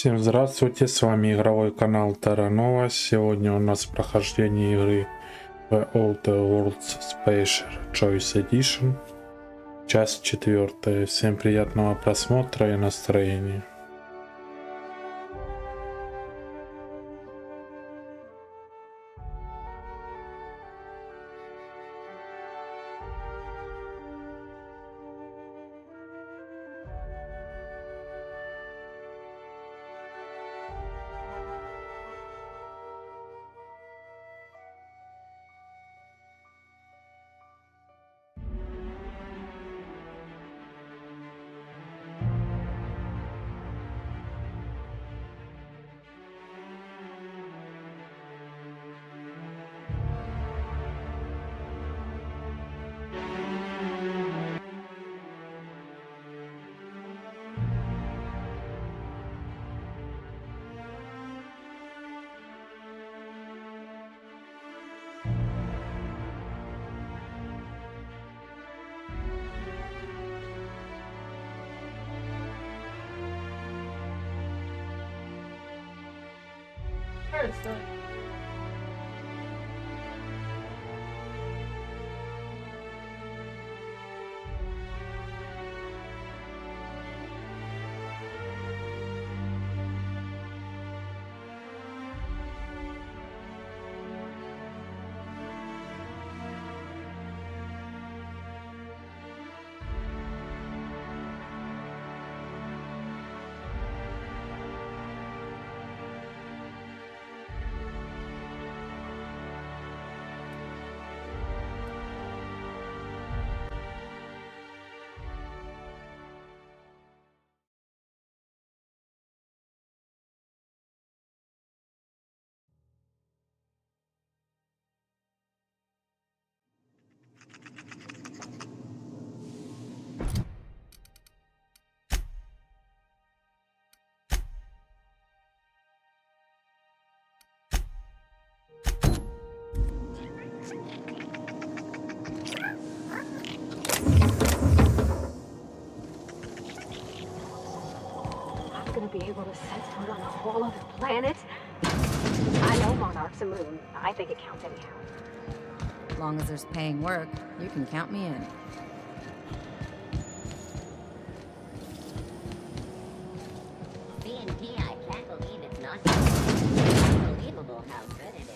Всем здравствуйте, с вами игровой канал Tera Nova. Сегодня у нас прохождение игры The Outer Worlds Special Choice Edition, часть 4. Всем приятного просмотра и настроения. Be able to set foot on a whole other planet? I know Monarch's a moon. I think it counts anyhow. As long as there's paying work, you can count me in. B&P, I can't believe it's not unbelievable how good it is.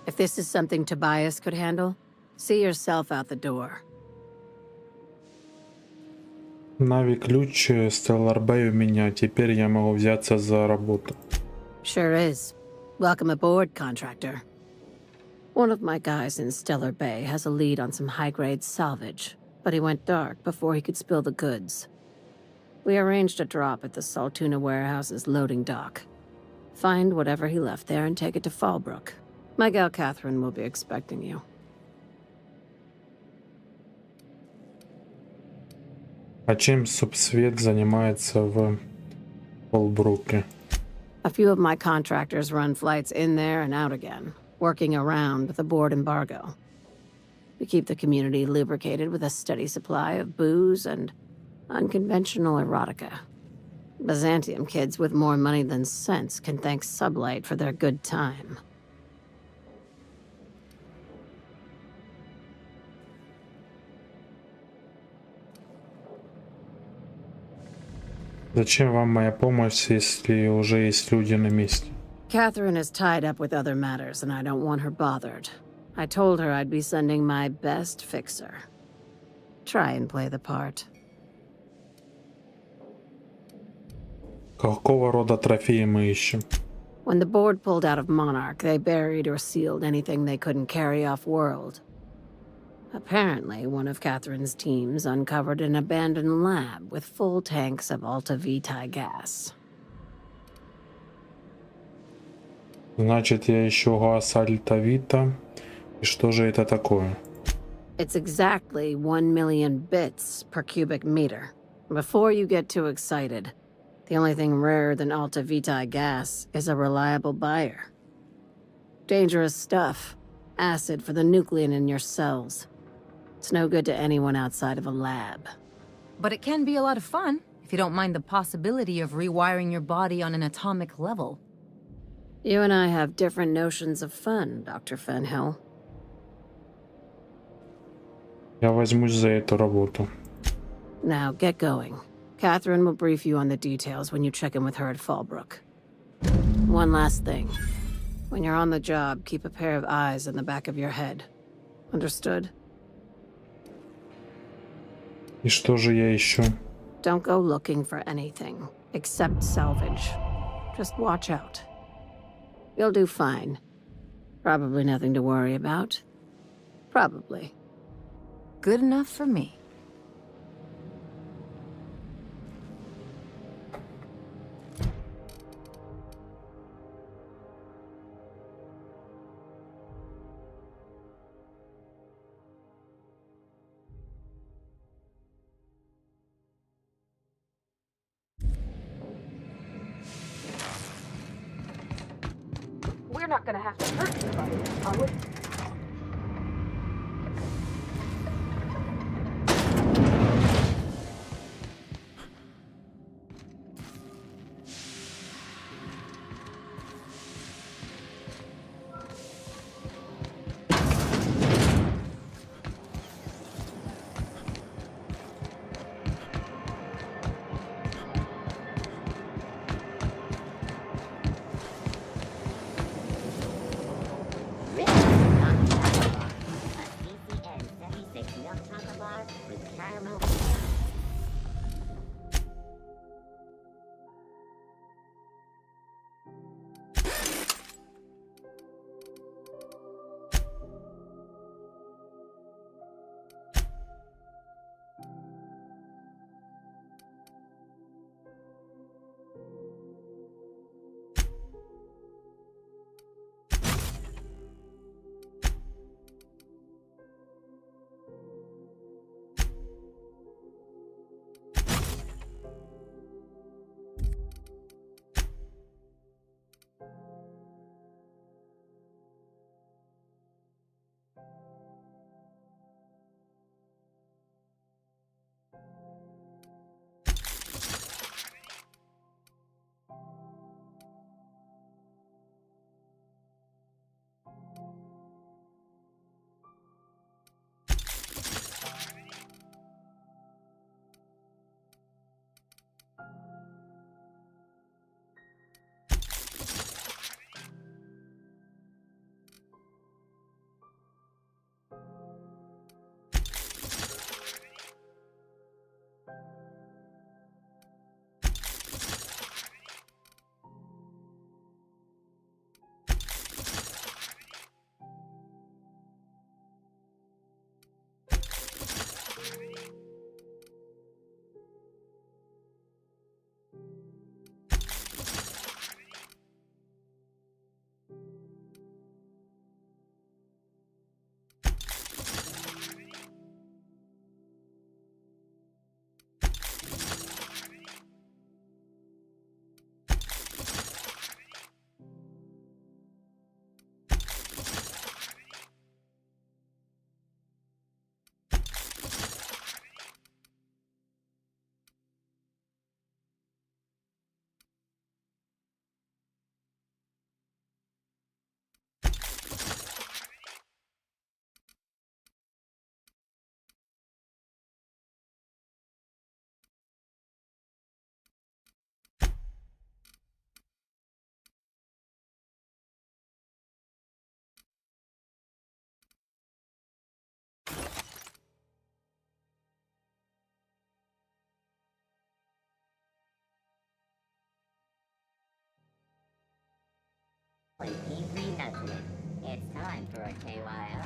If this is something Tobias could handle, see yourself out the door. Нави ключ Stellar Bay у меня, теперь я могу взяться за работу. Sure is. Welcome aboard, contractor. One of my guys in Stellar Bay has a lead on some high-grade salvage, but he went dark before he could spill the goods. We arranged a drop at the Saltuna warehouse's loading dock. Find whatever he left there and take it to Fallbrook. My gal Catherine will be expecting you. А чем Субсвет занимается в Фоллбруке? A few of my contractors run flights in there and out again, working around the board embargo. We keep the community lubricated with a steady supply of booze and unconventional erotica. Byzantium kids with more money than sense can thank Sublight for their good time. Зачем вам моя помощь, если уже есть люди на месте? Catherine is tied up with other matters, and I don't want her bothered. I told her I'd be sending my best fixer. Try and play the part. Какого рода трофеи мы ищем? When the board pulled out of Monarch, they buried or sealed anything they couldn't carry off-world. Apparently, one of Catherine's teams uncovered an abandoned lab with full tanks of Alta Vitae gas. Значит, я ищу газ Альтавита. И что же это такое? It's exactly 1 million bits per cubic meter. Before you get too excited, The only thing rarer than Alta Vitae gas is a reliable buyer. Dangerous stuff. Acid for the nuclein in your cells. It's no good to anyone outside of a lab. But it can be a lot of fun, if you don't mind the possibility of rewiring your body on an atomic level. You and I have different notions of fun, Dr. Fenhill. Я возьмусь за эту работу. Now, get going. Catherine will brief you on the details when you check in with her at Fallbrook. One last thing. When you're on the job, keep a pair of eyes in the back of your head. Understood? И что же я ищу? Don't go looking for anything, except salvage. Just watch out. You'll do fine. Probably nothing to worry about. Probably. Good enough for me. We're not gonna have to hurt anybody, are we? Easy nothing. It's time for a KYO.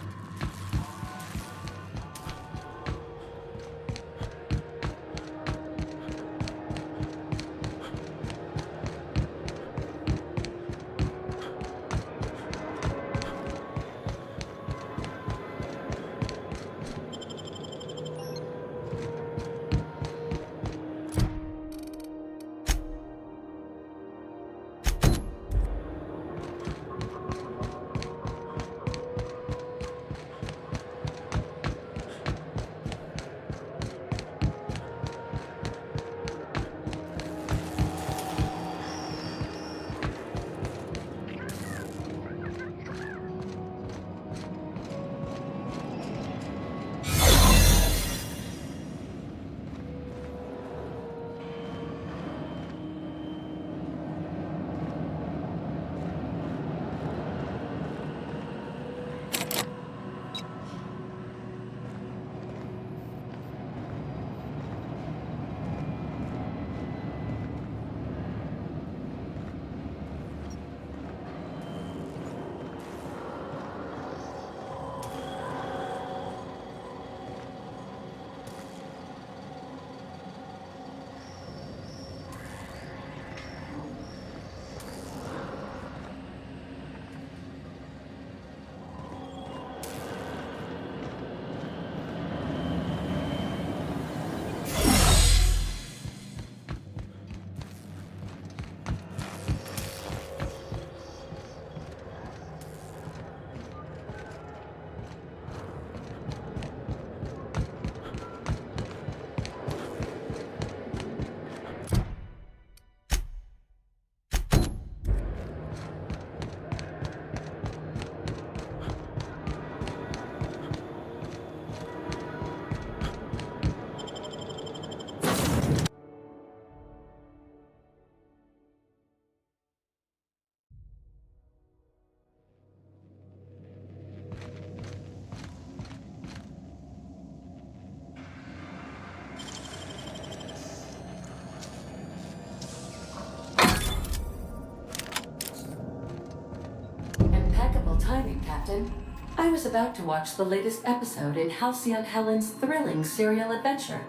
Captain. I was about to watch the latest episode in Halcyon Helen's thrilling serial adventure.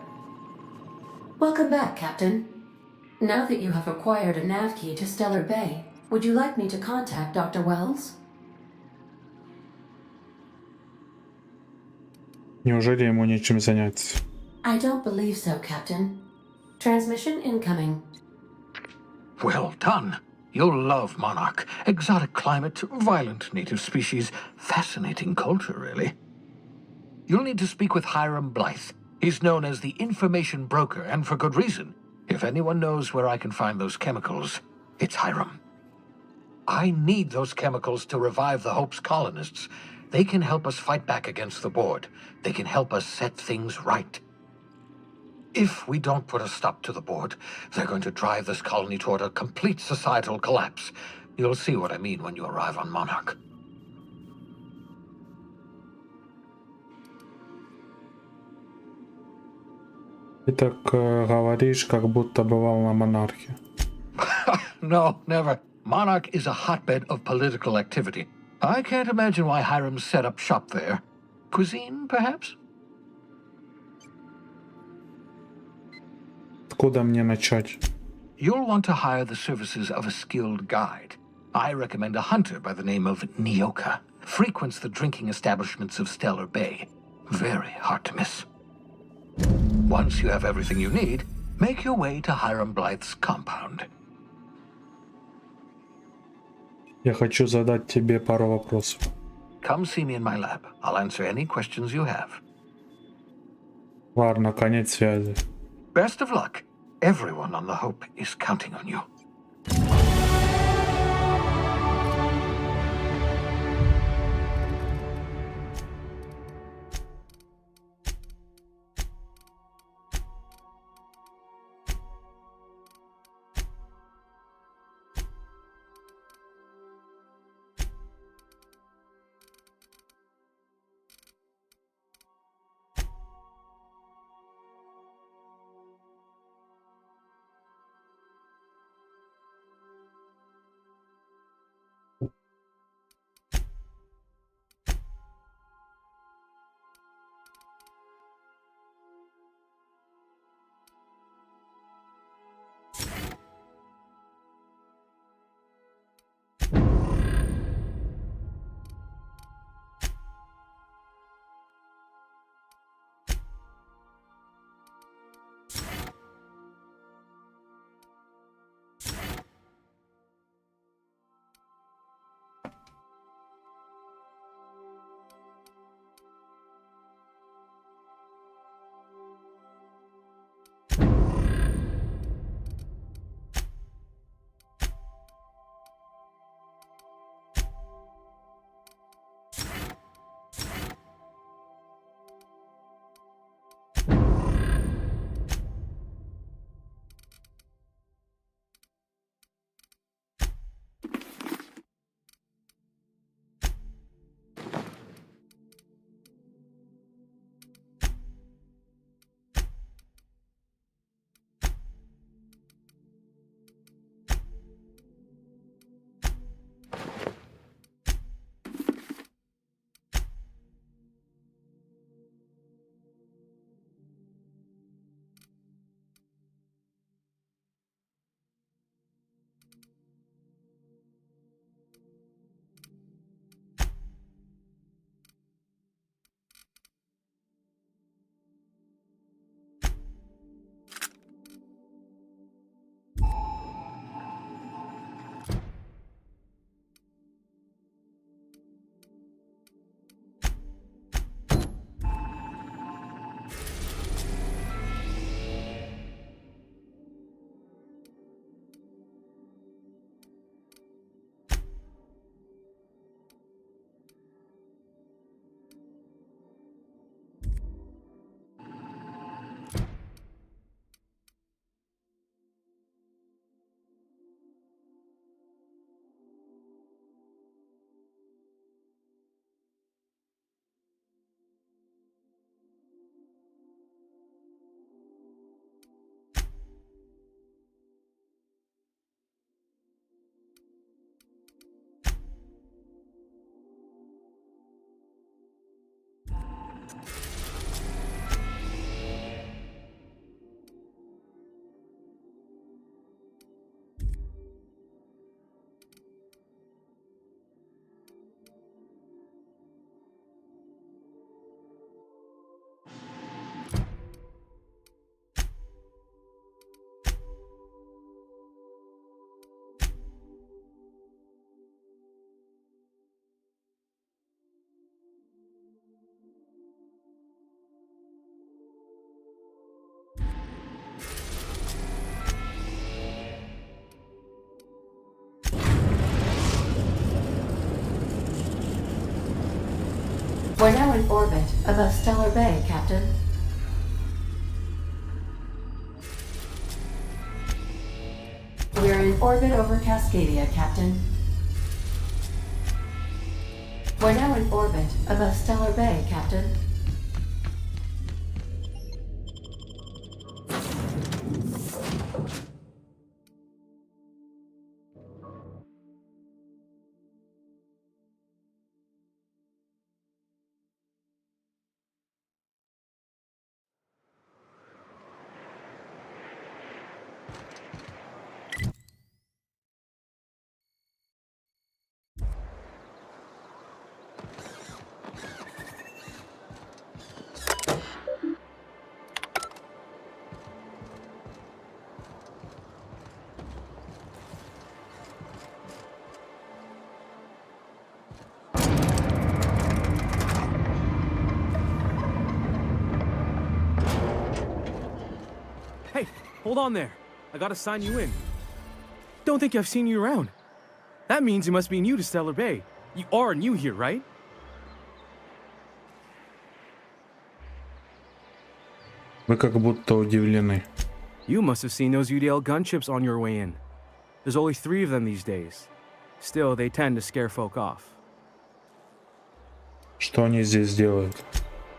Welcome back, Captain. Now that you have acquired a nav key to Stellar Bay, would you like me to contact Dr. Wells? Неужели ему нечем заняться? I don't believe so, Captain. Transmission incoming. Well done. You'll love Monarch. Exotic climate, violent native species, fascinating culture, really. You'll need to speak with Hiram Blythe. He's known as the information broker, and for good reason. If anyone knows where I can find those chemicals, it's Hiram. I need those chemicals to revive the Hope's colonists. They can help us fight back against the board. They can help us set things right. If we don't put a stop to the board, they're going to drive this colony toward a complete societal collapse. You'll see what I mean when you arrive on Monarch. Ты так говоришь, как будто бывал на монархе. No, never. Monarch is a hotbed of political activity. I can't imagine why Hiram set up shop there. Cuisine, perhaps? Откуда мне начать? You'll want to hire the services of a skilled guide. I recommend a hunter by the name of Nyoka. Frequents the drinking establishments of Stellar Bay. Very hard to miss. Once you have everything you need, make your way to Hiram Blythe's compound. Я хочу задать тебе пару вопросов. Come see me in my lab. I'll answer any questions you have. Ладно, конец связи. Best of luck. Everyone on the Hope is counting on you. We're now in orbit above Stellar Bay, Captain. We're in orbit over Cascadia, Captain. We're now in orbit above Stellar Bay, Captain. Hey, hold on there. I gotta sign you in. Don't think I've seen you around. That means you must be new to Stellar Bay. You are new here, right? Вы как будто удивлены. You must have seen those UDL gunships on your way in. There's only 3 of them these days. Still, they tend to scare folk off. Что они здесь делают?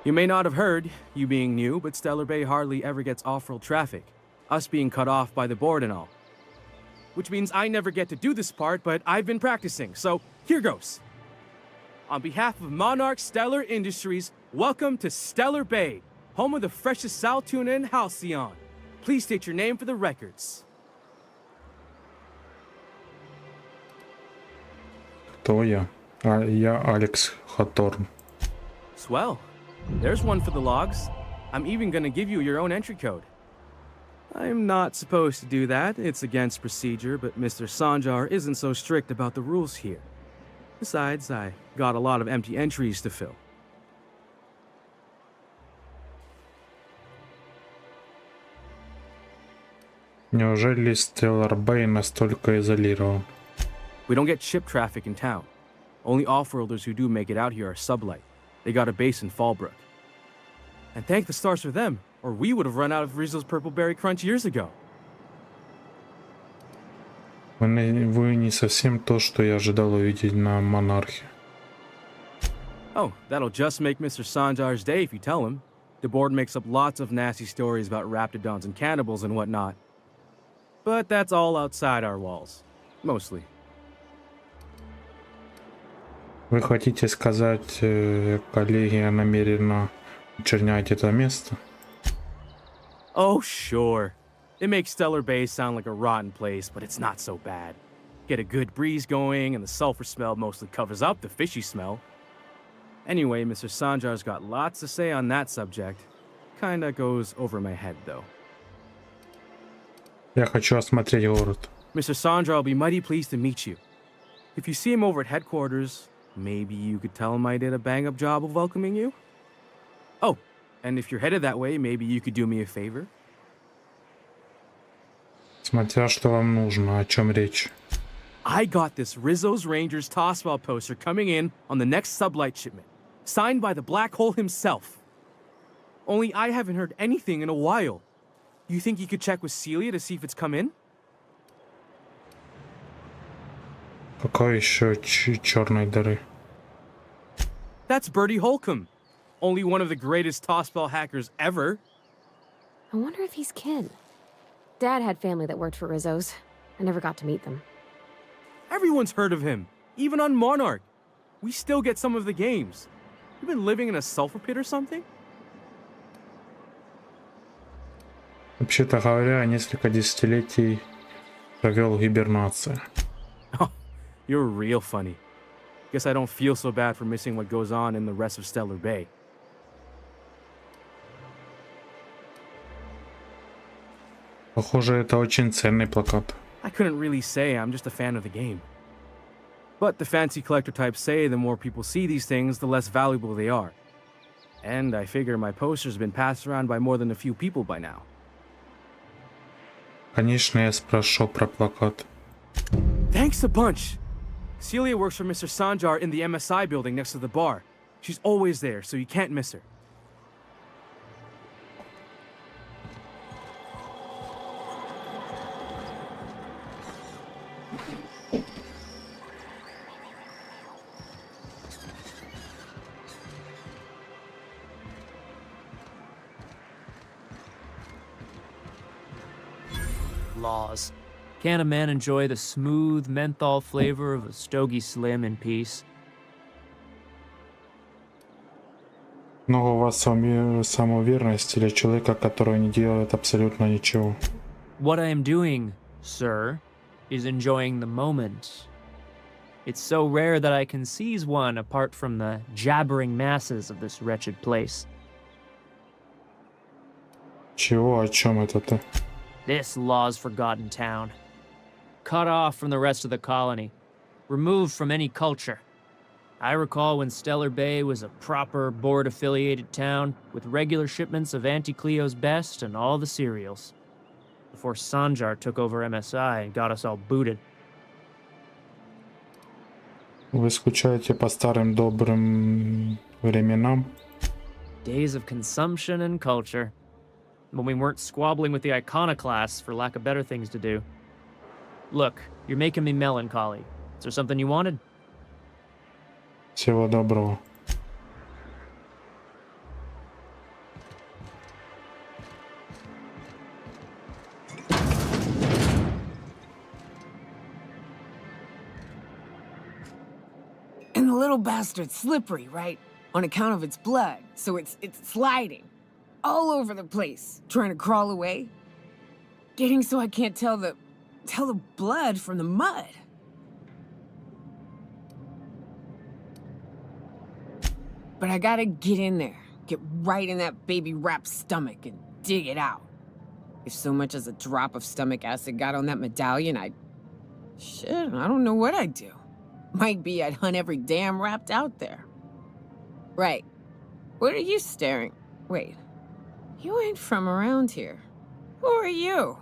You may not have heard, you being new, but Stellar Bay hardly ever gets off-world traffic. Us being cut off by the board and all. Which means I never get to do this part, but I've been practicing, so here goes. On behalf of Monarch Stellar Industries, welcome to Stellar Bay, home of the freshest sal tuna in Halcyon. Please state your name for the records. Кто я? Я Алекс Хаторн. Swell. There's one for the logs. I'm even gonna give you your own entry code. I'm not supposed to do that. It's against procedure, but Mr. Sanjar isn't so strict about the rules here. Besides, I got a lot of empty entries to fill. Неужели Stellar Bay настолько изолирован? We don't get ship traffic in town. Only off-worlders who do make it out here are sublight. They got a base in Fallbrook. And thank the stars for them, or we would have run out of Rizzo's Purple Berry Crunch years ago. Вы не совсем то, что я ожидал увидеть на Монархе. Oh, that'll just make Mr. Sanjar's day if you tell him. The board makes up lots of nasty stories about raptidons and cannibals and whatnot. But that's all outside our walls. Mostly. Вы хотите сказать, коллегия намерена очернять это место? Oh, sure. It makes Stellar Bay sound like a rotten place, but it's not so bad. Get a good breeze going, and the sulfur smell mostly covers up the fishy smell. Anyway, Mr. Sanjar's got lots to say on that subject. Kinda goes over my head, though. Я хочу осмотреть город. Mr. Sanjar will be mighty pleased to meet you. If you see him over at headquarters, maybe you could tell him I did a bang-up job of welcoming you? Oh, and if you're headed that way, maybe you could do me a favor? Смотря что вам нужно, о чем речь. I got this Rizzo's Rangers tossball poster coming in on the next sublight shipment, signed by the Black Hole himself. Only I haven't heard anything in a while. You think you could check with Celia to see if it's come in? Какой еще черной дыры? That's Bertie Holcomb, only one of the greatest tossball hackers ever. I wonder if he's kin. Dad had family that worked for Rizzo's. I never got to meet them. Everyone's heard of him, even on Monarch. We still get some of the games. You been living in a sulfur pit or something? Вообще-то говоря, несколько десятилетий провел в гибернации. Oh, you're real funny. Guess I don't feel so bad for missing what goes on in the rest of Stellar Bay. Похоже, это очень ценный плакат. I couldn't really say, I'm just a fan of the game. But the fancy collector types say the more people see these things, the less valuable they are. And I figure my poster's been passed around by more than a few people by now. Конечно, я спрошу про плакат. Thanks a bunch! Celia works for Mr. Sanjar in the MSI building next to the bar. She's always there, so you can't miss her. Laws. Can't a man enjoy the smooth menthol flavor of a Stogie Slim in peace? Много у вас самоуверенности или человека, который не делает абсолютно ничего. What I am doing, sir, is enjoying the moment. It's so rare that I can seize one apart from the jabbering masses of this wretched place. Чего? О чем это ты? This law's forgotten town. Cut off from the rest of the colony. Removed from any culture. I recall when Stellar Bay was a proper board-affiliated town with regular shipments of Auntie Cleo's best and all the cereals. Before Sanjar took over MSI and got us all booted. Вы скучаете по старым добрым временам? Days of consumption and culture. When we weren't squabbling with the iconoclasts for lack of better things to do. Look, you're making me melancholy. Is there something you wanted? Всего доброго. And the little bastard's slippery, right? On account of its blood, so it's sliding. All over the place, trying to crawl away. Getting so I can't tell the blood from the mud. But I gotta get in there, get right in that baby rap's stomach and dig it out. If so much as a drop of stomach acid got on that medallion, shit, I don't know what I'd do. Might be I'd hunt every damn rapt out there. Right. What are you staring? Wait. You ain't from around here. Who are you?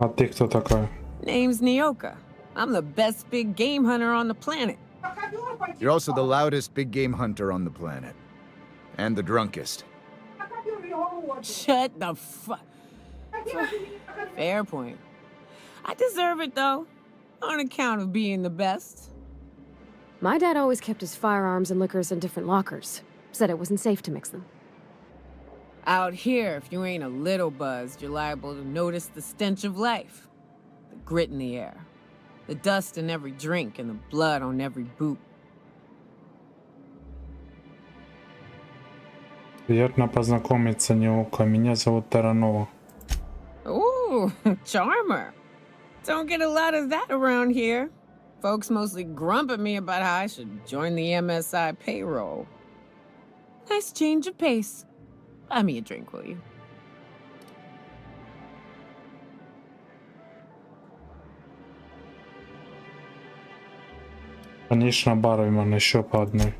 А ты кто такая? Name's Nyoka. I'm the best big game hunter on the planet. You're also the loudest big game hunter on the planet. And the drunkest. Shut the fuck. Fair point. I deserve it, though. On account of being the best. My dad always kept his firearms and liquors in different lockers. Said it wasn't safe to mix them. Out here, if you ain't a little buzzed, you're liable to notice the stench of life. The grit in the air. The dust in every drink and the blood on every boot. Приятно познакомиться, Наука. Меня зовут Tera Nova. Ooh, charmer. Don't get a lot of that around here. Folks mostly grump at me about how I should join the MSI payroll. Nice change of pace. Buy me a drink, will you? Конечно, бармен, еще по одной.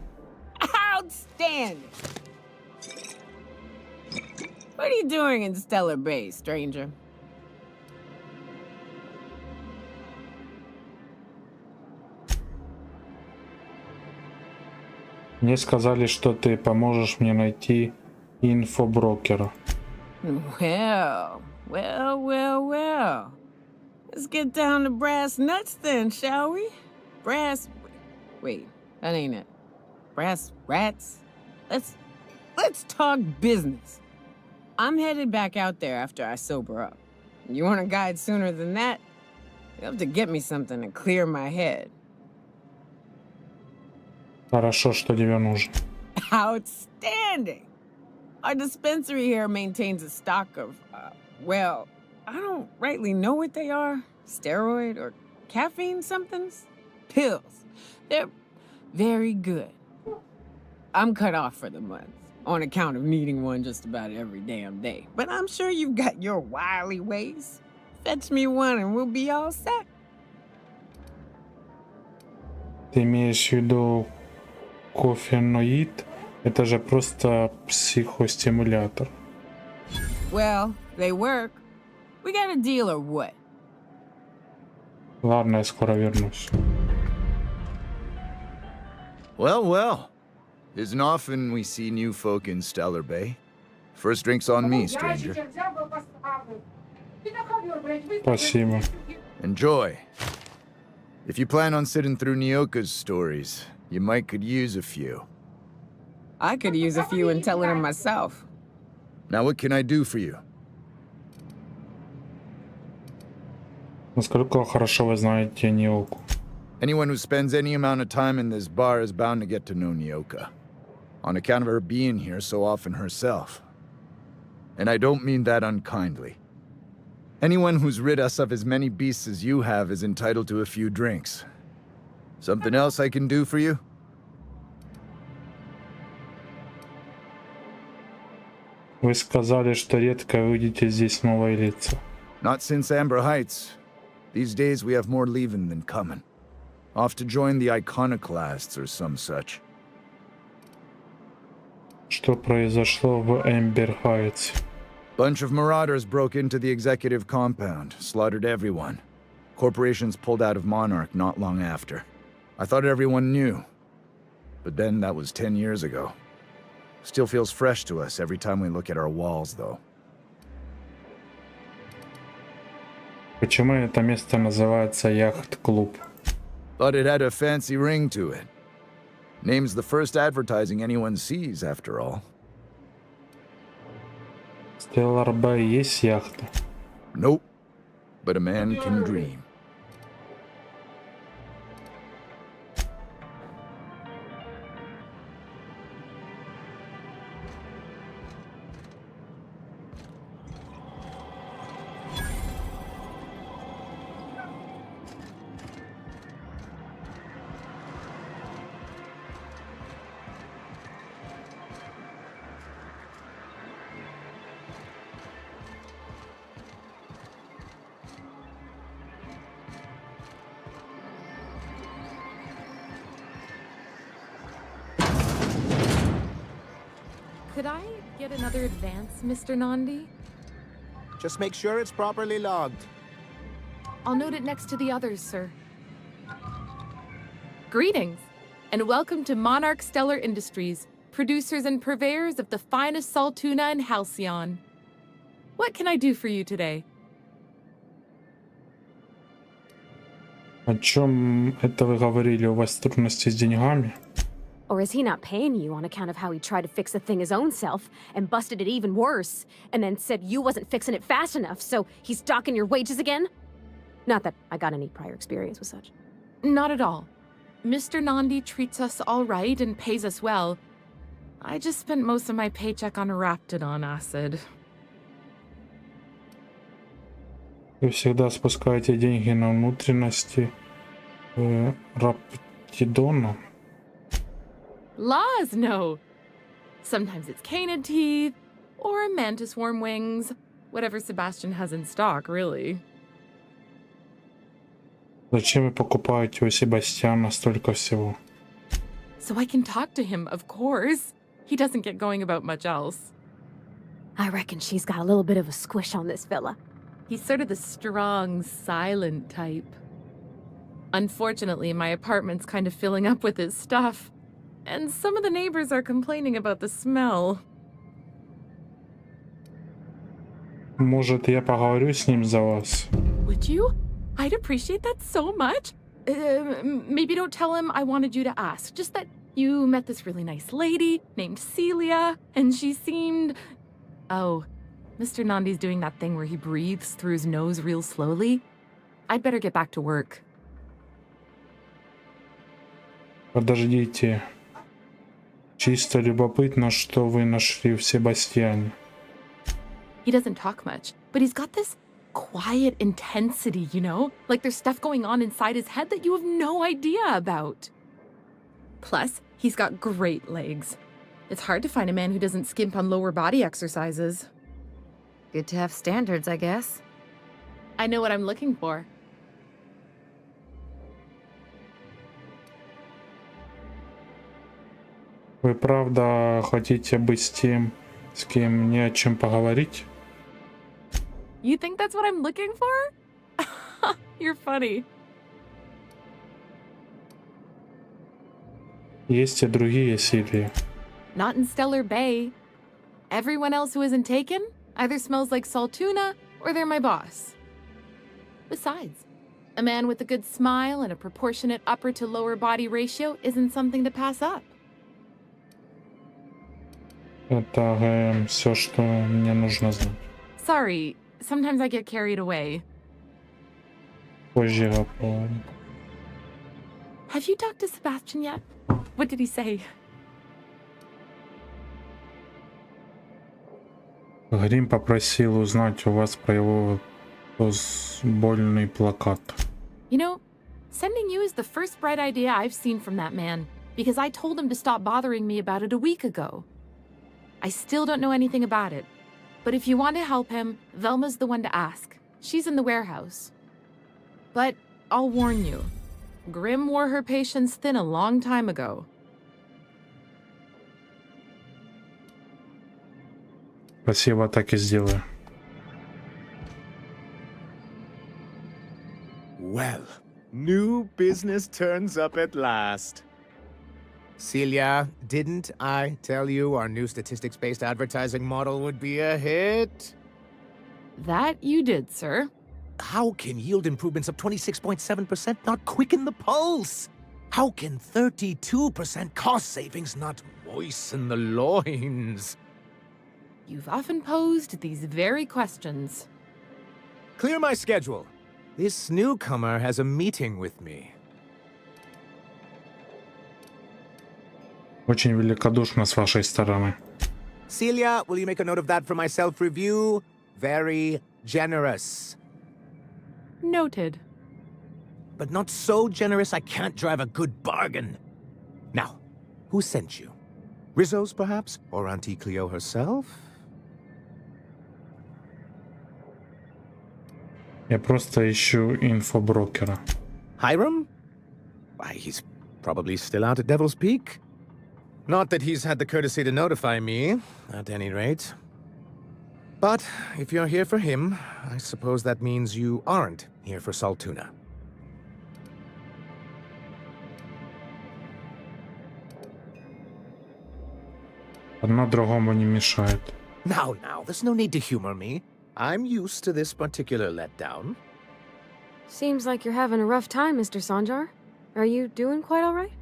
Outstanding! What are you doing in Stellar Bay, stranger? Мне сказали, что ты поможешь мне найти инфоброкера. Well. Let's get down to brass nuts then, shall we? Wait, that ain't it. Brass rats? Let's talk business. I'm headed back out there after I sober up. You want a guide sooner than that? You'll have to get me something to clear my head. Хорошо, что тебе нужно. Outstanding! Our dispensary here maintains a stock of, well, I don't rightly know what they are. Steroid or caffeine somethings? Pills. They're very good. I'm cut off for the month, on account of needing one just about every damn day. But I'm sure you've got your wily ways. Fetch me one and we'll be all set. Ты имеешь в виду кофеноид? Это же просто психостимулятор. Well, they work. We got a deal or what? Ладно, я скоро вернусь. Well, well. Isn't often we see new folk in Stellar Bay. First drink's on me, stranger. Спасибо. Enjoy. If you plan on sitting through Nyoka's stories, you might could use a few. I could use a few and telling them myself. Now what can I do for you? Насколько хорошо вы знаете Ньоку? Anyone who spends any amount of time in this bar is bound to get to know Nyoka, on account of her being here so often herself. And I don't mean that unkindly. Anyone who's rid us of as many beasts as you have is entitled to a few drinks. Something else I can do for you? Вы сказали, что редко видите здесь новые лица. Not since Amber Heights. These days we have more leaving than coming. Off to join the iconoclasts or some such. Что произошло в Эмбер Хайтс? Bunch of marauders broke into the executive compound, slaughtered everyone. Corporations pulled out of Monarch not long after. I thought everyone knew. But then that was 10 years ago. Still feels fresh to us every time we look at our walls, though. Почему это место называется яхт-клуб? Thought it had a fancy ring to it. Name's the first advertising anyone sees, after all. В Stellar Bay есть яхта? Nope. But a man can dream. Could I get another advance, Mr. Nandi? Just make sure it's properly logged. I'll note it next to the others, sir. Greetings, and welcome to Monarch Stellar Industries, producers and purveyors of the finest salt tuna in Halcyon. What can I do for you today? О чем это вы говорили? У вас трудности с деньгами? Or is he not paying you on account of how he tried to fix the thing his own self and busted it even worse, and then said you wasn't fixing it fast enough, so he's docking your wages again? Not that I got any prior experience with such. Not at all. Mr. Nandi treats us all right and pays us well. I just spent most of my paycheck on Raptidon acid. Вы всегда спускаете деньги на внутренности Раптидона? Laws, no. Sometimes it's canid teeth, or mantis worm wings. Whatever Sebastian has in stock, really. Зачем вы покупаете у Себастьяна столько всего? So I can talk to him, of course. He doesn't get going about much else. I reckon she's got a little bit of a squish on this fella. He's sort of the strong, silent type. Unfortunately, my apartment's kind of filling up with his stuff. And some of the neighbors are complaining about the smell. Может, я поговорю с ним за вас? Would you? I'd appreciate that so much. Maybe don't tell him I wanted you to ask. Just that you met this really nice lady named Celia, and she seemed... Oh, Mr. Nandi's doing that thing where he breathes through his nose real slowly. I'd better get back to work. Подождите. Чисто любопытно, что вы нашли в Себастьяне. He doesn't talk much, but he's got this quiet intensity, you know? Like there's stuff going on inside his head that you have no idea about. Plus, he's got great legs. It's hard to find a man who doesn't skimp on lower body exercises. Good to have standards, I guess. I know what I'm looking for. Вы правда хотите быть с тем, с кем не о чем поговорить? You think that's what I'm looking for? You're funny. Есть и другие серии. Not in Stellar Bay. Everyone else who isn't taken either smells like Saltuna or they're my boss. Besides, a man with a good smile and a proportionate upper to lower body ratio isn't something to pass up. Это все, что мне нужно знать. Sorry, sometimes I get carried away. Позже поговорим. Have you talked to Sebastian yet? What did he say? Грим попросил узнать у вас про его бейсбольный плакат. You know, sending you is the first bright idea I've seen from that man, because I told him to stop bothering me about it a week ago. I still don't know anything about it, but if you want to help him, Velma's the one to ask. She's in the warehouse. But I'll warn you, Grim wore her patience thin a long time ago. Спасибо, так и сделаю. Well, new business turns up at last. Celia, didn't I tell you our new statistics-based advertising model would be a hit? That you did, sir. How can yield improvements of 26.7% not quicken the pulse? How can 32% cost savings not moisten the loins? You've often posed these very questions. Clear my schedule. This newcomer has a meeting with me. Очень великодушно с вашей стороны. Celia, will you make a note of that for my self-review? Very generous. Noted. But not so generous I can't drive a good bargain. Now, who sent you? Rizzo's, perhaps? Or Auntie Cleo herself? Я просто ищу инфоброкера. Hiram? Why, he's probably still out at Devil's Peak. Not that he's had the courtesy to notify me, at any rate. But if you're here for him, I suppose that means you aren't here for Saltuna. Одно другому не мешает. Now, there's no need to humor me. I'm used to this particular letdown. Seems like you're having a rough time, Mr. Sanjar. Are you doing quite all right?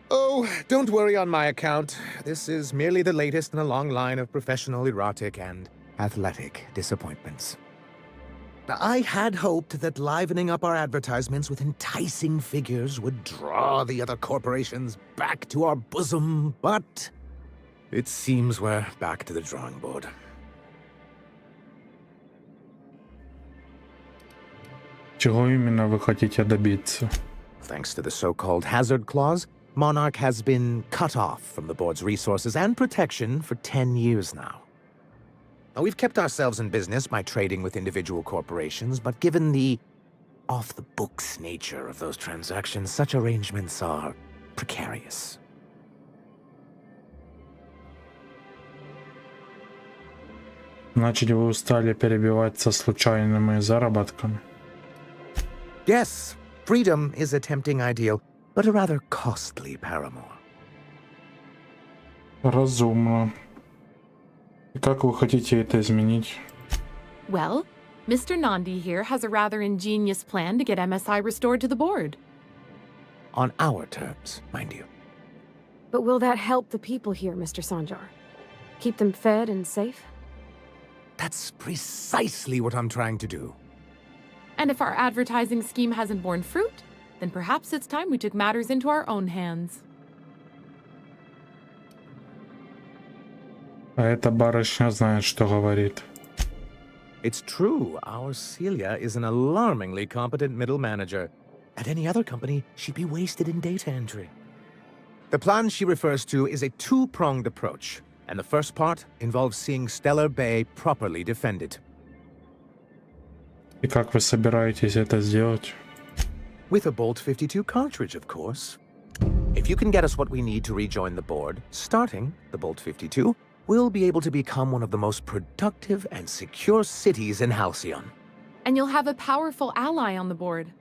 Oh, don't worry on my account. This is merely the latest in a long line of professional erotic and athletic disappointments. I had hoped that livening up our advertisements with enticing figures would draw the other corporations back to our bosom, but it seems we're back to the drawing board. Чего именно вы хотите добиться? Thanks to the so-called hazard clause, Monarch has been cut off from the board's resources and protection for 10 years now. Now, we've kept ourselves in business by trading with individual corporations, but given the off-the-books nature of those transactions, such arrangements are precarious. Значит, вы устали перебиваться случайными заработками? Yes, freedom is a tempting ideal, but a rather costly paramour. Разумно. И как вы хотите это изменить? Well, Mr. Nandi here has a rather ingenious plan to get MSI restored to the board. On our terms, mind you. But will that help the people here, Mr. Sanjar? Keep them fed and safe? That's precisely what I'm trying to do. And if our advertising scheme hasn't borne fruit, then perhaps it's time we took matters into our own hands. А эта барышня знает, что говорит. It's true, our Celia is an alarmingly competent middle manager. At any other company, she'd be wasted in data entry. The plan she refers to is a two-pronged approach, and the first part involves seeing Stellar Bay properly defended. И как вы собираетесь это сделать? With a Bolt 52 cartridge, of course. If you can get us what we need to rejoin the board, starting the Bolt 52, we'll be able to become one of the most productive and secure cities in Halcyon. And you'll have a powerful ally on the board.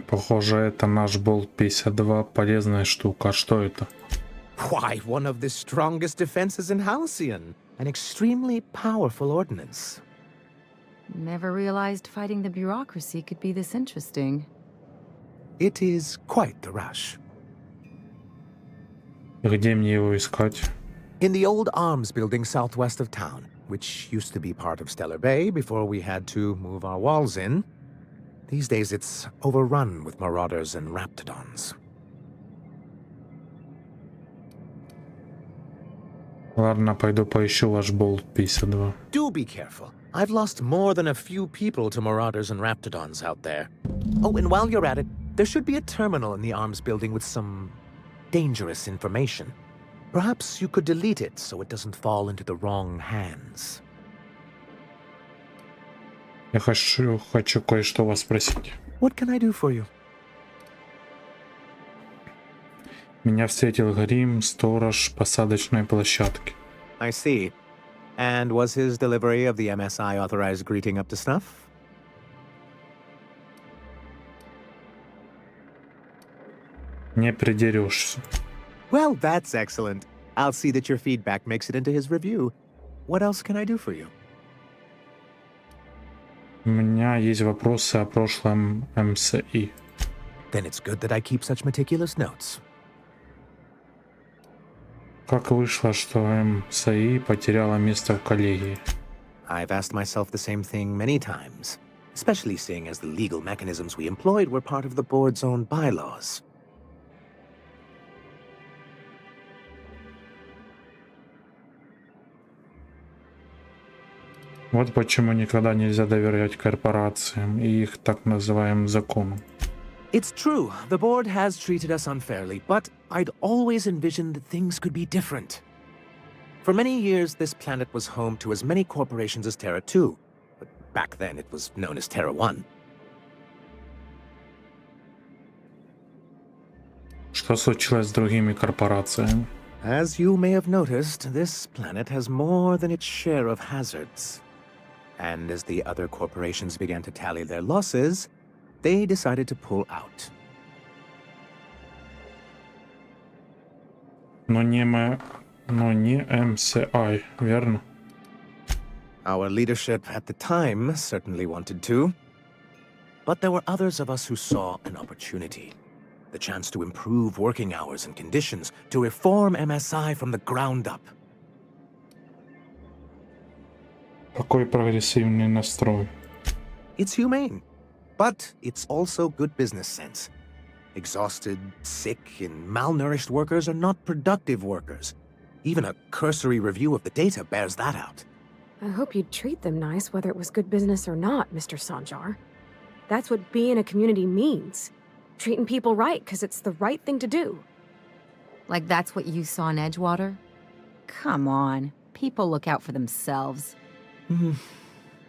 Похоже, это наш болт 52, полезная штука. А что это? Why, one of the strongest defenses in Halcyon. An extremely powerful ordnance. Never realized fighting the bureaucracy could be this interesting. It is quite the rush. Где мне его искать? In the old arms building southwest of town, which used to be part of Stellar Bay before we had to move our walls in. These days it's overrun with marauders and raptidons. Ладно, пойду поищу ваш болт 52. Do be careful. I've lost more than a few people to marauders and raptidons out there. Oh, and while you're at it, there should be a terminal in the arms building with some dangerous information. Perhaps you could delete it so it doesn't fall into the wrong hands. Я хочу кое-что вас спросить. What can I do for you? Меня встретил грим, сторож посадочной площадки. I see. And was his delivery of the MSI authorized greeting up to snuff? Не придерешься. Well, that's excellent. I'll see that your feedback makes it into his review. What else can I do for you? У меня есть вопросы о прошлом МСИ. Then it's good that I keep such meticulous notes. Как вышло, что МСИ потеряла место в коллегии? I've asked myself the same thing many times, especially seeing as the legal mechanisms we employed were part of the board's own bylaws. Вот почему никогда нельзя доверять корпорациям и их так называемым законам. It's true, the board has treated us unfairly, but I'd always envisioned that things could be different. For many years, this planet was home to as many corporations as Terra 2, but back then it was known as Terra 1. Что случилось с другими корпорациями? As you may have noticed, this planet has more than its share of hazards. And as the other corporations began to tally their losses, they decided to pull out. Но не МСИ, верно? Our leadership at the time certainly wanted to. But there were others of us who saw an opportunity. The chance to improve working hours and conditions, to reform MSI from the ground up. Какой прогрессивный настрой. It's humane, but it's also good business sense. Exhausted, sick, and malnourished workers are not productive workers. Even a cursory review of the data bears that out. I hope you'd treat them nice whether it was good business or not, Mr. Sanjar. That's what being a community means. Treating people right because it's the right thing to do. Like that's what you saw in Edgewater? Come on, people look out for themselves.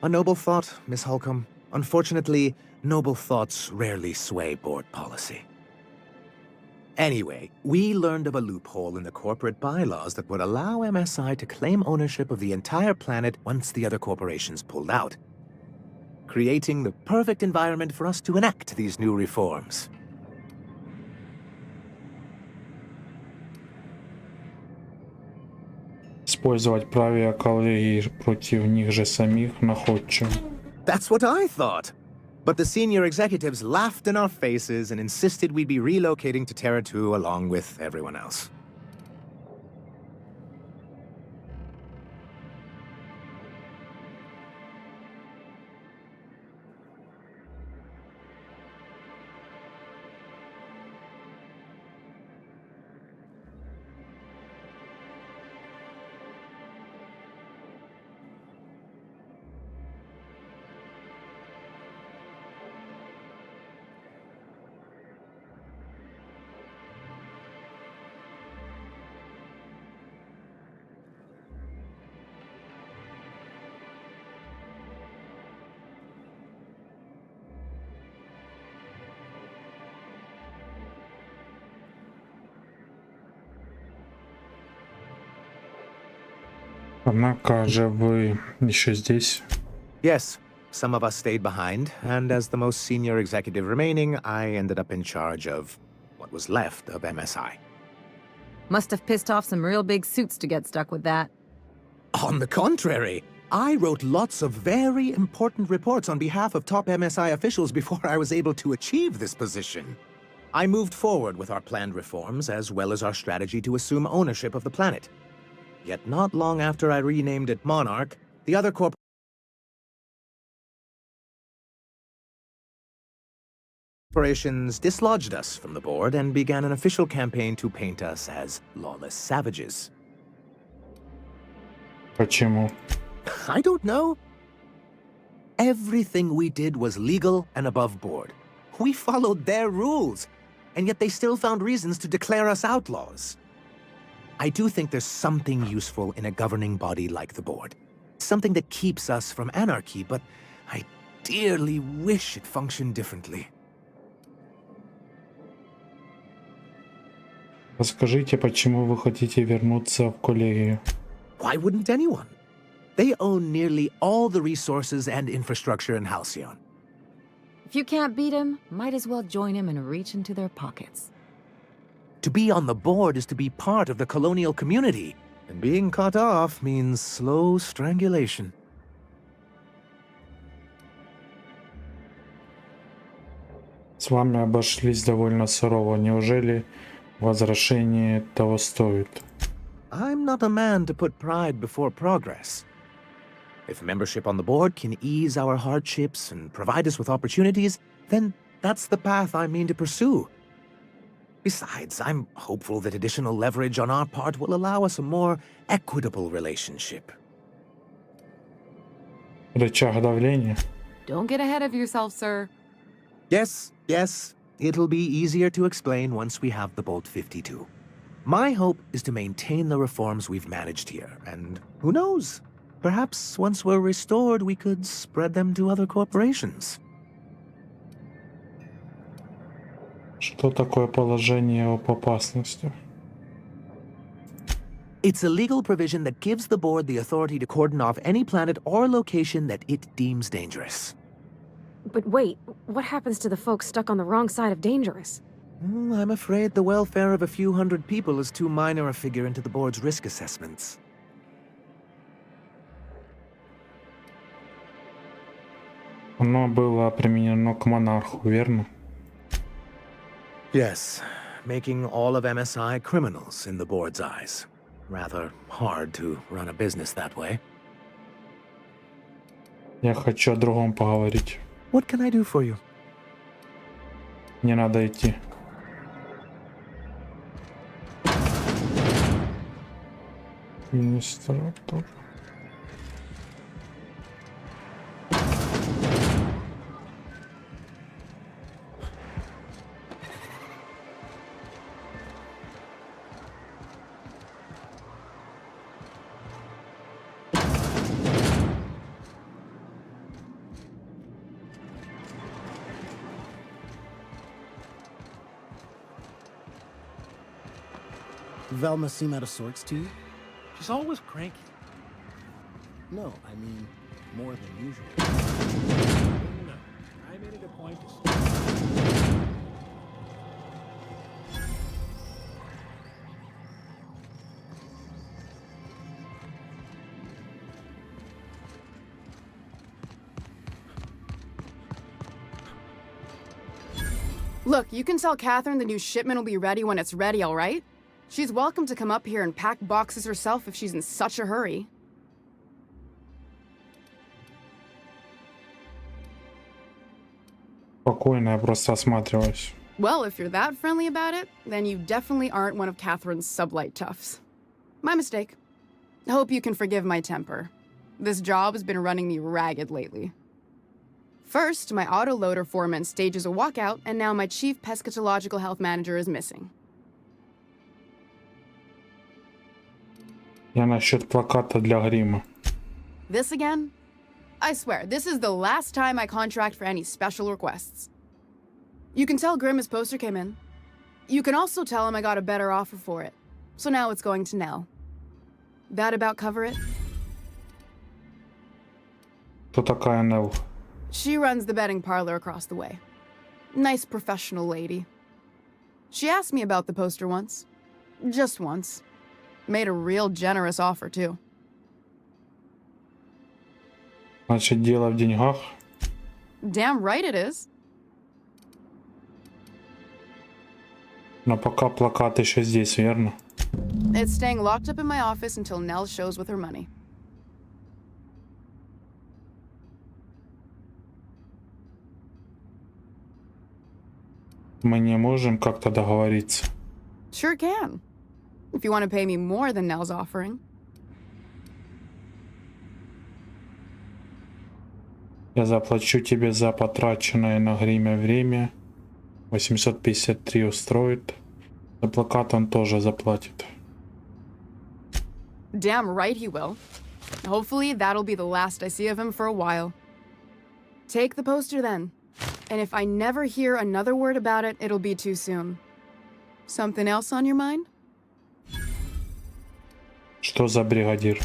A noble thought, Miss Holcomb. Unfortunately, noble thoughts rarely sway board policy. Anyway, we learned of a loophole in the corporate bylaws that would allow MSI to claim ownership of the entire planet once the other corporations pulled out, creating the perfect environment for us to enact these new reforms. Использовать правила коллегии против них же самих находчиво. That's what I thought. But the senior executives laughed in our faces and insisted we'd be relocating to Terra 2 along with everyone else. Однако же вы еще здесь. Yes, some of us stayed behind, and as the most senior executive remaining, I ended up in charge of what was left of MSI. Must have pissed off some real big suits to get stuck with that. On the contrary, I wrote lots of very important reports on behalf of top MSI officials before I was able to achieve this position. I moved forward with our planned reforms, as well as our strategy to assume ownership of the planet. Yet not long after I renamed it Monarch, the other corporations dislodged us from the board and began an official campaign to paint us as lawless savages. Почему? I don't know. Everything we did was legal and above board. We followed their rules, and yet they still found reasons to declare us outlaws. I do think there's something useful in a governing body like the board. Something that keeps us from anarchy, but I dearly wish it functioned differently. Расскажите, почему вы хотите вернуться в коллегию? Why wouldn't anyone? They own nearly all the resources and infrastructure in Halcyon. If you can't beat him, might as well join him and reach into their pockets. To be on the board is to be part of the colonial community, and being cut off means slow strangulation. С вами обошлись довольно сурово. Неужели возвращение того стоит? I'm not a man to put pride before progress. If membership on the board can ease our hardships and provide us with opportunities, then that's the path I mean to pursue. Besides, I'm hopeful that additional leverage on our part will allow us a more equitable relationship. Рычаг давления? Don't get ahead of yourself, sir. Yes, it'll be easier to explain once we have the Bolt 52. My hope is to maintain the reforms we've managed here, and who knows? Perhaps once we're restored, we could spread them to other corporations. Что такое положение об опасности? It's a legal provision that gives the board the authority to cordon off any planet or location that it deems dangerous. But wait, what happens to the folks stuck on the wrong side of dangerous? I'm afraid the welfare of a few hundred people is too minor a figure into the board's risk assessments. Оно было применено к монарху, верно? Yes, making all of MSI criminals in the board's eyes. Rather hard to run a business that way. Я хочу о другом поговорить. What can I do for you? Не надо идти. Администратор. Velma seem out of sorts to you? She's always cranky. No, I mean more than usual. No, I made it a point to... Look, you can tell Catherine the new shipment will be ready when it's ready, all right? She's welcome to come up here and pack boxes herself if she's in such a hurry. Спокойно, я просто осматриваюсь. Well, if you're that friendly about it, then you definitely aren't one of Catherine's sublight toughs. My mistake. I hope you can forgive my temper. This job has been running me ragged lately. First, my autoloader foreman stages a walkout, and now my chief pescatological health manager is missing. Я насчет плаката для грима. This again? I swear, this is the last time I contract for any special requests. You can tell Grim his poster came in. You can also tell him I got a better offer for it. So now it's going to Nell. That about cover it? Кто такая Нелл? She runs the betting parlor across the way. Nice professional lady. She asked me about the poster once. Just once. Made a real generous offer, too. Значит, дело в деньгах. Damn right it is. Но пока плакат еще здесь, верно? It's staying locked up in my office until Nell shows with her money. Мы не можем как-то договориться. Sure can. If you want to pay me more than Nell's offering. Я заплачу тебе за потраченное на гриме время. 853 устроит. За плакат он тоже заплатит. Damn right he will. Hopefully that'll be the last I see of him for a while. Take the poster then. And if I never hear another word about it, it'll be too soon. Something else on your mind? Что за бригадир?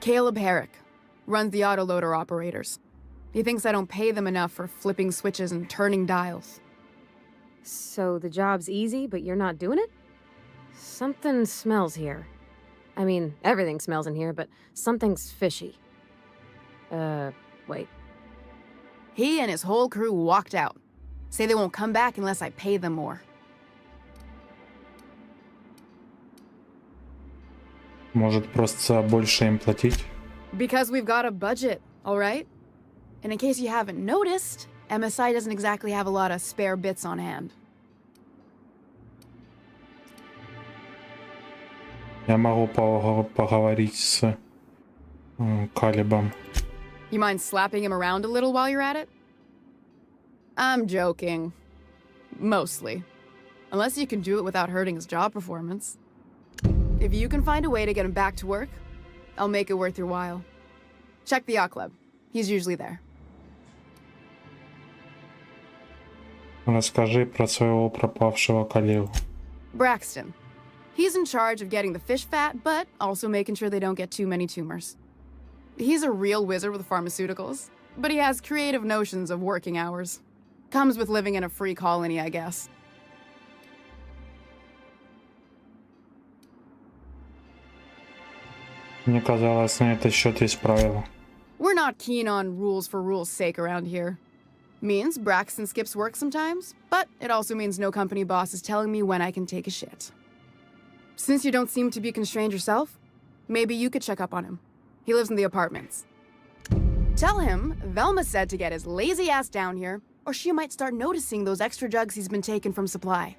Caleb Herrick. Runs the autoloader operators. He thinks I don't pay them enough for flipping switches and turning dials. So the job's easy, but you're not doing it? Something smells here. I mean, everything smells in here, but something's fishy. Wait. He and his whole crew walked out. Say they won't come back unless I pay them more. Может, просто больше им платить? Because we've got a budget, all right? And in case you haven't noticed, MSI doesn't exactly have a lot of spare bits on hand. Я могу поговорить с Калебом. You mind slapping him around a little while you're at it? I'm joking. Mostly. Unless you can do it without hurting his job performance. If you can find a way to get him back to work, I'll make it worth your while. Check the yacht club. He's usually there. Расскажи про своего пропавшего коллегу. Braxton. He's in charge of getting the fish fat, but also making sure they don't get too many tumors. He's a real wizard with pharmaceuticals, but he has creative notions of working hours. Comes with living in a free colony, I guess. Мне казалось, на этот счет есть правила. We're not keen on rules for rules' sake around here. Means Braxton skips work sometimes, but it also means no company boss is telling me when I can take a shit. Since you don't seem to be constrained yourself, maybe you could check up on him. He lives in the apartments. Tell him Velma said to get his lazy ass down here, or she might start noticing those extra drugs he's been taking from supply.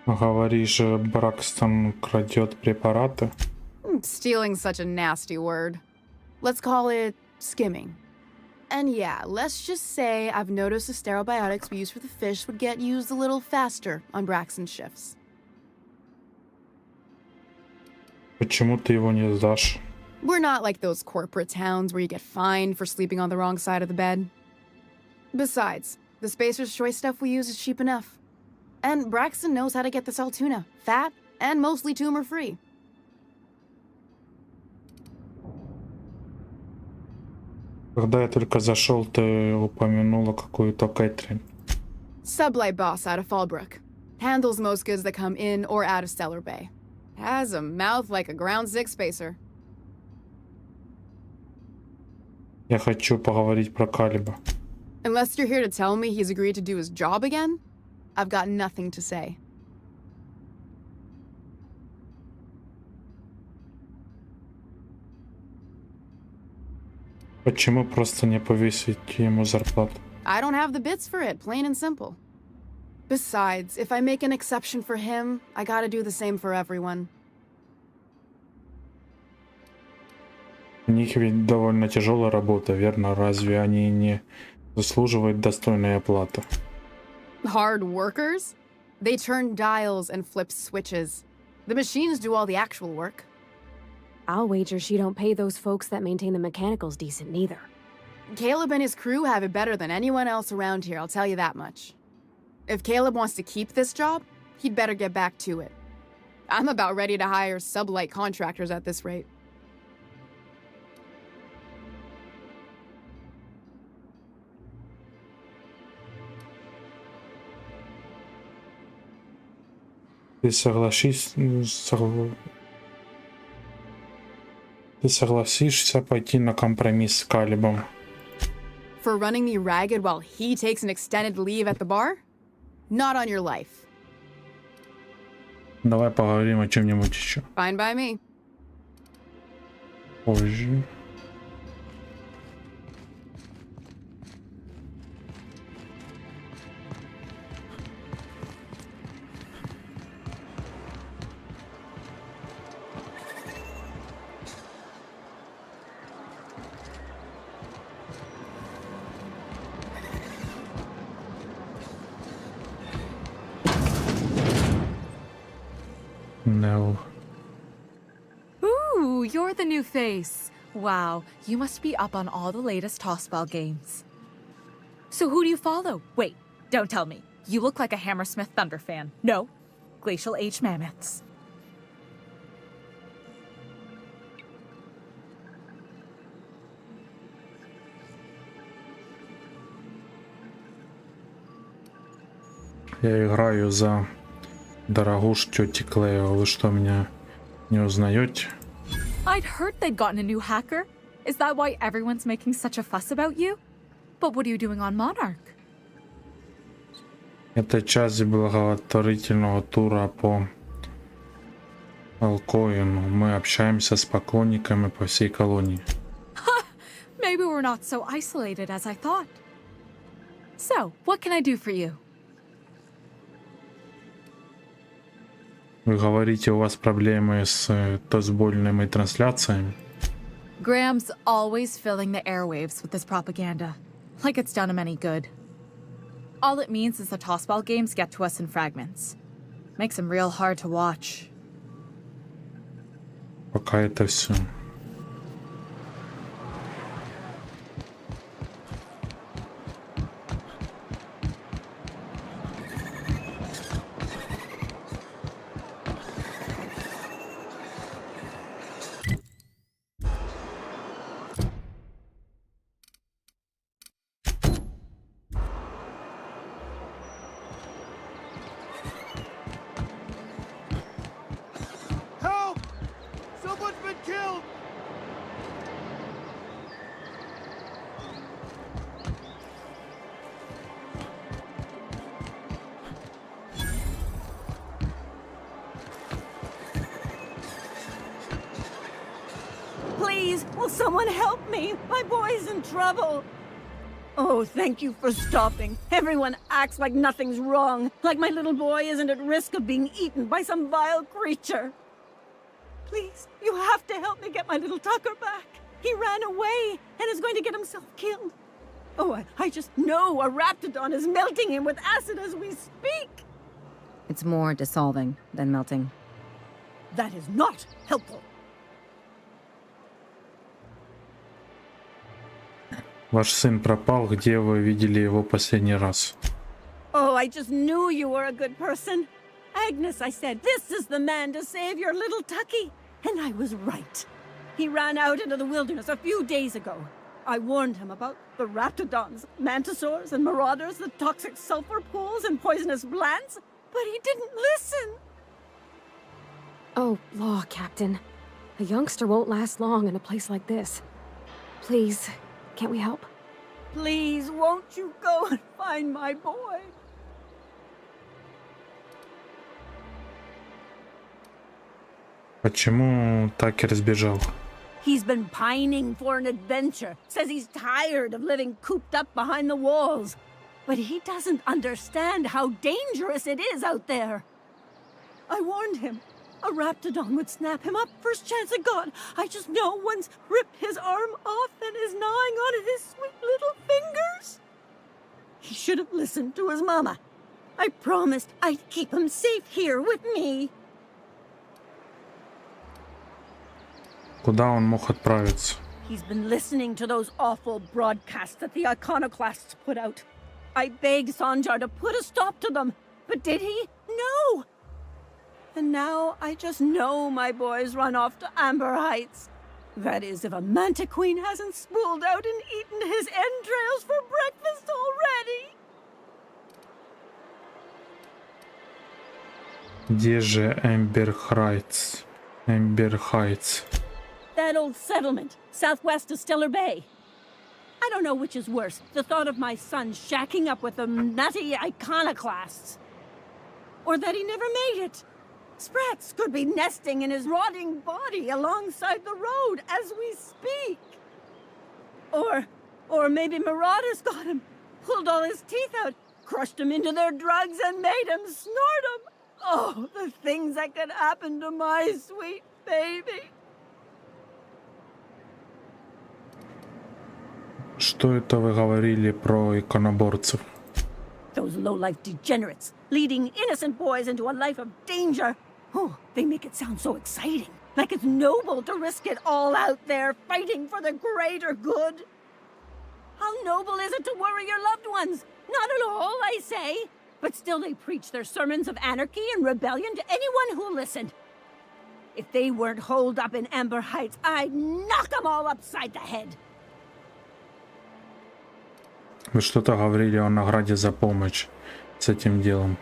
Говоришь, Бракстон крадет препараты? Stealing's such a nasty word. Let's call it skimming. And yeah, let's just say I've noticed the sterile biotics we use for the fish would get used a little faster on Braxton's shifts. Почему ты его не сдашь? We're not like those corporate towns where you get fined for sleeping on the wrong side of the bed. Besides, the Spacer's Choice stuff we use is cheap enough. And Braxton knows how to get this all tuna, fat, and mostly tumor-free. Когда я только зашел, ты упомянула какую-то Кэтрин. Sublight boss out of Fallbrook. Handles most goods that come in or out of Stellar Bay. Has a mouth like a ground six spacer. Я хочу поговорить про Калеба. Unless you're here to tell me he's agreed to do his job again, I've got nothing to say. Почему просто не повысить ему зарплату? I don't have the bits for it, plain and simple. Besides, if I make an exception for him, I gotta do the same for everyone. У них ведь довольно тяжелая работа, верно? Разве они не заслуживают достойной оплаты? Hard workers? They turn dials and flip switches. The machines do all the actual work. I'll wager she don't pay those folks that maintain the mechanicals decent neither. Caleb and his crew have it better than anyone else around here, I'll tell you that much. If Caleb wants to keep this job, he'd better get back to it. I'm about ready to hire sublight contractors at this rate. Ты согласишься пойти на компромисс с Калибом? For running me ragged while he takes an extended leave at the bar? Not on your life. Давай поговорим о чем-нибудь еще. Fine by me. Позже. No. Ooh, you're the new face. Wow, you must be up on all the latest tossball games. So who do you follow? Wait, don't tell me. You look like a Hammersmith Thunder fan. No, Glacial H Mammoths. Я играю за дорогуш тети Клео. Вы что, меня не узнаете? I'd heard they'd gotten a new hacker. Is that why everyone's making such a fuss about you? But what are you doing on Monarch? Это часть благотворительного тура по Алкоину. Мы общаемся с поклонниками по всей колонии. Maybe we're not so isolated as I thought. So, what can I do for you? Вы говорите, у вас проблемы с тосбольными трансляциями? Graham's always filling the airwaves with his propaganda, like it's done him any good. All it means is the tossball games get to us in fragments. Makes them real hard to watch. Пока это все. Help! Someone's been killed! Please, will someone help me? My boy's in trouble. Oh, thank you for stopping. Everyone acts like nothing's wrong, like my little boy isn't at risk of being eaten by some vile creature. Please, you have to help me get my little Tucker back. He ran away and is going to get himself killed. Oh, I just know a Raptidon is melting him with acid as we speak. It's more dissolving than melting. That is not helpful. Ваш сын пропал. Где вы видели его последний раз? Oh, I just knew you were a good person. Agnes, I said, this is the man to save your little Tucky. And I was right. He ran out into the wilderness a few days ago. I warned him about the Raptidons, Mantisaurs, and Marauders, the toxic sulfur pools, and poisonous plants, but he didn't listen. Oh, law, Captain. A youngster won't last long in a place like this. Please, can't we help? Please, won't you go and find my boy? Почему Такер сбежал? He's been pining for an adventure. Says he's tired of living cooped up behind the walls. But he doesn't understand how dangerous it is out there. I warned him. A Raptidon would snap him up first chance it got. I just know one's ripped his arm off and is gnawing on his sweet little fingers. He should have listened to his mama. I promised I'd keep him safe here with me. Куда он мог отправиться? He's been listening to those awful broadcasts that the iconoclasts put out. I begged Sanjar to put a stop to them, but did he? No! And now I just know my boy's run off to Amber Heights. That is, if a Manta Queen hasn't spooled out and eaten his entrails for breakfast already. Где же Эмбер Хайтс? Эмбер Хайтс. That old settlement, southwest of Stellar Bay. I don't know which is worse, the thought of my son shacking up with them nutty iconoclasts. Or that he never made it. Sprats could be nesting in his rotting body alongside the road as we speak. Or maybe marauders got him, pulled all his teeth out, crushed him into their drugs and made him snort them. Oh, the things that could happen to my sweet baby. Что это вы говорили про иконоборцев? Those low-life degenerates, leading innocent boys into a life of danger. Oh, they make it sound so exciting. Like it's noble to risk it all out there, fighting for the greater good. How noble is it to worry your loved ones? Not at all, I say. But still they preach their sermons of anarchy and rebellion to anyone who listened. If they weren't holed up in Amber Heights, I'd knock them all upside the head. Вы что-то говорили о награде за помощь с этим делом.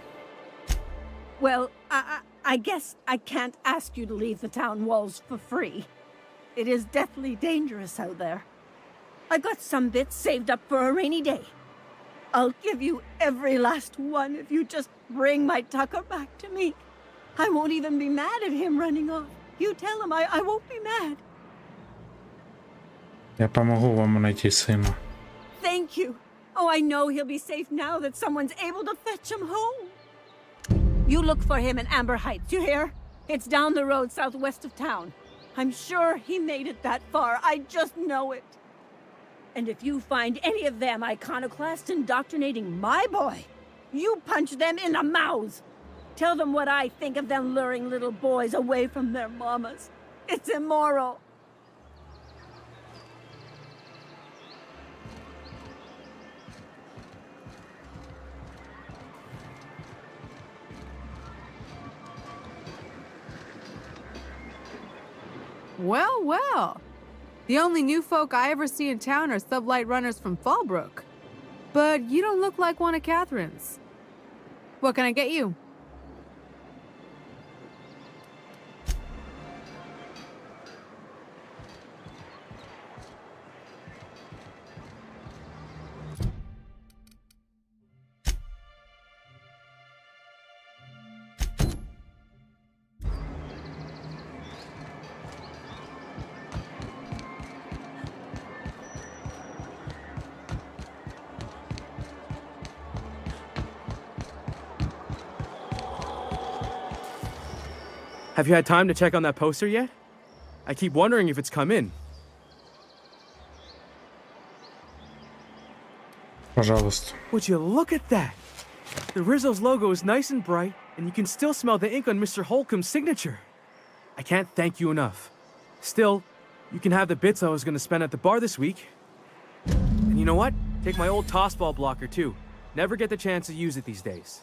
Well, I guess I can't ask you to leave the town walls for free. It is deathly dangerous out there. I've got some bits saved up for a rainy day. I'll give you every last one if you just bring my Tucker back to me. I won't even be mad at him running off. You tell him I won't be mad. Я помогу вам найти сына. Thank you. Oh, I know he'll be safe now that someone's able to fetch him home. You look for him in Amber Heights, you hear? It's down the road southwest of town. I'm sure he made it that far. I just know it. And if you find any of them iconoclasts indoctrinating my boy, you punch them in the mouths. Tell them what I think of them luring little boys away from their mamas. It's immoral. Well, well. The only new folk I ever see in town are sublight runners from Fallbrook. But you don't look like one of Catherine's. What can I get you? Have you had time to check on that poster yet? I keep wondering if it's come in. Пожалуйста. Would you look at that? The Rizzo's logo is nice and bright, and you can still smell the ink on Mr. Holcomb's signature. I can't thank you enough. Still, you can have the bits I was going to spend at the bar this week. And you know what? Take my old tossball blocker too. Never get the chance to use it these days.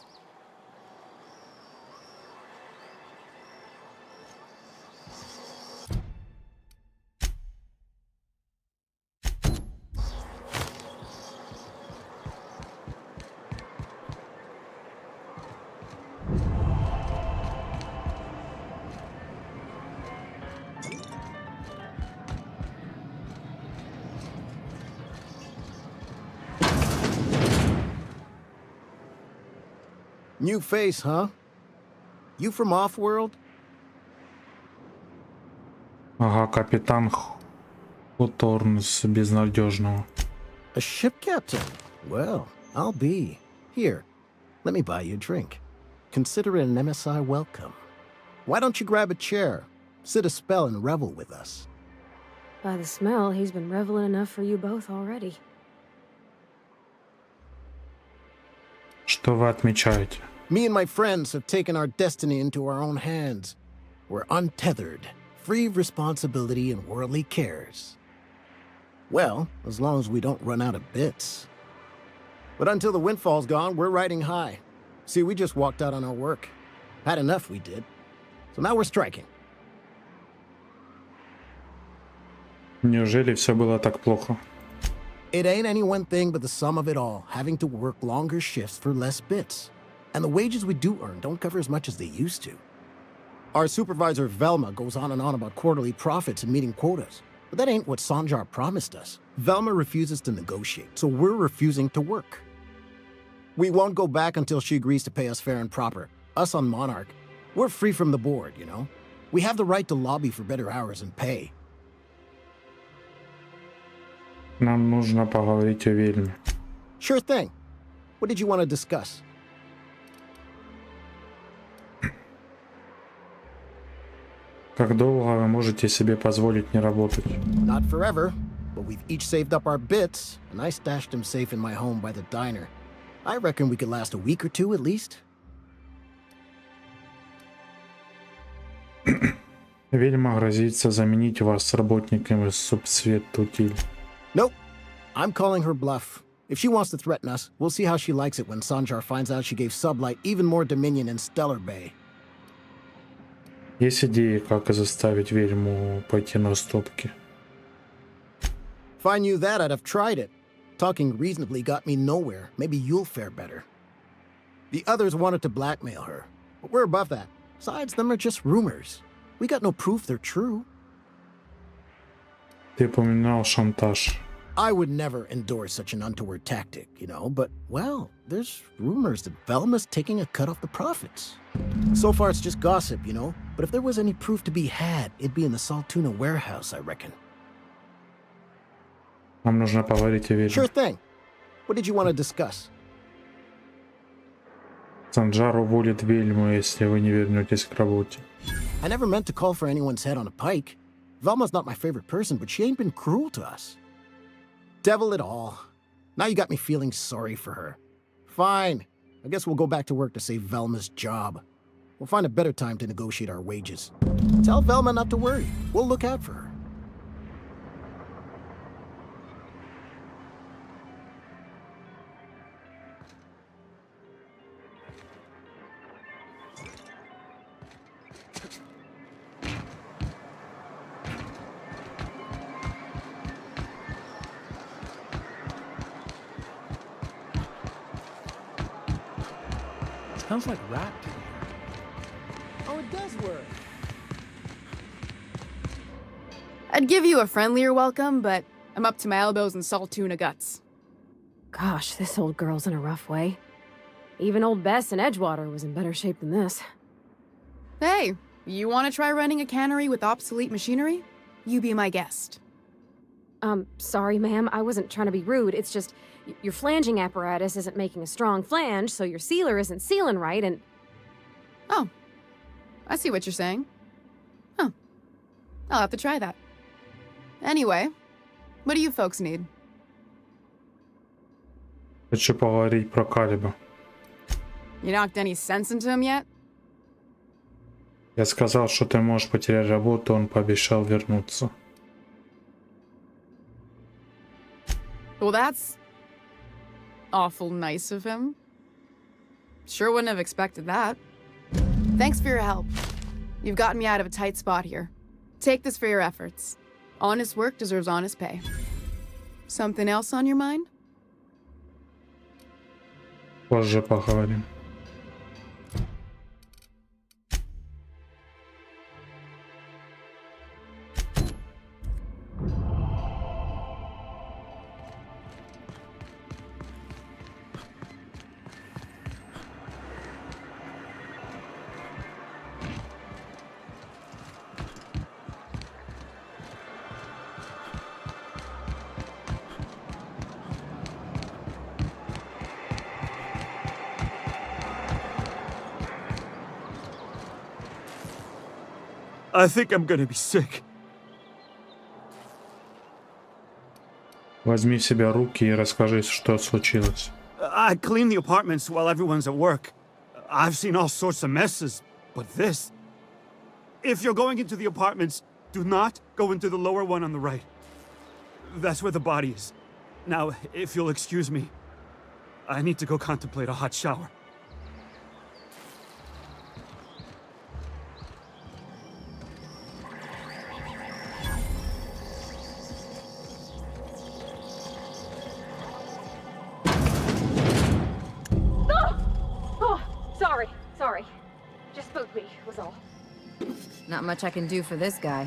New face, huh? You from off-world? Ага, капитан Хуторн с безнадежного. A ship captain? Well, I'll be. Here, let me buy you a drink. Consider it an MSI welcome. Why don't you grab a chair, sit a spell and revel with us? By the smell, he's been reveling enough for you both already. Что вы отмечаете? Me and my friends have taken our destiny into our own hands. We're untethered, free of responsibility and worldly cares. Well, as long as we don't run out of bits. But until the windfall's gone, we're riding high. See, we just walked out on our work. Had enough, we did. So now we're striking. Неужели все было так плохо? It ain't any one thing but the sum of it all, having to work longer shifts for less bits. And the wages we do earn don't cover as much as they used to. Our supervisor Velma goes on and on about quarterly profits and meeting quotas. But that ain't what Sanjar promised us. Velma refuses to negotiate, so we're refusing to work. We won't go back until she agrees to pay us fair and proper. Us on Monarch, we're free from the board, you know? We have the right to lobby for better hours and pay. Нам нужно поговорить о Вельме. Sure thing. What did you want to discuss? Как долго вы можете себе позволить не работать? Not forever, but we've each saved up our bits, and I stashed them safe in my home by the diner. I reckon we could last a week or two at least. Вельма грозится заменить вас с работниками субсветутиль. Nope. I'm calling her bluff. If she wants to threaten us, we'll see how she likes it when Sanjar finds out she gave Sublight even more dominion in Stellar Bay. Есть идеи, как заставить Вельму пойти на уступки? If I knew that, I'd have tried it. Talking reasonably got me nowhere. Maybe you'll fare better. The others wanted to blackmail her, but we're above that. Besides, them are just rumors. We got no proof they're true. Ты упоминал шантаж. I would never endorse such an untoward tactic, you know, but, well, there's rumors that Velma's taking a cut off the profits. So far, it's just gossip, you know, but if there was any proof to be had, it'd be in the Saltuna warehouse, I reckon. Нам нужно поговорить о Вельме. Sure thing. What did you want to discuss? Санджар уволит Вельму, если вы не вернетесь к работе. I never meant to call for anyone's head on a pike. Velma's not my favorite person, but she ain't been cruel to us. Devil it all. Now you got me feeling sorry for her. Fine. I guess we'll go back to work to save Velma's job. We'll find a better time to negotiate our wages. Tell Velma not to worry. We'll look out for her. Sounds like rap to me. Oh, it does work. I'd give you a friendlier welcome, but I'm up to my elbows in salt tuna guts. Gosh, this old girl's in a rough way. Even old Bess in Edgewater was in better shape than this. Hey, you want to try running a cannery with obsolete machinery? You be my guest. Sorry, ma'am. I wasn't trying to be rude. It's just, your flanging apparatus isn't making a strong flange, so your sealer isn't sealing right, and... Oh. I see what you're saying. Huh. I'll have to try that. Anyway, what do you folks need? Хочу поговорить про Калиба. You knocked any sense into him yet? Я сказал, что ты можешь потерять работу, он пообещал вернуться. Well, that's awful nice of him. Sure wouldn't have expected that. Thanks for your help. You've gotten me out of a tight spot here. Take this for your efforts. Honest work deserves honest pay. Something else on your mind? Позже поговорим. I think I'm gonna be sick. Возьми в себя руки и расскажи, что случилось. I clean the apartments while everyone's at work. I've seen all sorts of messes, but this... If you're going into the apartments, do not go into the lower one on the right. That's where the body is. Now, if you'll excuse me, I need to go contemplate a hot shower. Not much I can do for this guy.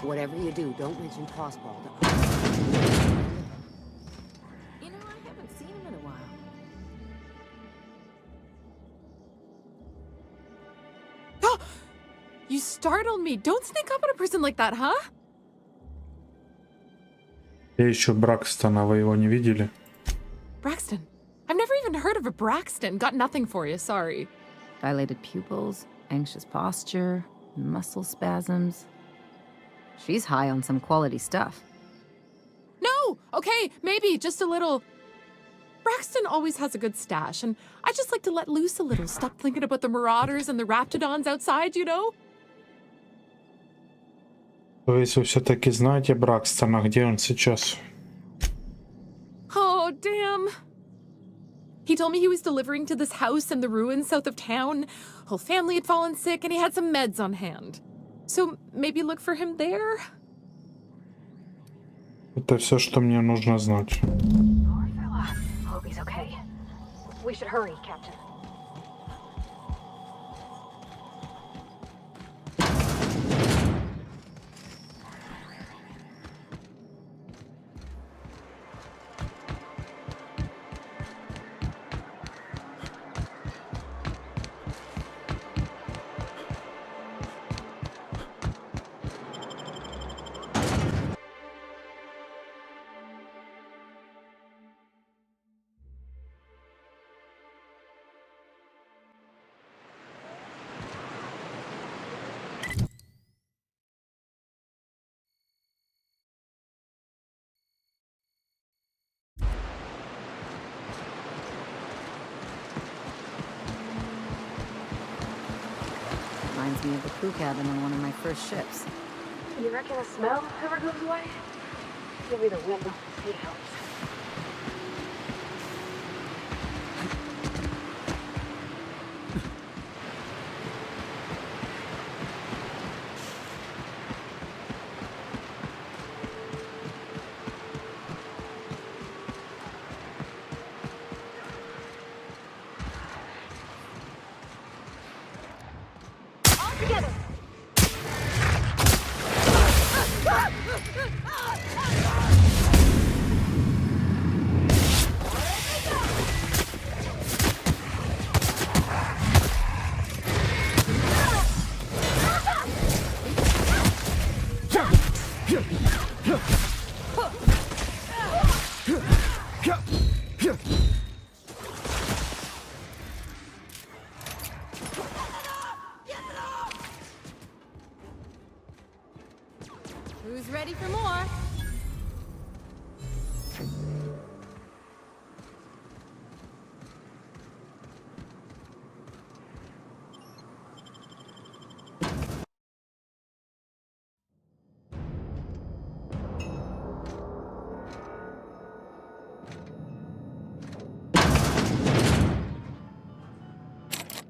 Whatever you do, don't mention crossball to us. You know, I haven't seen him in a while. You startled me. Don't sneak up on a person like that, huh? Я ищу Бракстона, вы его не видели? Braxton. I've never even heard of a Braxton. Got nothing for you, sorry. Dilated pupils, anxious posture, muscle spasms. She's high on some quality stuff. No! Okay, maybe, just a little. Braxton always has a good stash, and I just like to let loose a little. Stop thinking about the marauders and the raptidons outside, you know? То есть вы все-таки знаете Бракстона, где он сейчас? Oh, damn. He told me he was delivering to this house in the ruins south of town. Whole family had fallen sick, and he had some meds on hand. So maybe look for him there? Это все, что мне нужно знать. Poor fella. Hope he's okay. We should hurry, Captain. Reminds me of the crew cabin on one of my first ships. You reckon the smell ever goes away? Maybe the wind. It helps. Who's ready for more?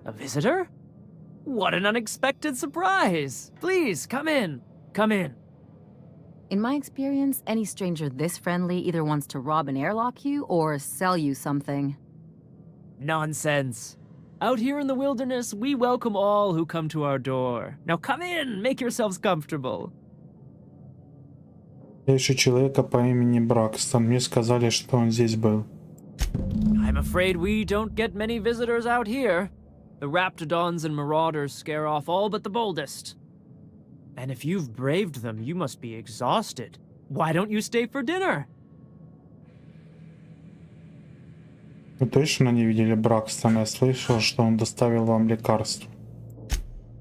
A visitor? What an unexpected surprise! Please, come in. Come in. In my experience, any stranger this friendly either wants to rob and airlock you or sell you something. Nonsense. Out here in the wilderness, we welcome all who come to our door. Now come in, make yourselves comfortable. Я ищу человека по имени Бракстон. Мне сказали, что он здесь был. I'm afraid we don't get many visitors out here. The raptidons and marauders scare off all but the boldest. And if you've braved them, you must be exhausted. Why don't you stay for dinner? Вы точно не видели Бракстона? Я слышал, что он доставил вам лекарство.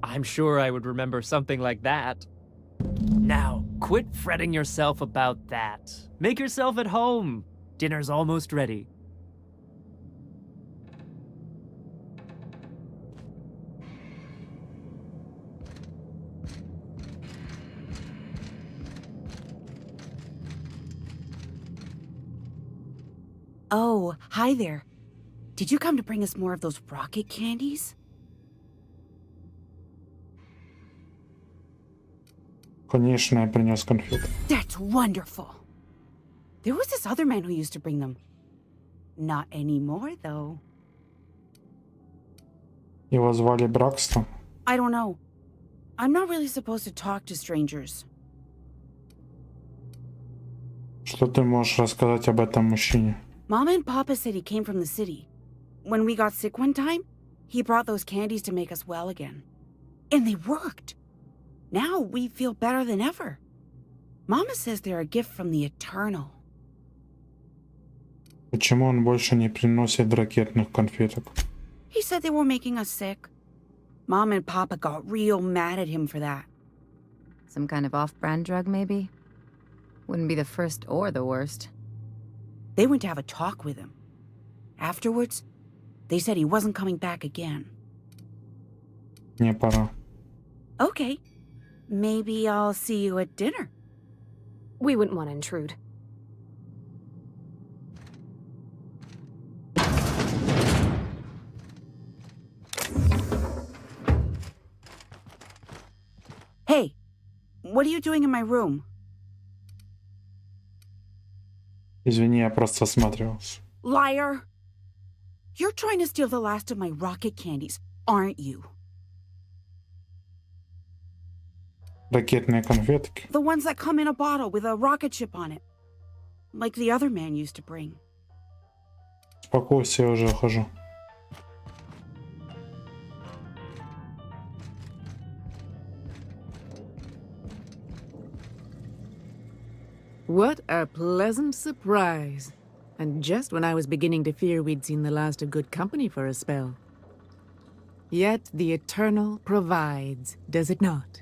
I'm sure I would remember something like that. Now, quit fretting yourself about that. Make yourself at home. Dinner's almost ready. Oh, hi there. Did you come to bring us more of those rocket candies? Конечно, я принес конфеты. That's wonderful. There was this other man who used to bring them. Not anymore, though. Его звали Бракстон. I don't know. I'm not really supposed to talk to strangers. Что ты можешь рассказать об этом мужчине? Mama and Papa said he came from the city. When we got sick one time, he brought those candies to make us well again. And they worked. Now we feel better than ever. Mama says they're a gift from the Eternal. Почему он больше не приносит ракетных конфеток? He said they were making us sick. Mom and Papa got real mad at him for that. Some kind of off-brand drug, maybe? Wouldn't be the first or the worst. They went to have a talk with him. Afterwards, they said he wasn't coming back again. Мне пора. Okay. Maybe I'll see you at dinner. We wouldn't want to intrude. Hey, what are you doing in my room? Извини, я просто осматривался. Liar! You're trying to steal the last of my rocket candies, aren't you? Ракетные конфетки? The ones that come in a bottle with a rocket ship on it. Like the other man used to bring. Успокойся, я уже ухожу. What a pleasant surprise. And just when I was beginning to fear we'd seen the last of good company for a spell. Yet the Eternal provides, does it not?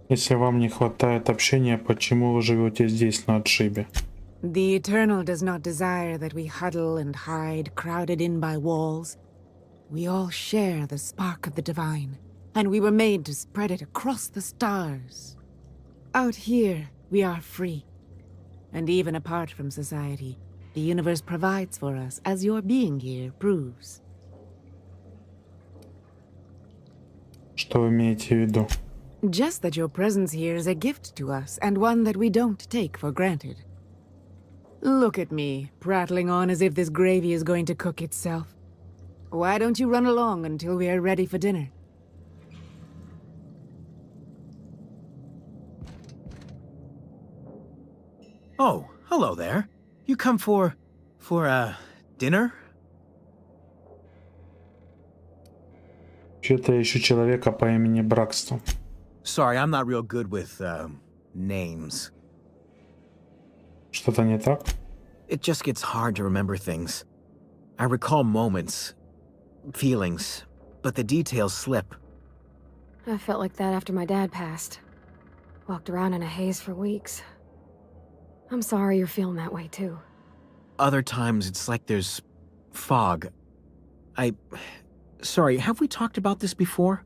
Если вам не хватает общения, почему вы живете здесь, на отшибе? The Eternal does not desire that we huddle and hide, crowded in by walls. We all share the spark of the divine, and we were made to spread it across the stars. Out here, we are free. And even apart from society, the universe provides for us, as your being here proves. Что вы имеете в виду? Just that your presence here is a gift to us, and one that we don't take for granted. Look at me, prattling on as if this gravy is going to cook itself. Why don't you run along until we are ready for dinner? Oh, hello there. You come for dinner? Вообще-то ищу человека по имени Бракстон. Sorry, I'm not real good with, names. Что-то не так? It just gets hard to remember things. I recall moments, feelings, but the details slip. I felt like that after my dad passed. Walked around in a haze for weeks. I'm sorry you're feeling that way too. Other times it's like there's fog. Sorry, have we talked about this before?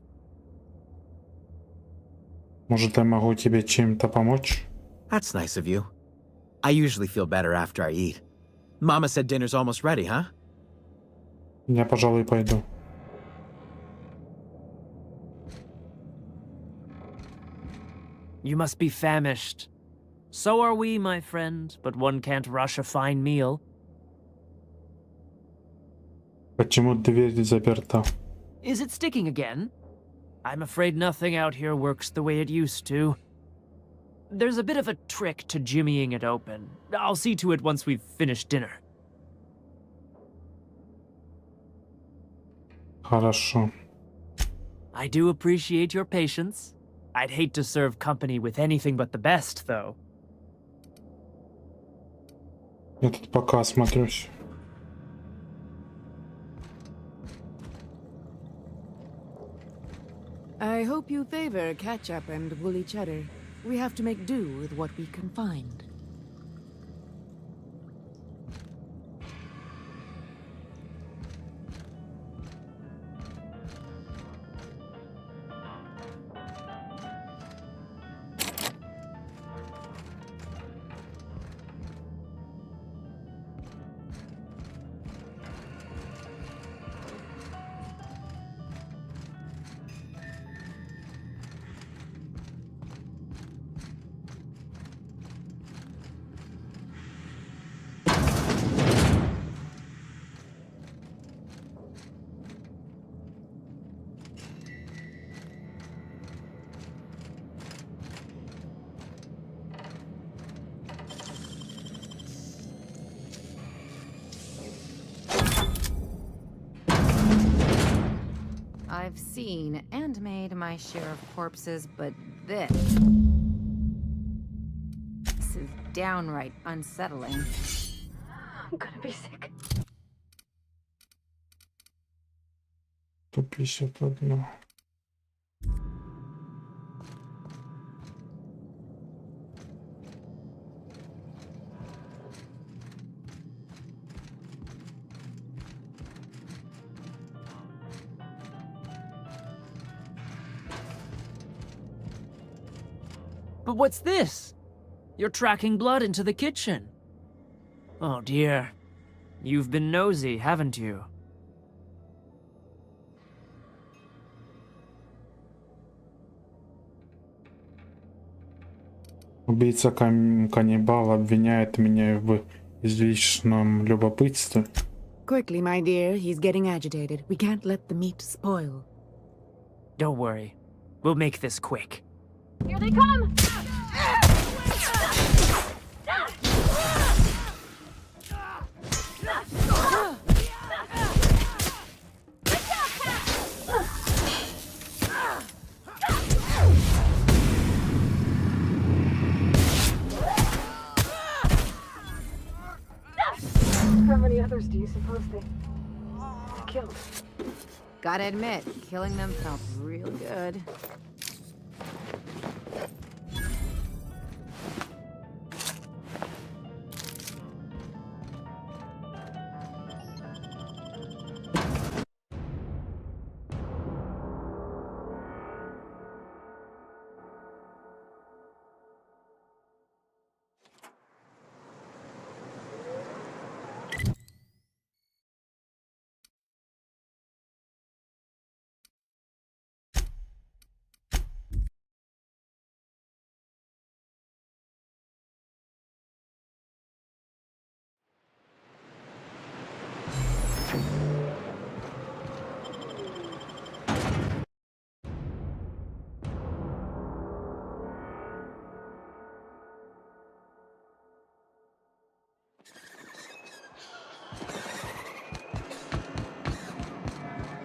Может, я могу тебе чем-то помочь? That's nice of you. I usually feel better after I eat. Mama said dinner's almost ready, huh? Я, пожалуй, пойду. You must be famished. So are we, my friend, but one can't rush a fine meal. Почему дверь заперта? Is it sticking again? I'm afraid nothing out here works the way it used to. There's a bit of a trick to jimmying it open. I'll see to it once we've finished dinner. Хорошо. I do appreciate your patience. I'd hate to serve company with anything but the best, though. Я тут пока осмотрюсь. I hope you favor ketchup and woolly cheddar. We have to make do with what we can find. I've seen and made my share of corpses, but this is downright unsettling. I'm gonna be sick. 151. But what's this? You're tracking blood into the kitchen. Oh dear. You've been nosy, haven't you? Убийца каннибал обвиняет меня в излишнем любопытстве. Quickly, my dear. He's getting agitated. We can't let the meat spoil. Don't worry. We'll make this quick. Here they come! How many others do you suppose they killed? Gotta admit, killing them felt real good.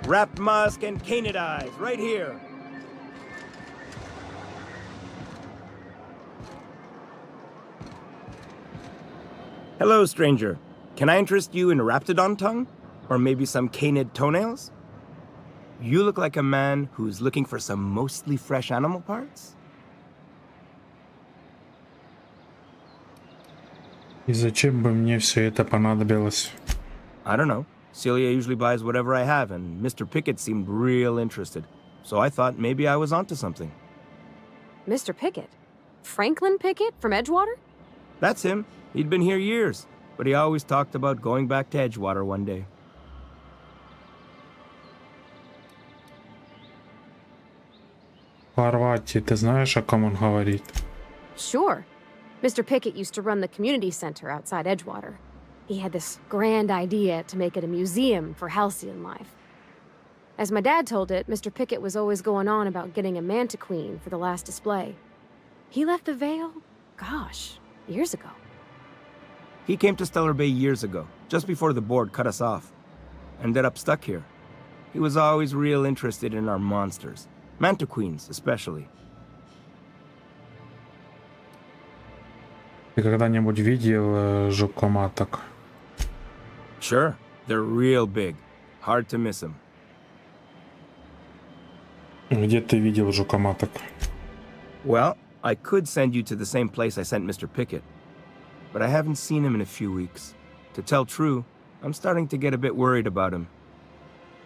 Wrapped musk and canid eyes, right here. Hello, stranger. Can I interest you in a raptidon tongue? Or maybe some canid toenails? You look like a man who's looking for some mostly fresh animal parts? И зачем бы мне все это понадобилось? I don't know. Celia usually buys whatever I have, and Mr. Pickett seemed real interested. So I thought maybe I was onto something. Mr. Pickett? Franklin Pickett from Edgewater? That's him. He'd been here years, but he always talked about going back to Edgewater one day. Хорватии, ты знаешь, о ком он говорит? Sure. Mr. Pickett used to run the community center outside Edgewater. He had this grand idea to make it a museum for halcyon life. As my dad told it, Mr. Pickett was always going on about getting a manta queen for the last display. He left the Vale, gosh, years ago. He came to Stellar Bay years ago, just before the board cut us off. Ended up stuck here. He was always real interested in our monsters. Manta queens, especially. Ты когда-нибудь видел жукоматок? Sure, they're real big. Hard to miss them. Где ты видел жукоматок? Well, I could send you to the same place I sent Mr. Pickett. But I haven't seen him in a few weeks. To tell true, I'm starting to get a bit worried about him.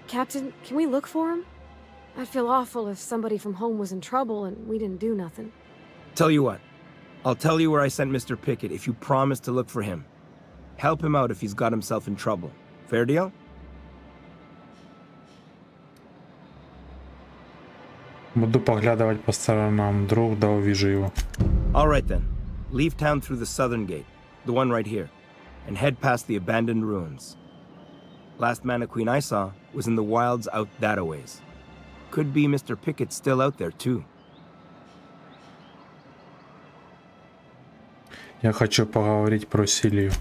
Captain, can we look for him? I'd feel awful if somebody from home was in trouble and we didn't do nothing. Tell you what, I'll tell you where I sent Mr. Pickett if you promise to look for him. Help him out if he's got himself in trouble. Fair deal? Буду поглядывать по сторонам, вдруг да увижу его. All right then. Leave town through the southern gate, the one right here, and head past the abandoned ruins. Last Mana Queen I saw was in the wilds out that-a-ways. Could be Mr. Pickett still out there too. Я хочу поговорить про Силию.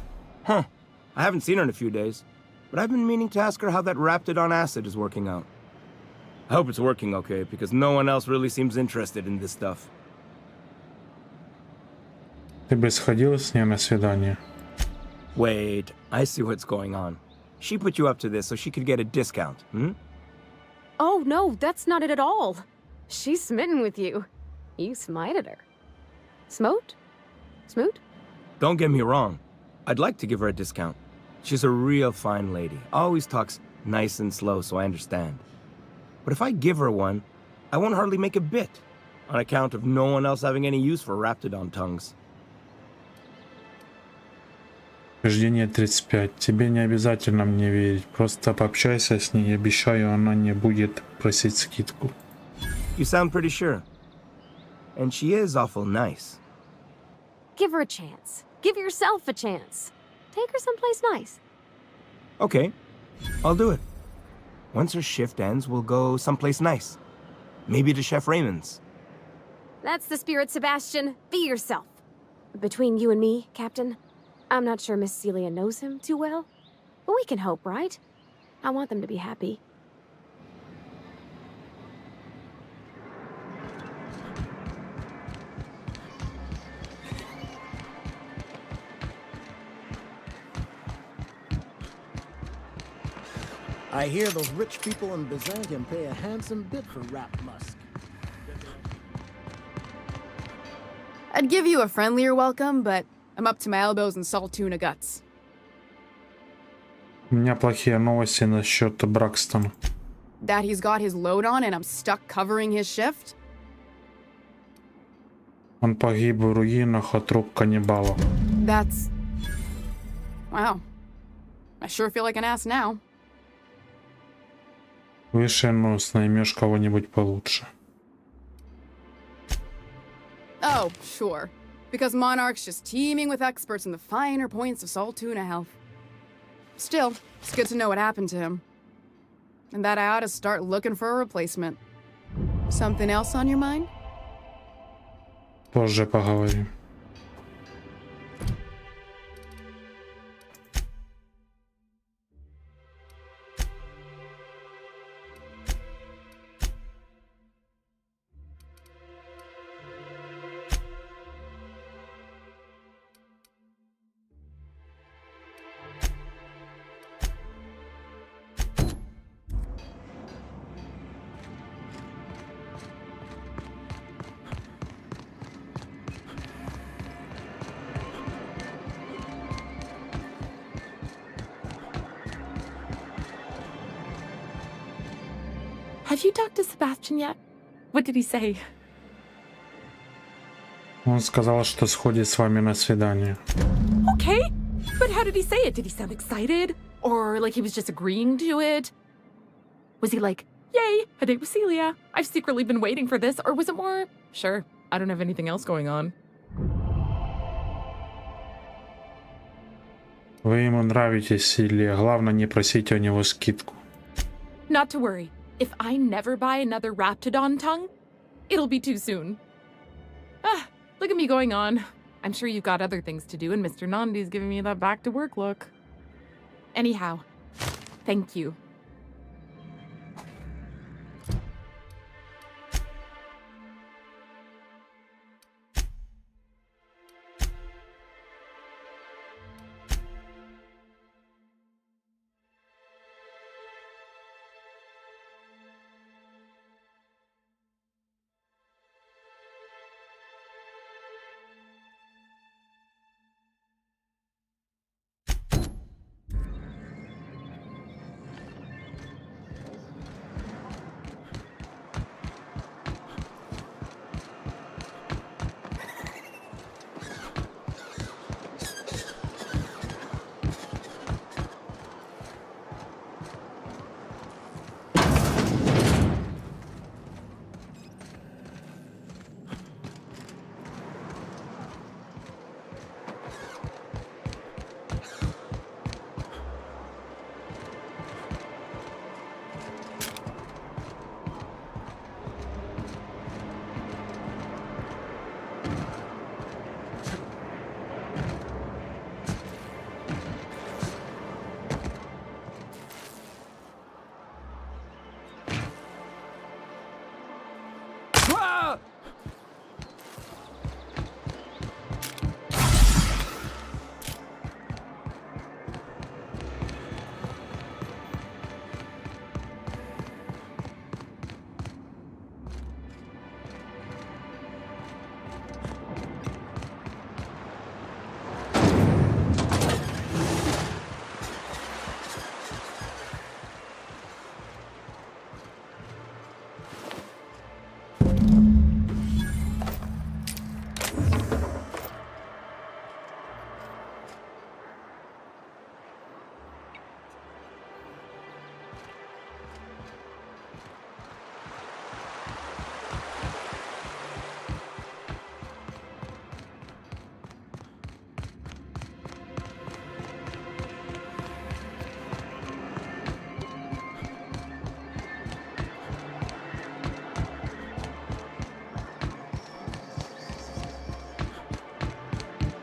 Huh. I haven't seen her in a few days, but I've been meaning to ask her how that Raptidon acid is working out. I hope it's working okay, because no one else really seems interested in this stuff. Ты бы сходила с ней на свидание? Wait, I see what's going on. She put you up to this so she could get a discount, hmm? Oh, no, that's not it at all. She's smitten with you. You smited her. Smote? Smoot? Don't get me wrong. I'd like to give her a discount. She's a real fine lady. Always talks nice and slow, so I understand. But if I give her one, I won't hardly make a bit, on account of no one else having any use for Raptidon tongues. Прохождение 35. Тебе не обязательно мне верить. Просто пообщайся с ней. Обещаю, она не будет просить скидку. You sound pretty sure. And she is awful nice. Give her a chance. Give yourself a chance. Take her someplace nice. Okay, I'll do it. Once her shift ends, we'll go someplace nice. Maybe to Chef Raymond's. That's the spirit, Sebastian. Be yourself. Between you and me, Captain, I'm not sure Miss Celia knows him too well, but we can hope, right? I want them to be happy. I hear those rich people in Byzantium pay a handsome bid for wrapped musk. I'd give you a friendlier welcome, but I'm up to my elbows in salt tuna guts. У меня плохие новости насчет Бракстона. That he's got his load on and I'm stuck covering his shift? Он погиб в руинах от рук каннибалов. That's... Wow. I sure feel like an ass now. Выше нос, наймешь кого-нибудь получше. Oh, sure. Because Monarch's just teeming with experts in the finer points of salt tuna health. Still, it's good to know what happened to him. And that I ought to start looking for a replacement. Something else on your mind? Позже поговорим. Have you talked to Sebastian yet? What did he say? Он сказал, что сходит с вами на свидание. Okay, but how did he say it? Did he sound excited? Or like he was just agreeing to it? Was he like, yay, a date with Celia. I've secretly been waiting for this. Or was it more, sure, I don't have anything else going on? Вы ему нравитесь, Силия. Главное, не просите у него скидку. Not to worry. If I never buy another Raptidon tongue, it'll be too soon. Ah, look at me going on. I'm sure you've got other things to do, and Mr. Nandi's giving me that back-to-work look. Anyhow, thank you.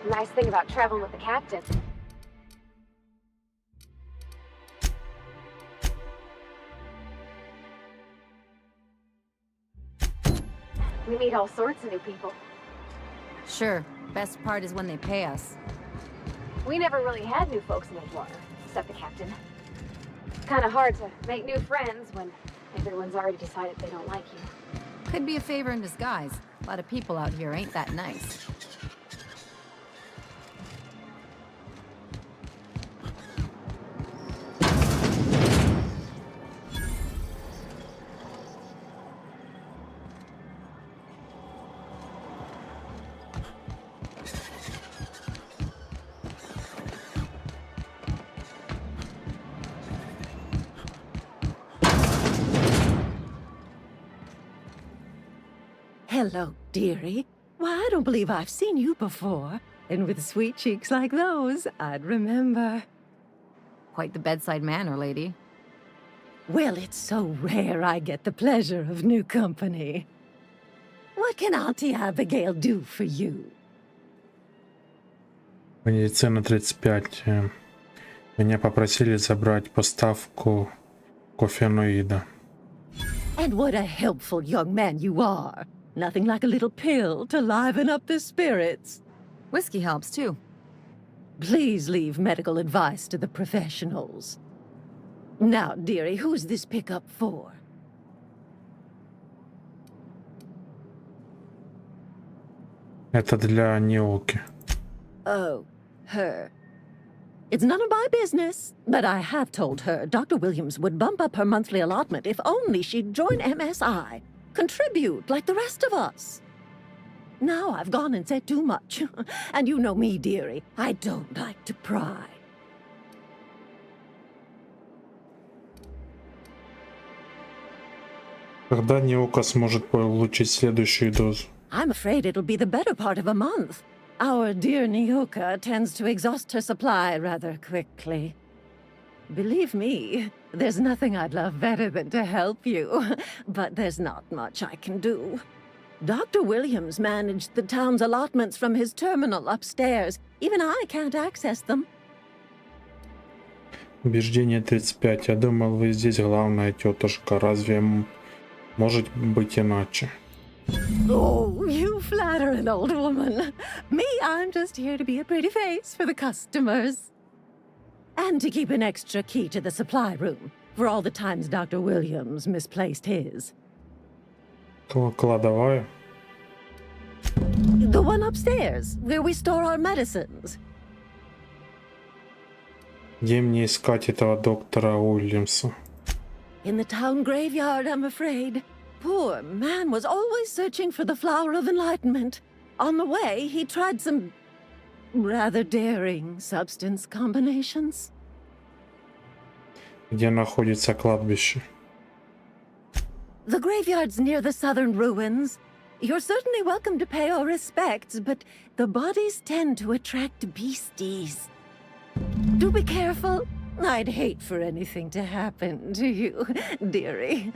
Nice thing about traveling with the captain. We meet all sorts of new people. Sure, best part is when they pay us. We never really had new folks in Edgewater, except the captain. It's kind of hard to make new friends when everyone's already decided they don't like you. Could be a favor in disguise. A lot of people out here ain't that nice. Hello, dearie. Why, I don't believe I've seen you before. And with sweet cheeks like those, I'd remember. Quite the bedside manner, lady. Well, it's so rare I get the pleasure of new company. What can Auntie Abigail do for you? Медицина 35. Меня попросили забрать поставку кофеиноида. And what a helpful young man you are. Nothing like a little pill to liven up the spirits. Whiskey helps, too. Please leave medical advice to the professionals. Now, dearie, who's this pickup for? Это для Ниоки. Oh, her. It's none of my business, but I have told her Dr. Williams would bump up her monthly allotment if only she'd join MSI, contribute like the rest of us. Now I've gone and said too much. And you know me, dearie, I don't like to pry. Когда Ниока сможет получить следующую дозу? I'm afraid it'll be the better part of a month. Our dear Nyoka tends to exhaust her supply rather quickly. Believe me, there's nothing I'd love better than to help you, but there's not much I can do. Dr. Williams managed the town's allotments from his terminal upstairs. Even I can't access them. Убеждение 35. Я думал, вы здесь главная тетушка. Разве может быть иначе? Oh, you flatter an old woman. Me, I'm just here to be a pretty face for the customers. And to keep an extra key to the supply room for all the times Dr. Williams misplaced his. Кладовая? The one upstairs, where we store our medicines. Где мне искать этого доктора Уильямса? In the town graveyard, I'm afraid. Poor man was always searching for the flower of enlightenment. On the way, he tried some rather daring substance combinations. Где находится кладбище? The graveyard's near the southern ruins. You're certainly welcome to pay our respects, but the bodies tend to attract beasties. Do be careful. I'd hate for anything to happen to you, dearie.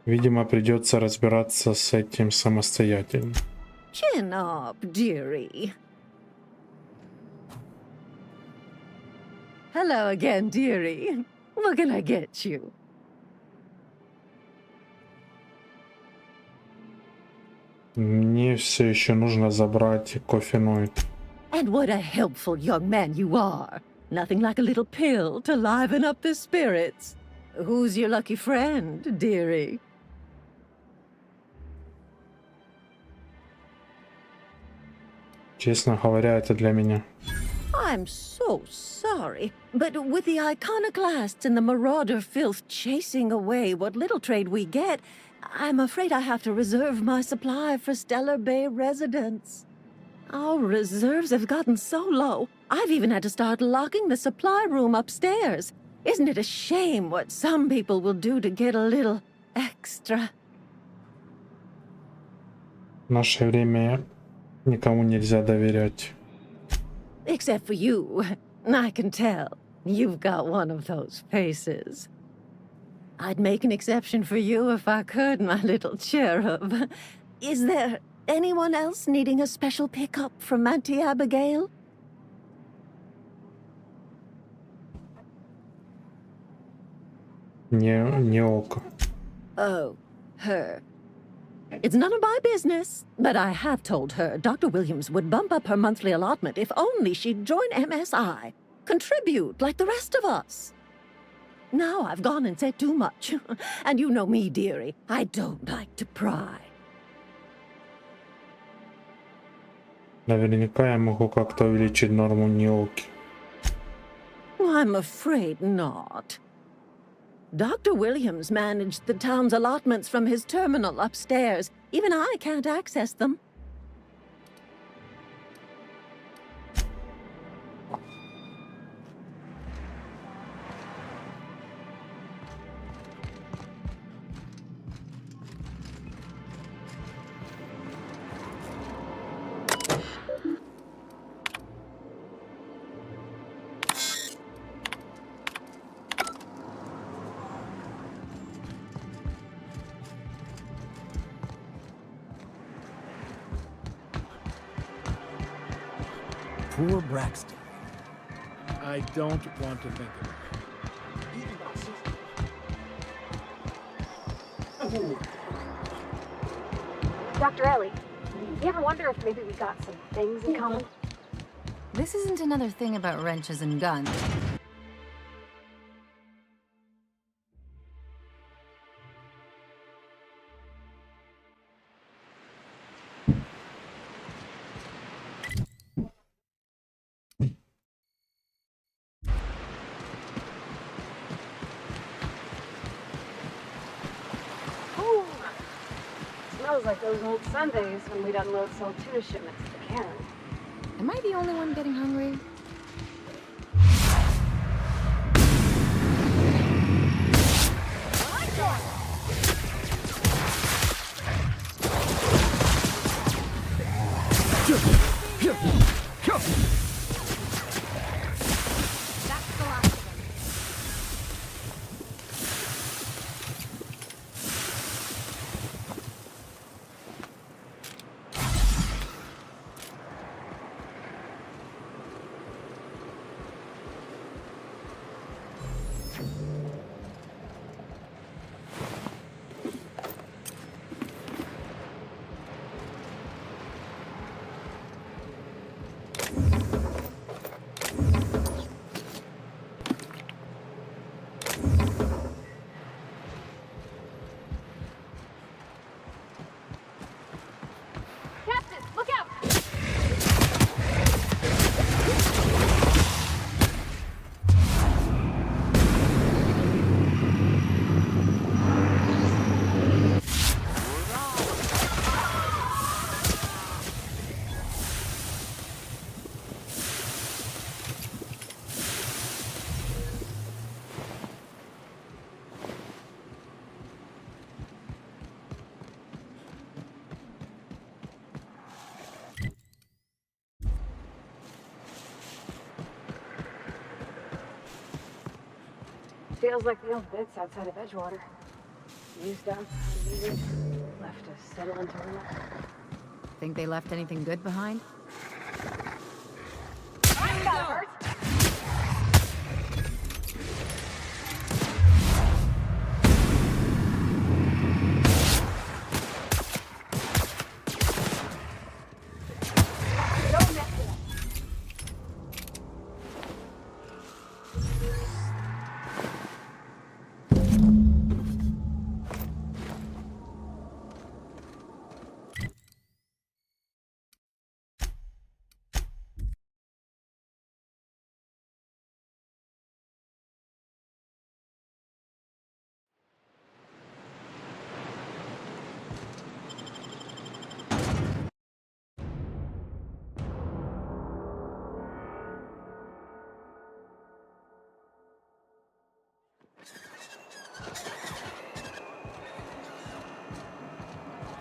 Видимо, придется разбираться с этим самостоятельно. Chin up, dearie. Hello again, dearie. What can I get you? Мне все еще нужно забрать кофеноид. And what a helpful young man you are. Nothing like a little pill to liven up the spirits. Who's your lucky friend, dearie? Честно говоря, это для меня. I'm so sorry, but with the iconoclasts and the marauder filth chasing away what little trade we get, I'm afraid I have to reserve my supply for Stellar Bay residents. Our reserves have gotten so low, I've even had to start locking the supply room upstairs. Isn't it a shame what some people will do to get a little extra? В наше время никому нельзя доверять. Except for you. I can tell. You've got one of those faces. I'd make an exception for you if I could, my little cherub. Is there anyone else needing a special pickup from Auntie Abigail? Ниока. Oh, her. It's none of my business, but I have told her Dr. Williams would bump up her monthly allotment if only she'd join MSI, contribute like the rest of us. Now I've gone and said too much, and you know me, dearie, I don't like to pry. Наверняка я могу как-то увеличить норму Ниоки. I'm afraid not. Dr. Williams managed the town's allotments from his terminal upstairs. Even I can't access them. Poor Braxton. I don't want to think of it. Dr. Ellie, you ever wonder if maybe we got some things in common? This isn't another thing about wrenches and guns. Smells like those old Sundays when we'd unload sold tuna shipments to the Karen. Am I the only one getting hungry? Feels like the old bits outside of Edgewater. Used up, unneeded, left to settle into ruin. Think they left anything good behind?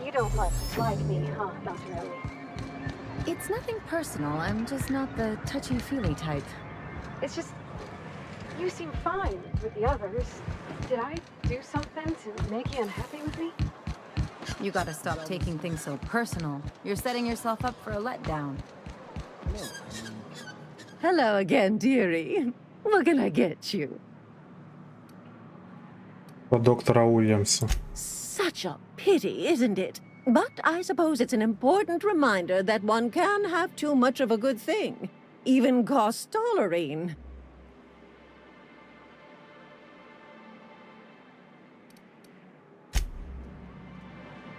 You don't like me, huh, Dr. It's nothing personal. I'm just not the touchy-feely type. It's just, you seem fine with the others. Did I do something to make you unhappy with me? You gotta stop taking things so personal. You're setting yourself up for a letdown. Hello again, dearie. What can I get you? По доктора Уильямса. Such a pity, isn't it? But I suppose it's an important reminder that one can have too much of a good thing. Even cost tolerine.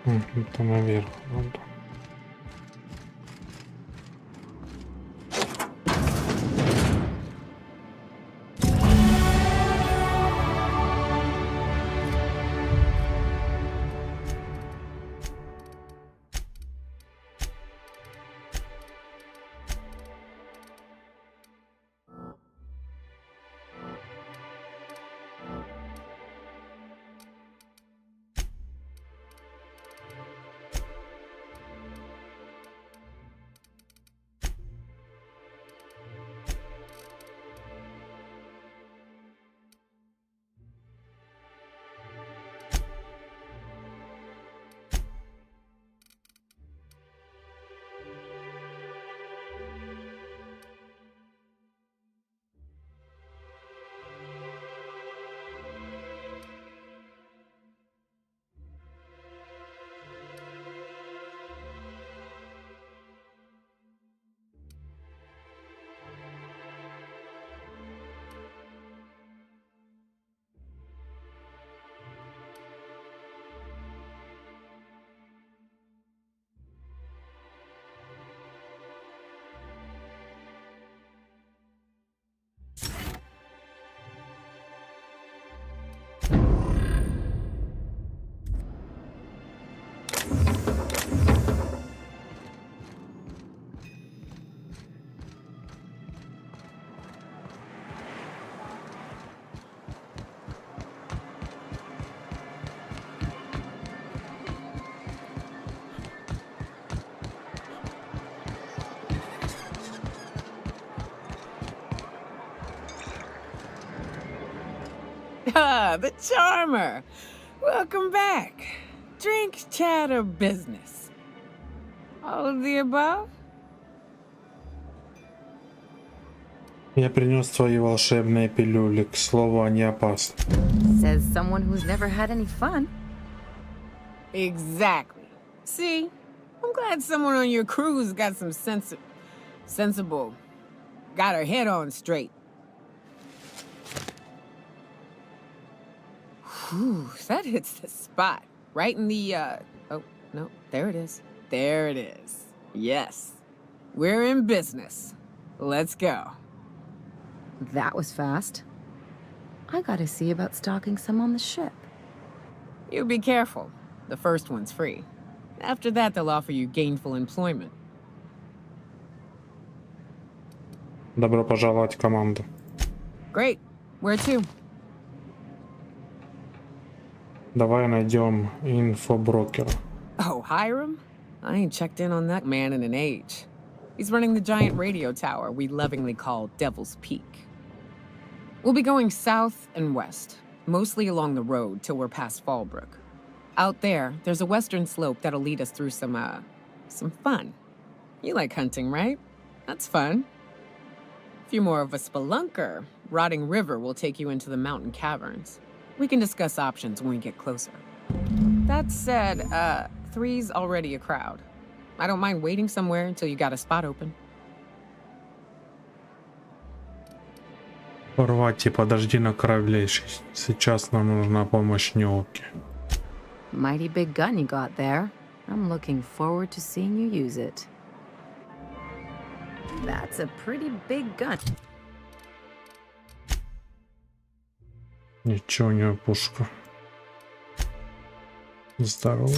Это наверх надо. The charmer. Welcome back. Drink, chat, or business? All of the above? Я принес твои волшебные пилюли, к слову, они опасны. Says someone who's never had any fun. Exactly. See? I'm glad someone on your crew's got some sensible. Got her head on straight. Whew, that hits the spot. Right in the, oh, no, there it is. There it is. Yes. We're in business. Let's go. That was fast. I gotta see about stocking some on the ship. You be careful. The first one's free. After that, they'll offer you gainful employment. Добро пожаловать в команду. Great. Where to? Давай найдем инфоброкера. Oh, Hiram? I ain't checked in on that man in an age. He's running the giant radio tower we lovingly call Devil's Peak. We'll be going south and west, mostly along the road till we're past Fallbrook. Out there, there's a western slope that'll lead us through some fun. You like hunting, right? That's fun. If you're more of a spelunker, Rotting River will take you into the mountain caverns. We can discuss options when we get closer. That said, 3's already a crowd. I don't mind waiting somewhere until you got a spot open. Порвать и подожди на корабле. Сейчас нам нужна помощь Нёлки. Mighty big gun you got there. I'm looking forward to seeing you use it. That's a pretty big gun. Ничего, у нее пушка. Здорово.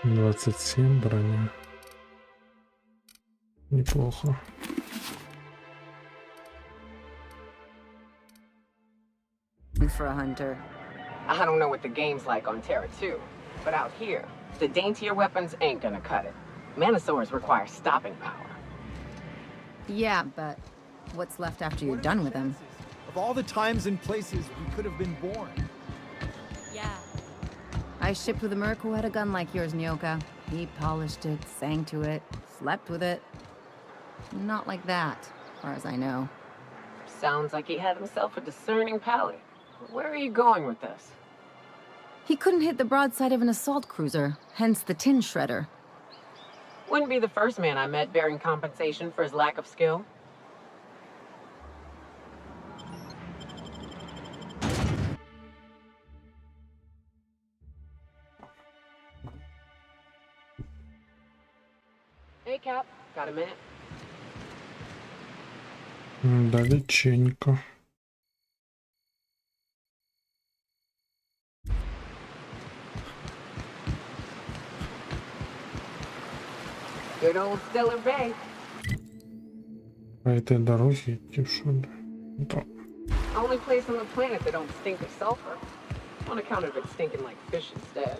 Двадцать 27 броня. Неплохо. For a hunter. I don't know what the game's like on Tera 2, but out here, the daintier weapons ain't gonna cut it. Manosaurs require stopping power. Yeah, but what's left after you're done with them? Of all the times and places we could have been born. Yeah. I shipped with a merc who had a gun like yours, Nyoka. He polished it, sang to it, slept with it. Not like that, as far as I know. Sounds like he had himself a discerning palate. Where are you going with this? He couldn't hit the broadside of an assault cruiser, hence the tin shredder. Wouldn't be the first man I met bearing compensation for his lack of skill. Hey, Cap. Got a minute? Далеченько. Good old Stellar Bay. По этой дороге идти, что ли? Да. Only place on the planet that don't stink of sulfur. On account of it stinking like fish instead.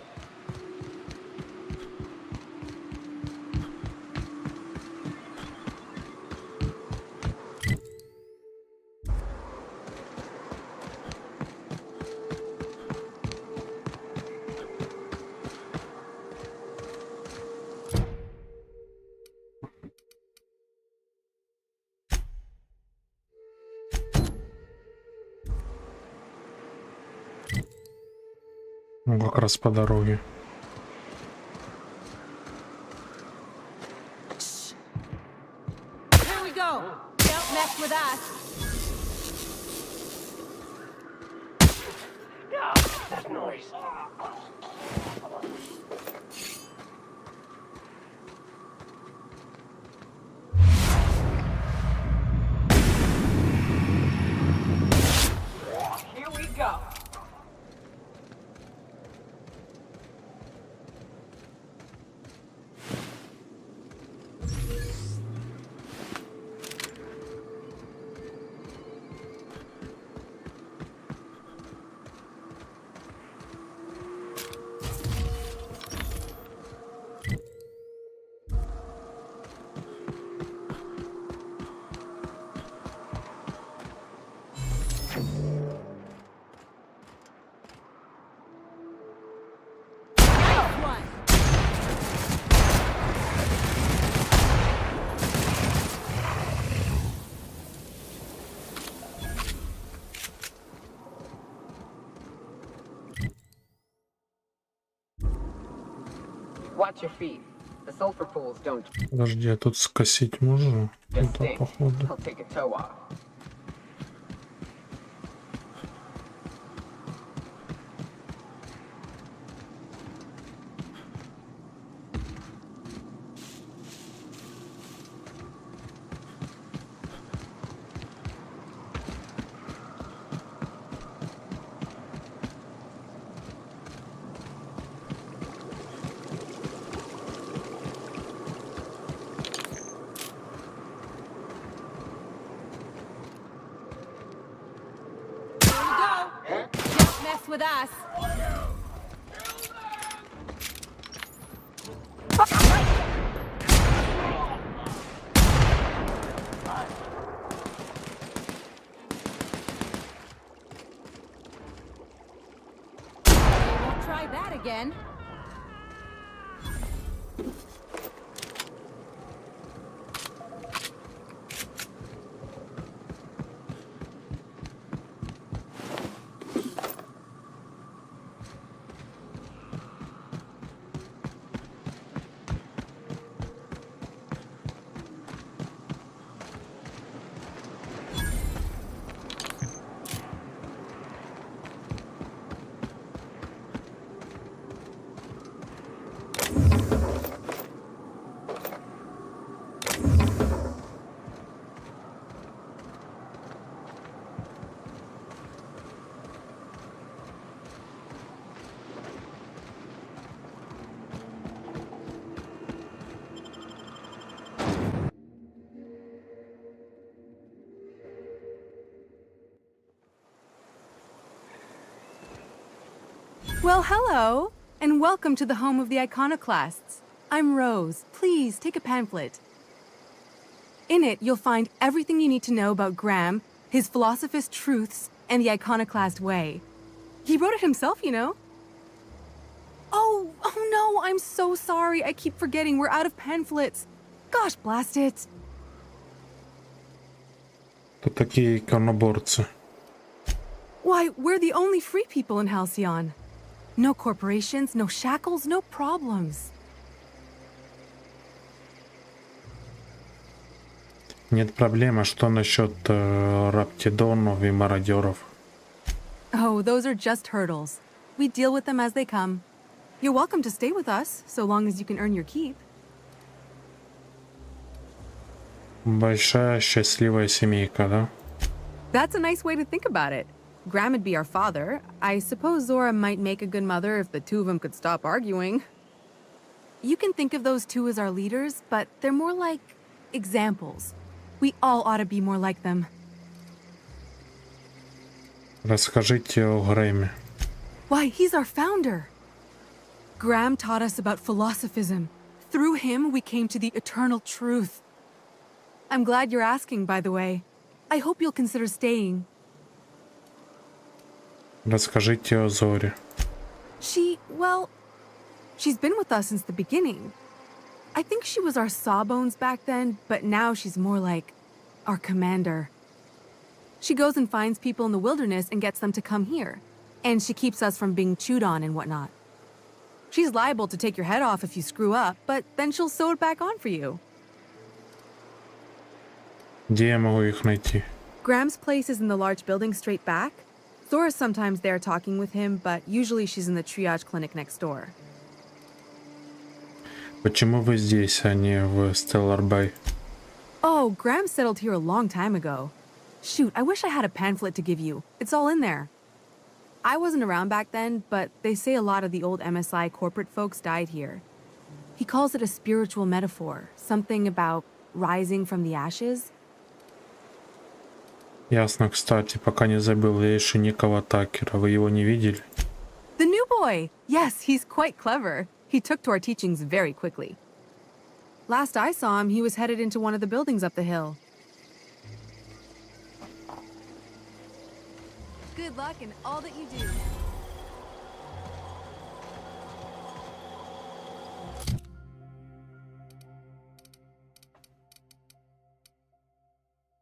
Ну, как раз по дороге. Here we go. Don't mess with us. That noise. Here we go. Watch your feet. The sulfur pools don't Подожди, а тут скосить можно? just Да, stink. походу. I'll take a toe off. Just mess with us. We won't try that again. Well, hello, and welcome to the home of the iconoclasts. I'm Rose. Please take a pamphlet. In it, you'll find everything you need to know about Graham, his philosophist truths, and the iconoclast way. He wrote it himself, you know. Oh no, I'm so sorry. I keep forgetting we're out of pamphlets. Gosh, blast it. Тут такие иконоборцы. Why, we're the only free people in Halcyon. No corporations, no shackles, no problems. Нет проблемы, что насчет раптидонов и мародеров? Oh, those are just hurdles. We deal with them as they come. You're welcome to stay with us, so long as you can earn your keep. Большая счастливая семейка, да? That's a nice way to think about it. Graham would be our father. I suppose Zora might make a good mother if the two of them could stop arguing. You can think of those two as our leaders, but they're more like examples. We all ought to be more like them. Расскажите о Грэме. Why, he's our founder. Graham taught us about philosophism. Through him, we came to the eternal truth. I'm glad you're asking, by the way. I hope you'll consider staying. Расскажите о Зоре. She's been with us since the beginning. I think she was our sawbones back then, but now she's more like our commander. She goes and finds people in the wilderness and gets them to come here. And she keeps us from being chewed on and whatnot. She's liable to take your head off if you screw up, but then she'll sew it back on for you. Где я могу их найти? Graham's place is in the large building straight back. Zora's sometimes there talking with him, but usually she's in the triage clinic next door. Почему вы здесь, а не в Stellar Bay? Oh, Graham settled here a long time ago. Shoot, I wish I had a pamphlet to give you. It's all in there. I wasn't around back then, but they say a lot of the old MSI corporate folks died here. He calls it a spiritual metaphor, something about rising from the ashes. Ясно, кстати, пока не забыл, я ищу некого Такера. Вы его не видели? The new boy! Yes, he's quite clever. He took to our teachings very quickly. Last I saw him, he was headed into one of the buildings up the hill. Good luck in all that you do.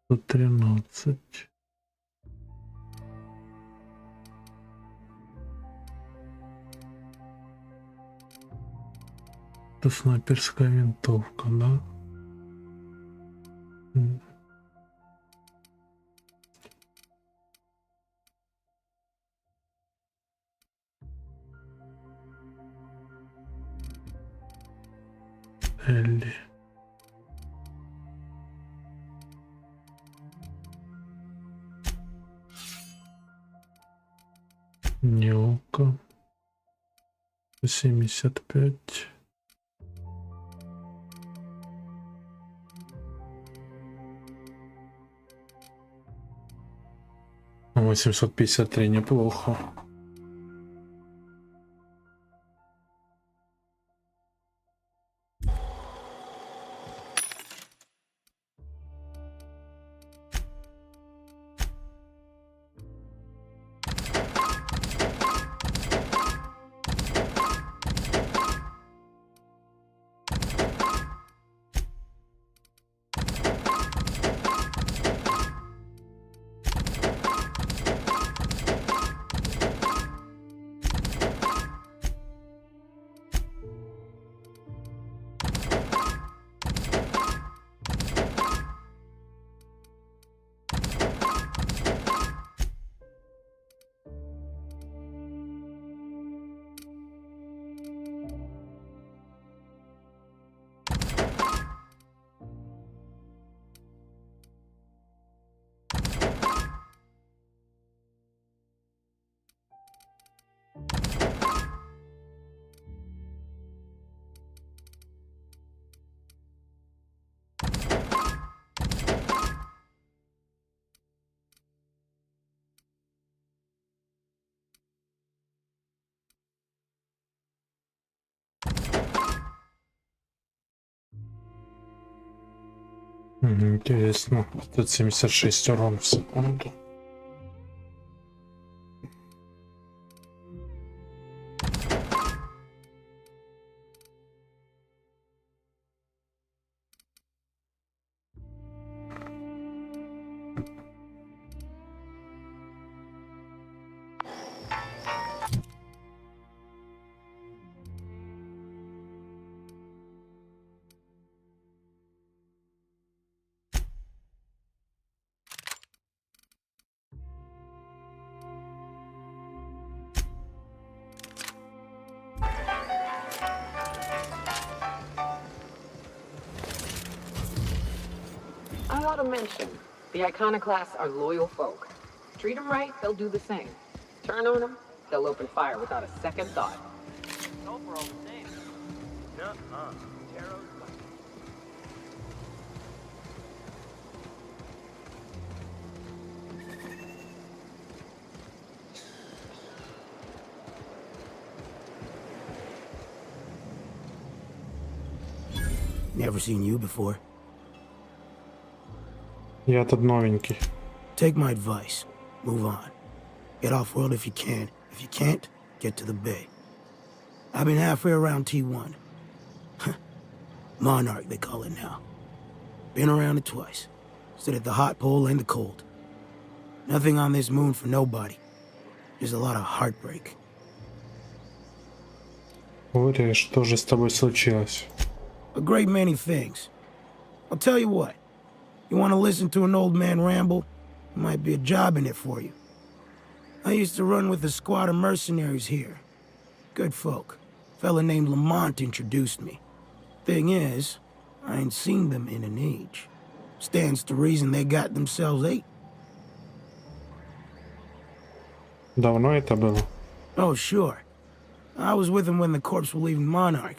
Тут 13. Это снайперская винтовка, да? Элли. Нёлка. 75. — 853 неплохо. Интересно. Тут 76 урон в секунду. I ought to mention, the iconoclasts are loyal folk. Treat them right, they'll do the same. Turn on them, they'll open fire without a second thought. No, we're all the same. Nuh-uh. Taro's like... Never seen you before. Я тут новенький. Take my advice. Move on. Get off-world if you can. If you can't, get to the bay. I've been halfway around T1. Monarch, they call it now. Been around it twice. Stood at the hot pole and the cold. Nothing on this moon for nobody. Just a lot of heartbreak. Говори, что же с тобой случилось? A great many things. I'll tell you what. You want to listen to an old man ramble? There might be a job in it for you. I used to run with a squad of mercenaries here. Good folk. Fella named Lamont introduced me. Thing is, I ain't seen them in an age. Stands to reason they got themselves ate. Давно это было? Oh, sure. I was with them when the corps were leaving Monarch.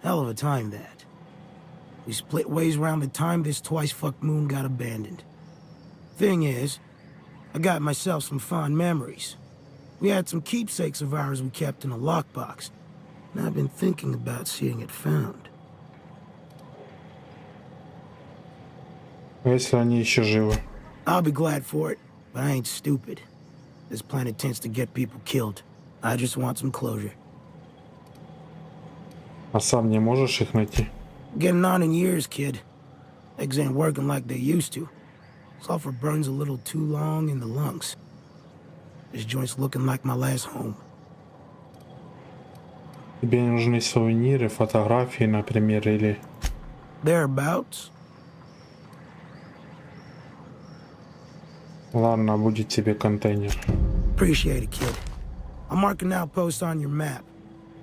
Hell of a time, that. We split ways around the time this twice-fucked moon got abandoned. Thing is, I got myself some fond memories. We had some keepsakes of ours we kept in a lockbox, and I've been thinking about seeing it found. А если они еще живы? I'll be glad for it, but I ain't stupid. This planet tends to get people killed. I just want some closure. А сам не можешь их найти? Getting on in years, kid. Eggs ain't working like they used to. Sulfur burns a little too long in the lungs. This joint's looking like my last home. Тебе нужны сувениры, фотографии, например, или... Thereabouts. Ладно, будет тебе контейнер. Appreciate it, kid. I'm marking outposts on your map.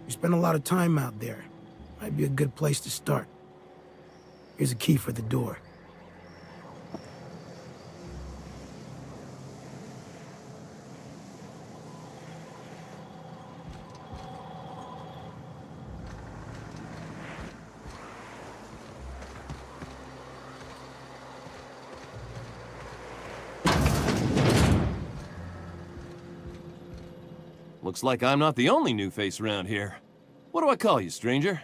You spend a lot of time out there. Might be a good place to start. Here's a key for the door. Looks like I'm not the only new face around here. What do I call you, stranger?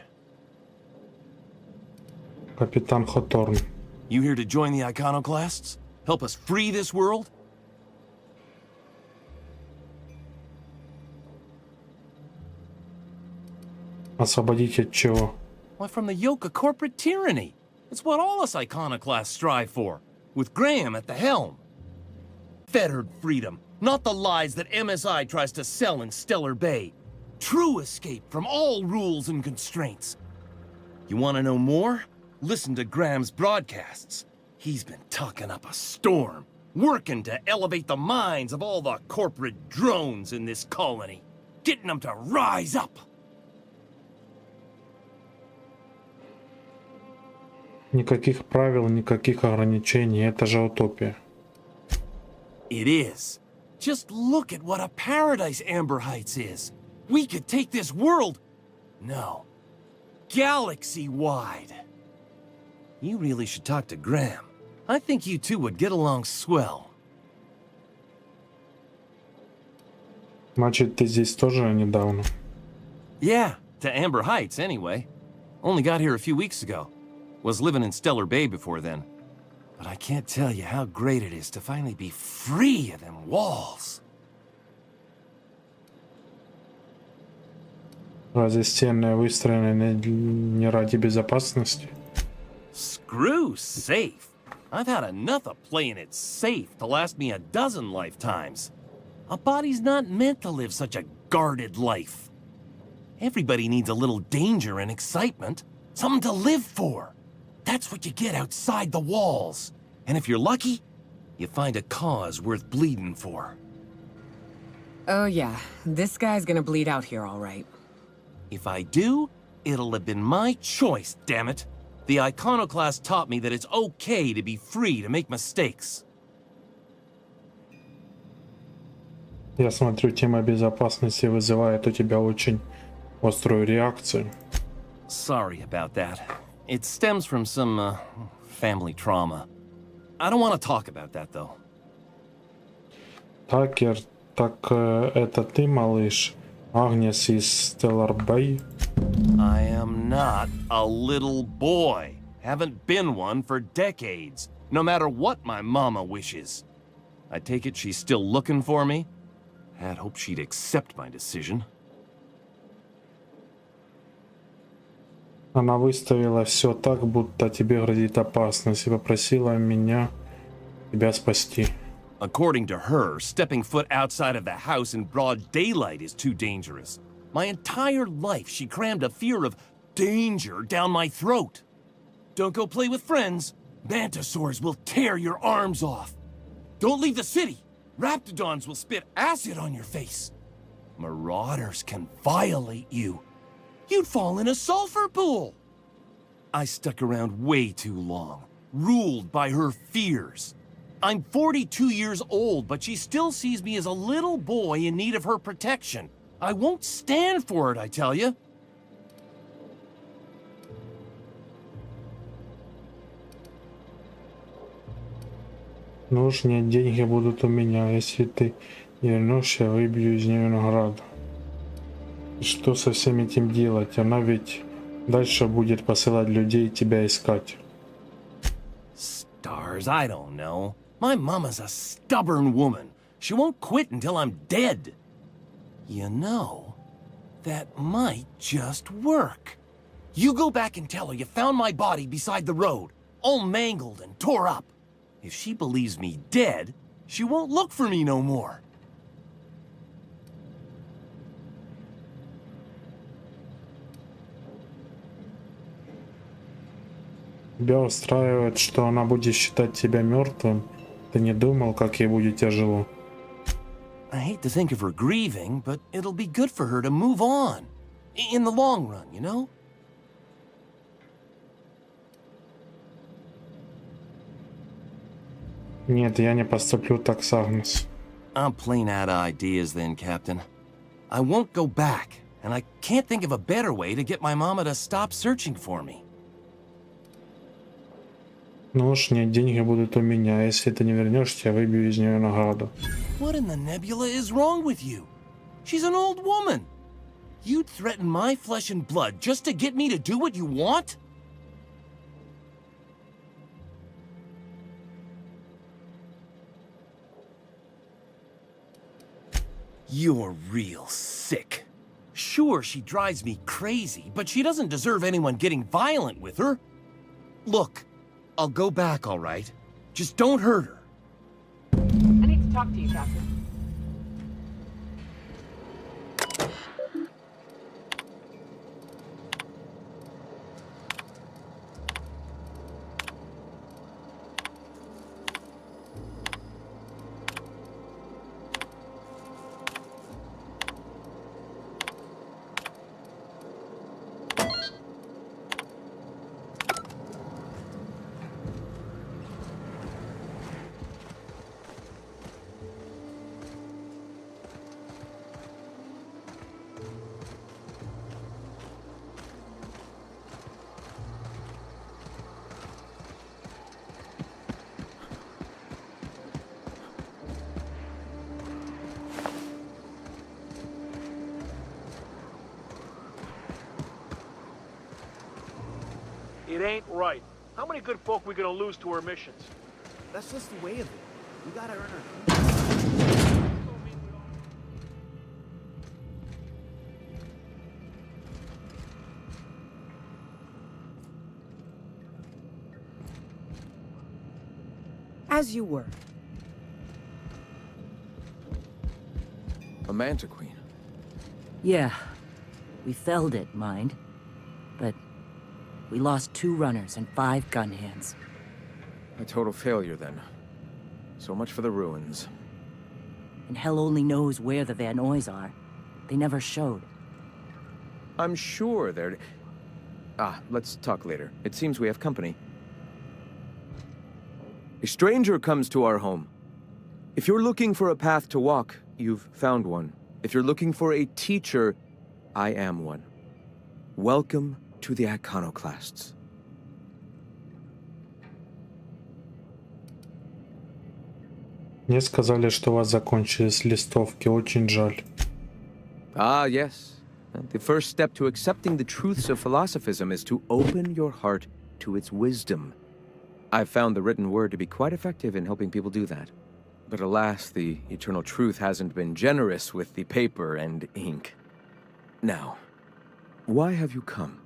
Капитан Хоторн. You here to join the iconoclasts? Help us free this world? Освободить от чего? Why, from the yoke of corporate tyranny. It's what all us iconoclasts strive for, with Graham at the helm. Fettered freedom, not the lies that MSI tries to sell in Stellar Bay. True escape from all rules and constraints. You want to know more? Listen to Graham's broadcasts. He's been talking up a storm, working to elevate the minds of all the corporate drones in this colony, getting them to rise up. Никаких правил, никаких ограничений. Это же утопия. It is. Just look at what a paradise Amber Heights is. We could take this world... No. Galaxy-wide. You really should talk to Graham. I think you two would get along swell. Значит, ты здесь тоже недавно? Yeah, to Amber Heights anyway. Only got here a few weeks ago. Was living in Stellar Bay before then. But I can't tell you how great it is to finally be free of them walls. Разве стены выстроены не ради безопасности? Screw safe. I've had enough of playing it safe to last me a dozen lifetimes. A body's not meant to live such a guarded life. Everybody needs a little danger and excitement, something to live for. That's what you get outside the walls. And if you're lucky, you find a cause worth bleeding for. Oh yeah, this guy's gonna bleed out here all right. If I do, it'll have been my choice, damn it. The iconoclast taught me that it's okay to be free to make mistakes. Я смотрю, тема безопасности вызывает у тебя очень острую реакцию. Sorry about that. It stems from some, family trauma. I don't want to talk about that, though. Такер, так это ты, малыш? Агнес из Stellar Bay? I am not a little boy. Haven't been one for decades, no matter what my mama wishes. I take it she's still looking for me? Had hoped she'd accept my decision. Она выставила все так, будто тебе грозит опасность, и попросила меня тебя спасти. According to her, stepping foot outside of the house in broad daylight is too dangerous. My entire life, she crammed a fear of danger down my throat. Don't go play with friends. Mantisaurs will tear your arms off. Don't leave the city. Raptidons will spit acid on your face. Marauders can violate you. You'd fall in a sulfur pool. I stuck around way too long, ruled by her fears. I'm 42 years old, but she still sees me as a little boy in need of her protection. I won't stand for it, I tell you. Ну уж нет, деньги будут у меня. Если ты не вернешься, выбью из нее награду. И что со всем этим делать? Она ведь дальше будет посылать людей тебя искать. Stars, I don't know. My mama's a stubborn woman. She won't quit until I'm dead. You know, that might just work. You go back and tell her you found my body beside the road, all mangled and tore up. If she believes me dead, she won't look for me no more. Тебя устраивает, что она будет считать тебя мертвым? Ты не думал, как ей будет тяжело? I hate to think of her grieving, but it'll be good for her to move on. In the long run, you know? Нет, я не поступлю так с Агнес. I'm plain out of ideas then, Captain. I won't go back, and I can't think of a better way to get my mama to stop searching for me. Ну уж нет, деньги будут у меня. Если ты не вернешься, я выбью из нее награду. What in the nebula is wrong with you? She's an old woman. You'd threaten my flesh and blood just to get me to do what you want? You're real sick. Sure, she drives me crazy, but she doesn't deserve anyone getting violent with her. Look, I'll go back, all right? Just don't hurt her. I need to talk to you, Captain. It ain't right. How many good folk we gonna lose to our missions? That's just the way of it. We gotta earn our keep. As you were. A manta queen. Yeah. We felled it, mind. But we lost 2 runners and 5 gun hands. A total failure, then. So much for the ruins. And hell only knows where the Vanoys are. They never showed. I'm sure they're... let's talk later. It seems we have company. A stranger comes to our home. If you're looking for a path to walk, you've found one. If you're looking for a teacher, I am one. Welcome to the Iconoclasts. Мне сказали, что у вас закончились листовки. Очень жаль. Ah, yes. The first step to accepting the truths of philosophism is to open your heart to its wisdom. I've found the written word to be quite effective in helping people do that. But alas, the eternal truth hasn't been generous with the paper and ink. Now, why have you come?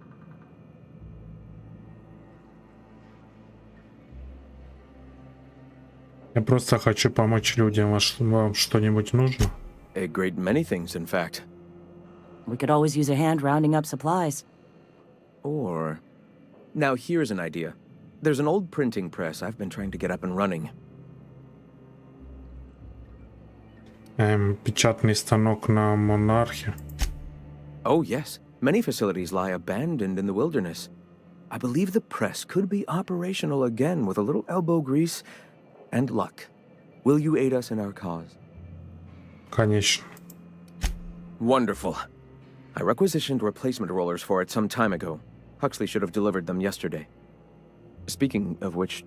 Я просто хочу помочь людям. Вам что-нибудь нужно? A great many things, in fact. We could always use a hand rounding up supplies. Or... Now here's an idea. There's an old printing press I've been trying to get up and running. Печатный станок на Монархе. Oh, yes. Many facilities lie abandoned in the wilderness. I believe the press could be operational again with a little elbow grease and luck. Will you aid us in our cause? Конечно. Wonderful. I requisitioned replacement rollers for it some time ago. Huxley should have delivered them yesterday. Speaking of which,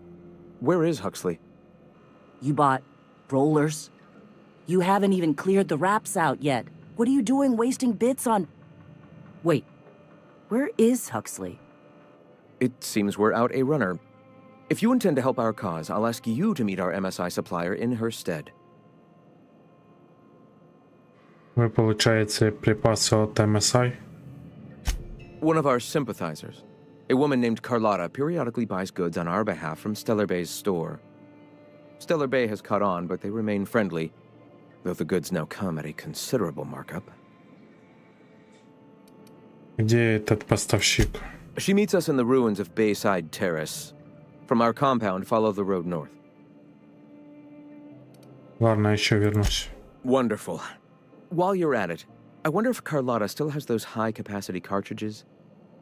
where is Huxley? You bought rollers? You haven't even cleared the wraps out yet. What are you doing wasting bits on... Wait, where is Huxley? It seems we're out a runner. If you intend to help our cause, I'll ask you to meet our MSI supplier in her stead. Вы получаете припасы от MSI? One of our sympathizers, a woman named Carlotta, periodically buys goods on our behalf from Stellar Bay's store. Stellar Bay has caught on, but they remain friendly, though the goods now come at a considerable markup. Где этот поставщик? She meets us in the ruins of Bayside Terrace. From our compound, follow the road north. Ладно, еще вернусь. Wonderful. While you're at it, I wonder if Carlotta still has those high-capacity cartridges?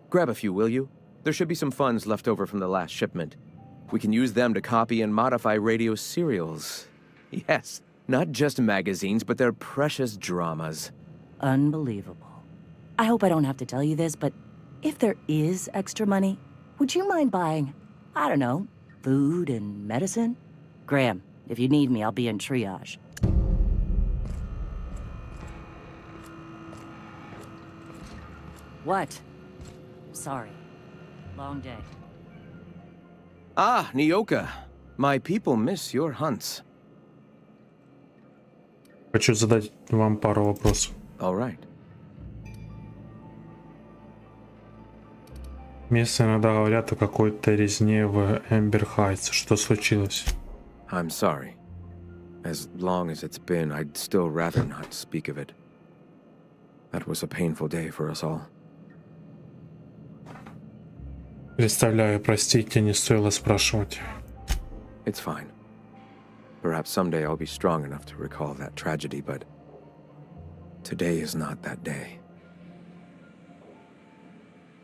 Grab a few, will you? There should be some funds left over from the last shipment. We can use them to copy and modify radio serials. Yes, not just magazines, but their precious dramas. Unbelievable. I hope I don't have to tell you this, but if there is extra money, would you mind buying, I don't know, food and medicine? Graham, if you need me, I'll be in triage. What? Sorry. Long day. Ah, Nyoka. My people miss your hunts. Хочу задать вам пару вопросов. All right. Местные иногда говорят о какой-то резне в Эмбер Хайтс. Что случилось? I'm sorry. As long as it's been, I'd still rather not speak of it. That was a painful day for us all. Представляю, простите, не стоило спрашивать. It's fine. Perhaps someday I'll be strong enough to recall that tragedy, but today is not that day.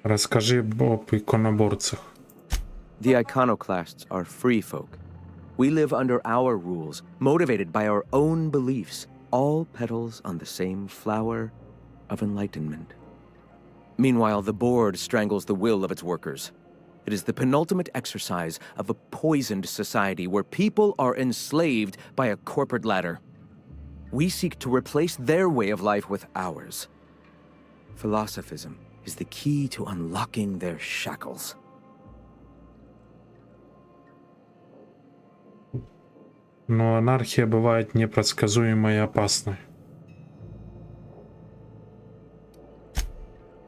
Расскажи об иконоборцах. The iconoclasts are free folk. We live under our rules, motivated by our own beliefs, all petals on the same flower of enlightenment. Meanwhile, the board strangles the will of its workers. It is the penultimate exercise of a poisoned society where people are enslaved by a corporate ladder. We seek to replace their way of life with ours. Philosophism is the key to unlocking their shackles. Но анархия бывает непредсказуемой и опасной.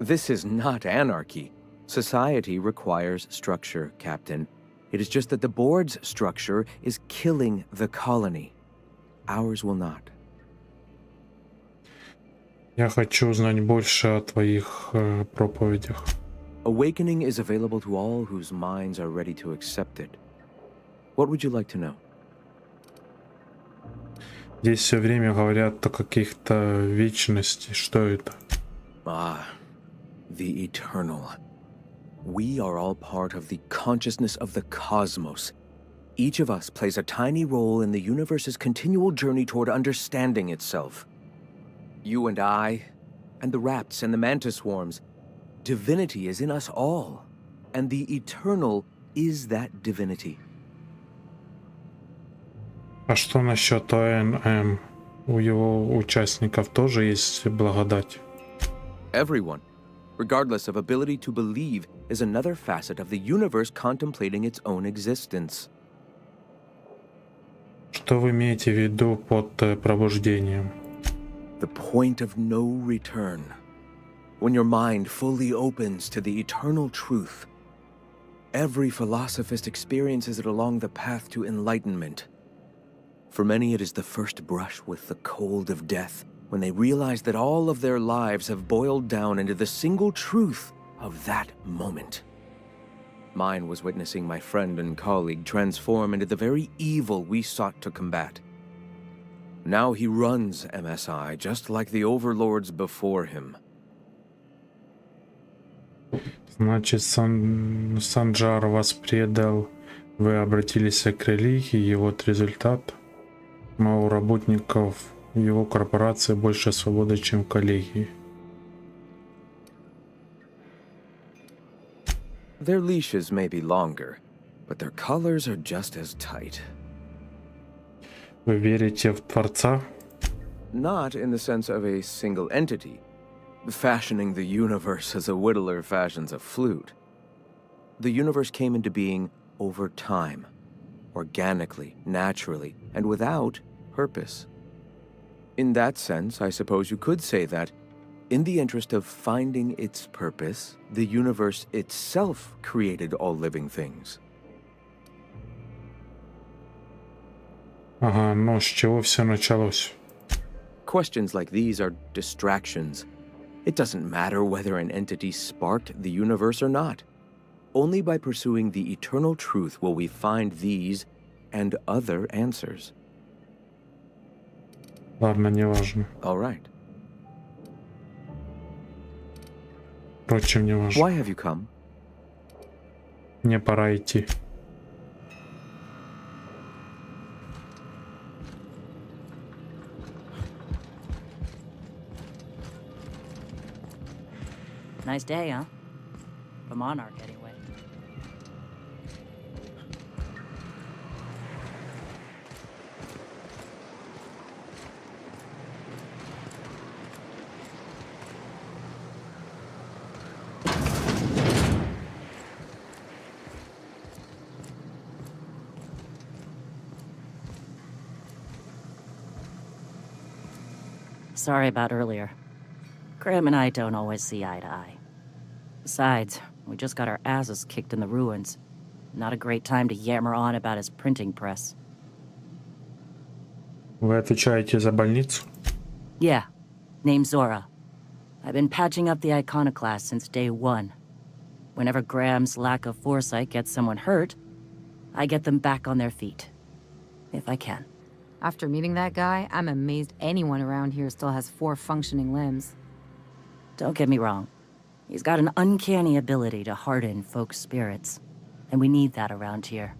This is not anarchy. Society requires structure, Captain. It is just that the board's structure is killing the colony. Ours will not. Я хочу узнать больше о твоих проповедях. Awakening is available to all whose minds are ready to accept it. What would you like to know? Здесь все время говорят о каких-то вечности. Что это? Ah, the eternal. We are all part of the consciousness of the cosmos. Each of us plays a tiny role in the universe's continual journey toward understanding itself. You and I, and the rats and the mantis swarms. Divinity is in us all, and the eternal is that divinity. А что насчет ОНМ? У его участников тоже есть благодать? Everyone, regardless of ability to believe, is another facet of the universe contemplating its own existence. Что вы имеете в виду под пробуждением? The point of no return. When your mind fully opens to the eternal truth. Every philosophist experiences it along the path to enlightenment. For many, it is the first brush with the cold of death, when they realize that all of their lives have boiled down into the single truth of that moment. Mine was witnessing my friend and colleague transform into the very evil we sought to combat. Now he runs MSI just like the overlords before him. Значит, Санджар вас предал, вы обратились к религии, и вот результат. У работников его корпорации больше свободы, чем в коллегии. Their leashes may be longer, but their collars are just as tight. Вы верите в Творца? Not in the sense of a single entity, fashioning the universe as a whittler fashions a flute. The universe came into being over time, organically, naturally, and without purpose. In that sense, I suppose you could say that, in the interest of finding its purpose, the universe itself created all living things. Ага, ну с чего все началось? Questions like these are distractions. It doesn't matter whether an entity sparked the universe or not. Only by pursuing the eternal truth will we find these and other answers. Ладно, не важно. All right. Впрочем, не важно. Why have you come? Мне пора идти. Nice day, huh? For Monarch, anyway. Sorry about earlier. Graham and I don't always see eye to eye. Besides, we just got our asses kicked in the ruins. Not a great time to yammer on about his printing press. Вы отвечаете за больницу? Yeah, name's Zora. I've been patching up the iconoclast since day one. Whenever Graham's lack of foresight gets someone hurt, I get them back on their feet. If I can. After meeting that guy, I'm amazed anyone around here still has 4 functioning limbs. Don't get me wrong. He's got an uncanny ability to harden folks' spirits. And we need that around here.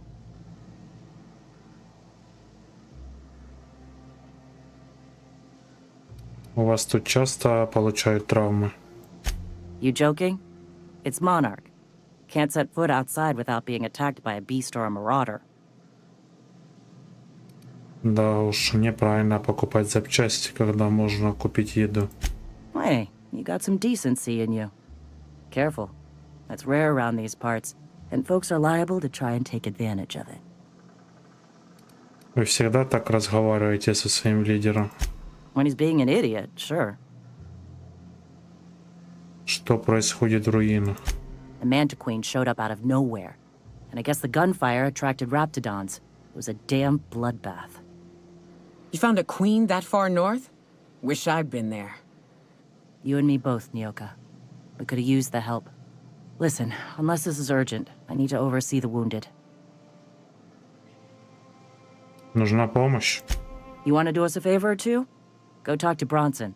У вас тут часто получают травмы? You joking? It's Monarch. Can't set foot outside without being attacked by a beast or a marauder. Да уж, неправильно покупать запчасти, когда можно купить еду. Hey, you got some decency in you. Careful. That's rare around these parts, and folks are liable to try and take advantage of it. Вы всегда так разговариваете со своим лидером? When he's being an idiot, sure. Что происходит в руинах? The Mantiqueen showed up out of nowhere, and I guess the gunfire attracted Raptidons. It was a damn bloodbath. You found a queen that far north? Wish I'd been there. You and me both, Nyoka. We could have used the help. Listen, unless this is urgent, I need to oversee the wounded. Нужна помощь? You want to do us a favor or two? Go talk to Bronson.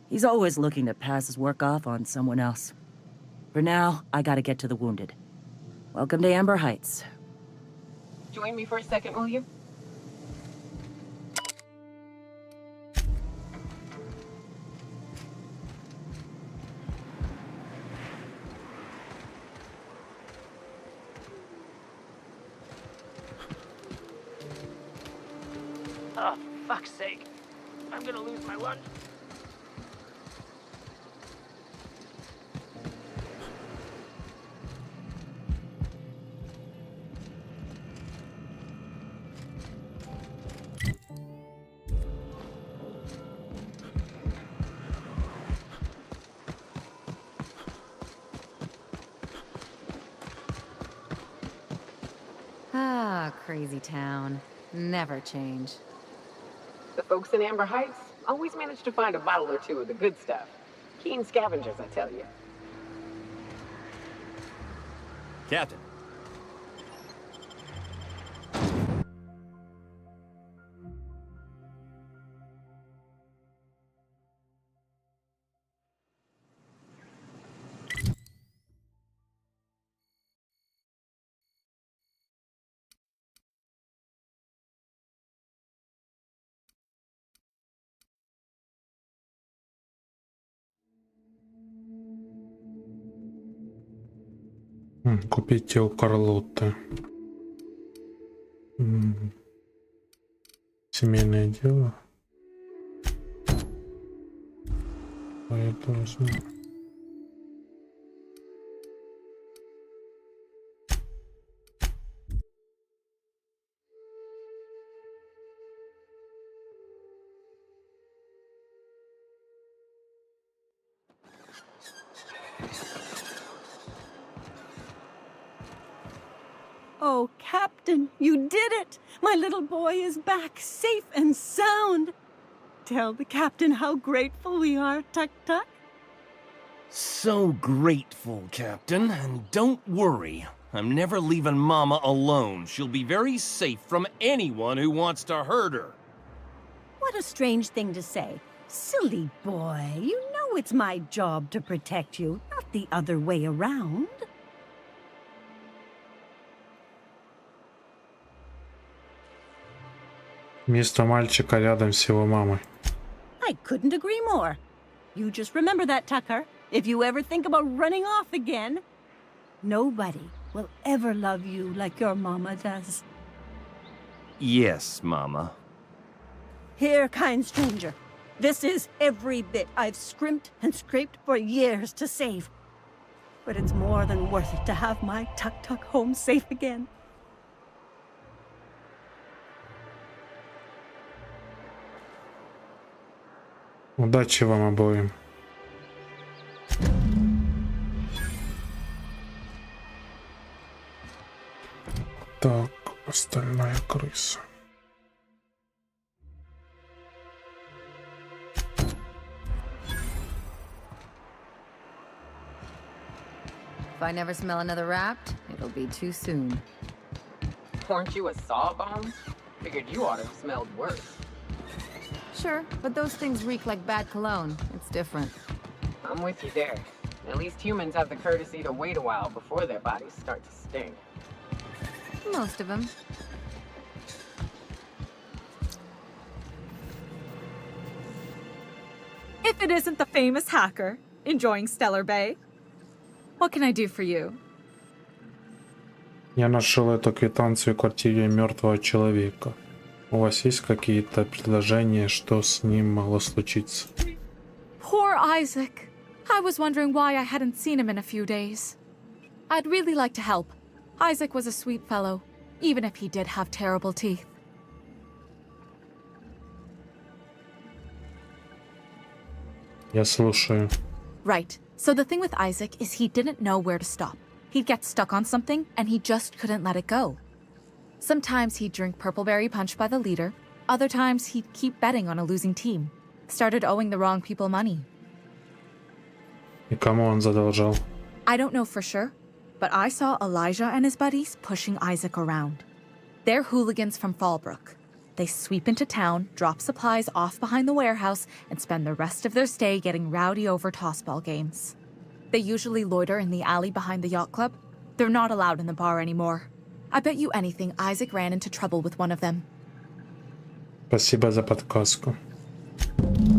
He's always looking to pass his work off on someone else. For now, I gotta get to the wounded. Welcome to Amber Heights. Join me for a second, will you? Oh, for fuck's sake. I'm gonna lose my lunch. Ah, crazy town. Never change. The folks in Amber Heights always manage to find a bottle or two of the good stuff. Keen scavengers, I tell you. Captain. Купите у Карлотты. Семейное дело. Это возьму. You did it! My little boy is back, safe and sound. Tell the captain how grateful we are, Tuk Tuk. So grateful, Captain. And don't worry, I'm never leaving Mama alone. She'll be very safe from anyone who wants to hurt her. What a strange thing to say. Silly boy, you know it's my job to protect you, not the other way around. Место мальчика рядом с его мамой. I couldn't agree more. You just remember that, Tucker. If you ever think about running off again, nobody will ever love you like your mama does. Yes, Mama. Here, kind stranger. This is every bit I've scrimped and scraped for years to save. But it's more than worth it to have my Tuk Tuk home safe again. Удачи вам обоим. Так, остальная крыса. If I never smell another Wrapped, it'll be too soon. Weren't you a sawbones? Figured you ought to have smelled worse. Sure, but those things reek like bad cologne. It's different. I'm with you there. At least humans have the courtesy to wait a while before their bodies start to stink. Most of them. If it isn't the famous hacker, enjoying Stellar Bay. What can I do for you? Я нашел эту квитанцию в квартире мертвого человека. У вас есть какие-то предложения, что с ним могло случиться? Poor Isaac. I was wondering why I hadn't seen him in a few days. I'd really like to help. Isaac was a sweet fellow, even if he did have terrible teeth. Я слушаю. Right. So the thing with Isaac is he didn't know where to stop. He'd get stuck on something, and he just couldn't let it go. Sometimes he'd drink purpleberry punch by the liter. Other times he'd keep betting on a losing team. Started owing the wrong people money. И кому он задолжал? I don't know for sure, but I saw Elijah and his buddies pushing Isaac around. They're hooligans from Fallbrook. They sweep into town, drop supplies off behind the warehouse, and spend the rest of their stay getting rowdy over tossball games. They usually loiter in the alley behind the yacht club. They're not allowed in the bar anymore. I bet you anything Isaac ran into trouble with one of them. Спасибо за подсказку.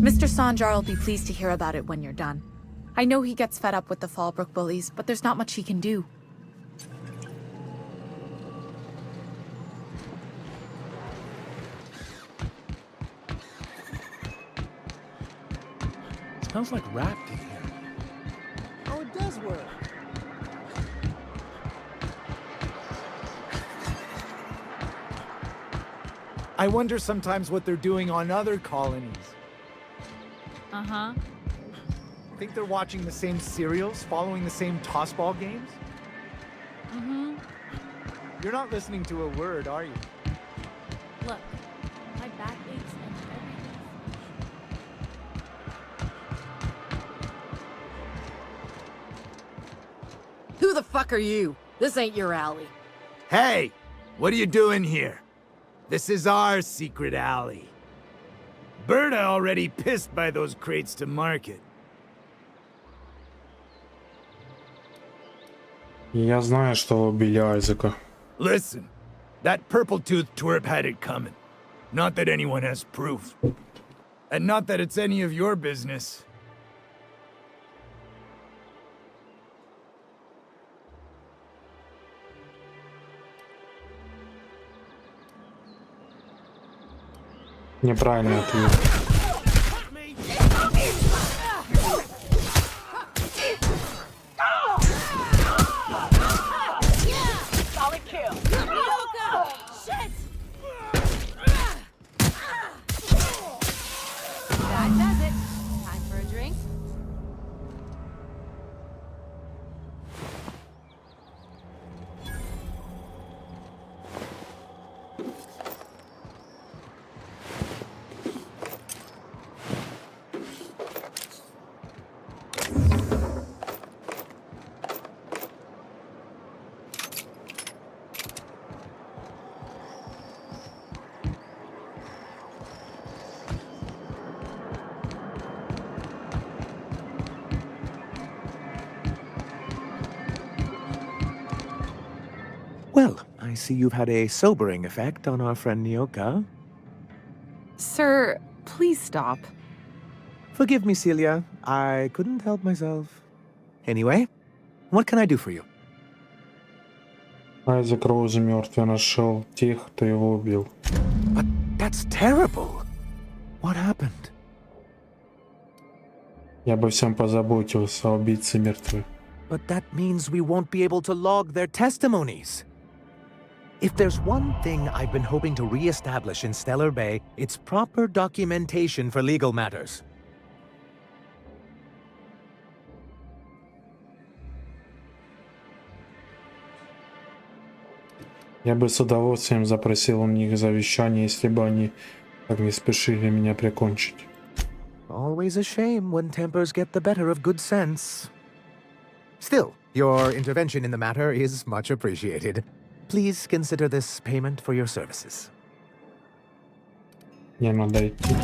Mr. Sanjar will be pleased to hear about it when you're done. I know he gets fed up with the Fallbrook bullies, but there's not much he can do. Smells like Wrapped in here. Oh, it does work. I wonder sometimes what they're doing on other colonies. Uh-huh. Think they're watching the same serials, following the same tossball games? Mm-hmm. You're not listening to a word, are you? Look, my back aches and everything. Who the fuck are you? This ain't your alley. Hey! What are you doing here? This is our secret alley. Berta already pissed by those crates to market. Я знаю, что вы убили Айзека. Listen, that purple-toothed twerp had it coming. Not that anyone has proof. And not that it's any of your business. Неправильный ответ. Solid kill. Shit! That does it. Time for a drink? I see you've had a sobering effect on our friend Nyoka. Sir, please stop. Forgive me, Celia. I couldn't help myself. Anyway, what can I do for you? Айзек Роузи мертвый нашел тех, кто его убил. But that's terrible. What happened? Я бы всем позаботился, а убийцы мертвы. But that means we won't be able to log their testimonies. If there's one thing I've been hoping to re-establish in Stellar Bay, it's proper documentation for legal matters. Я бы с удовольствием запросил у них завещание, если бы они так не спешили меня прикончить. Always a shame when tempers get the better of good sense. Still, your intervention in the matter is much appreciated. Please consider this payment for your services. Мне надо идти.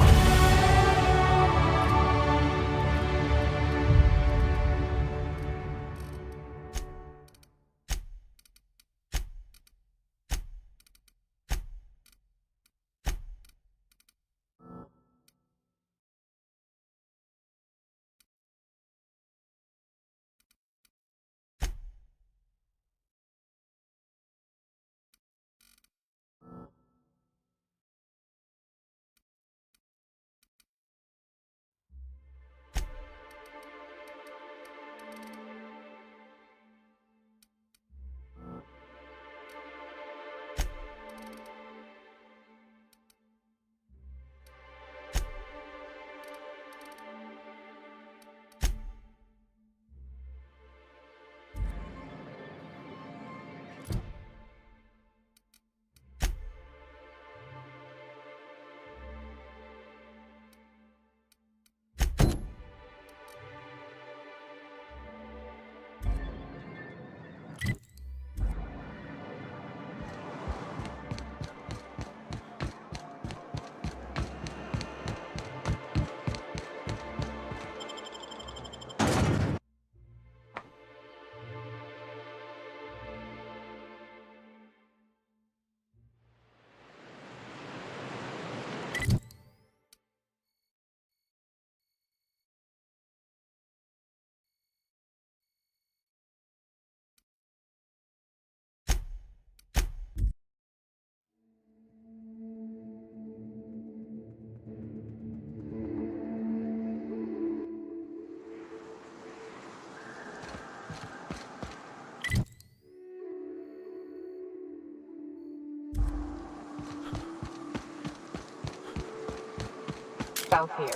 South here,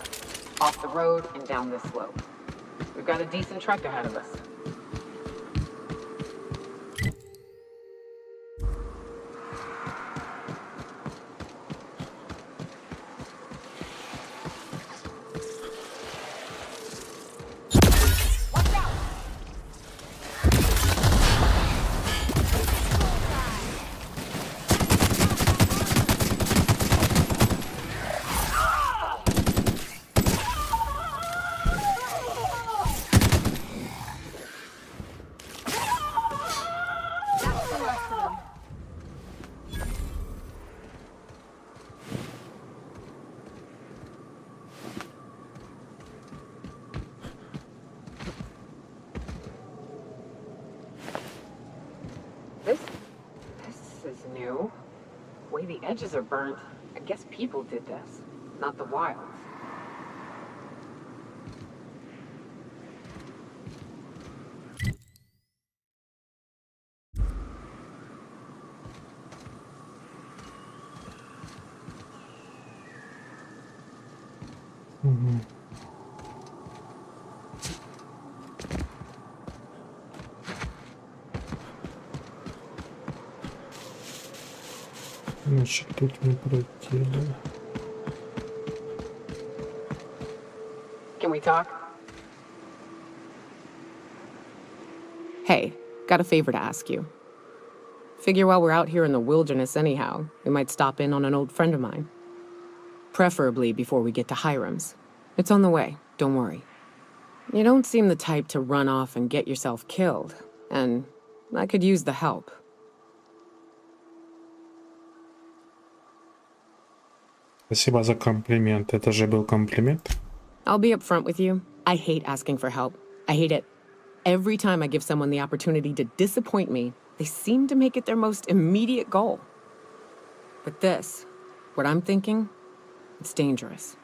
off the road and down this slope. We've got a decent trek ahead of us. This is new. The way the edges are burnt, I guess people did this, not the wilds. Значит, тут не пройти, да. Can we talk? Hey, got a favor to ask you. Figure while we're out here in the wilderness anyhow, we might stop in on an old friend of mine. Preferably before we get to Hiram's. It's on the way, don't worry. You don't seem the type to run off and get yourself killed, and I could use the help. Спасибо за комплимент. Это же был комплимент? I'll be upfront with you. I hate asking for help. I hate it. Every time I give someone the opportunity to disappoint me, they seem to make it their most immediate goal. But this, what I'm thinking, it's dangerous.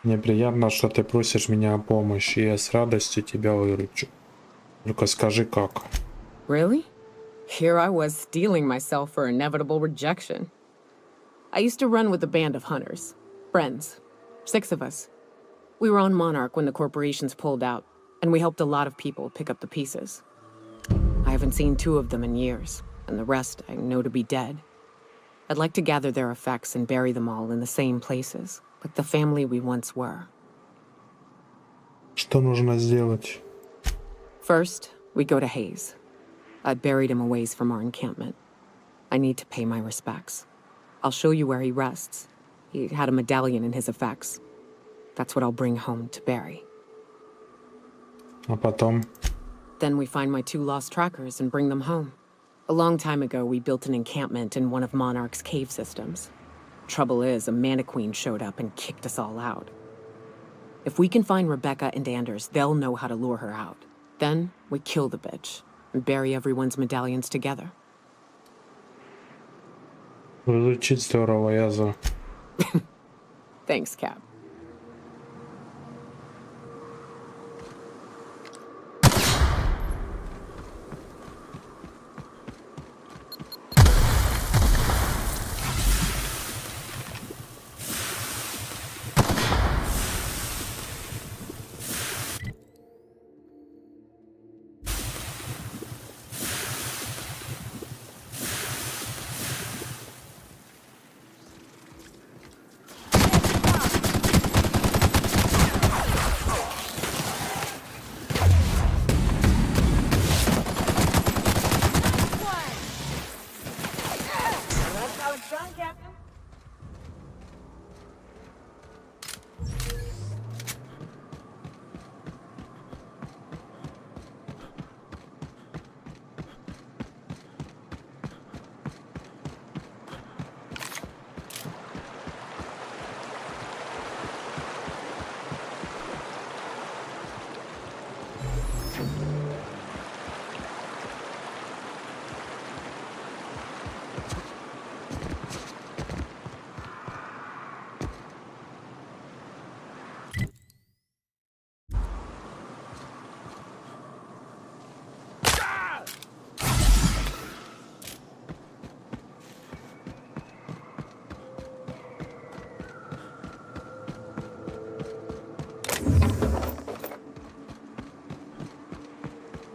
Мне приятно, что ты просишь меня о помощи, и я с радостью тебя выручу. Только скажи, как. Really? Here I was steeling myself for inevitable rejection. I used to run with a band of hunters. Friends. 6 of us. We were on Monarch when the corporations pulled out, and we helped a lot of people pick up the pieces. I haven't seen 2 of them in years, and the rest I know to be dead. I'd like to gather their effects and bury them all in the same places, like the family we once were. Что нужно сделать? First, we go to Hayes. I buried him a ways from our encampment. I need to pay my respects. I'll show you where he rests. He had a medallion in his effects. That's what I'll bring home to Barry. А потом? Then we find my 2 lost trackers and bring them home. A long time ago, we built an encampment in one of Monarch's cave systems. Trouble is, a mannequin showed up and kicked us all out. If we can find Rebecca and Anders, they'll know how to lure her out. Then we kill the bitch and bury everyone's medallions together. Звучит здорово, я за. Thanks, Cap.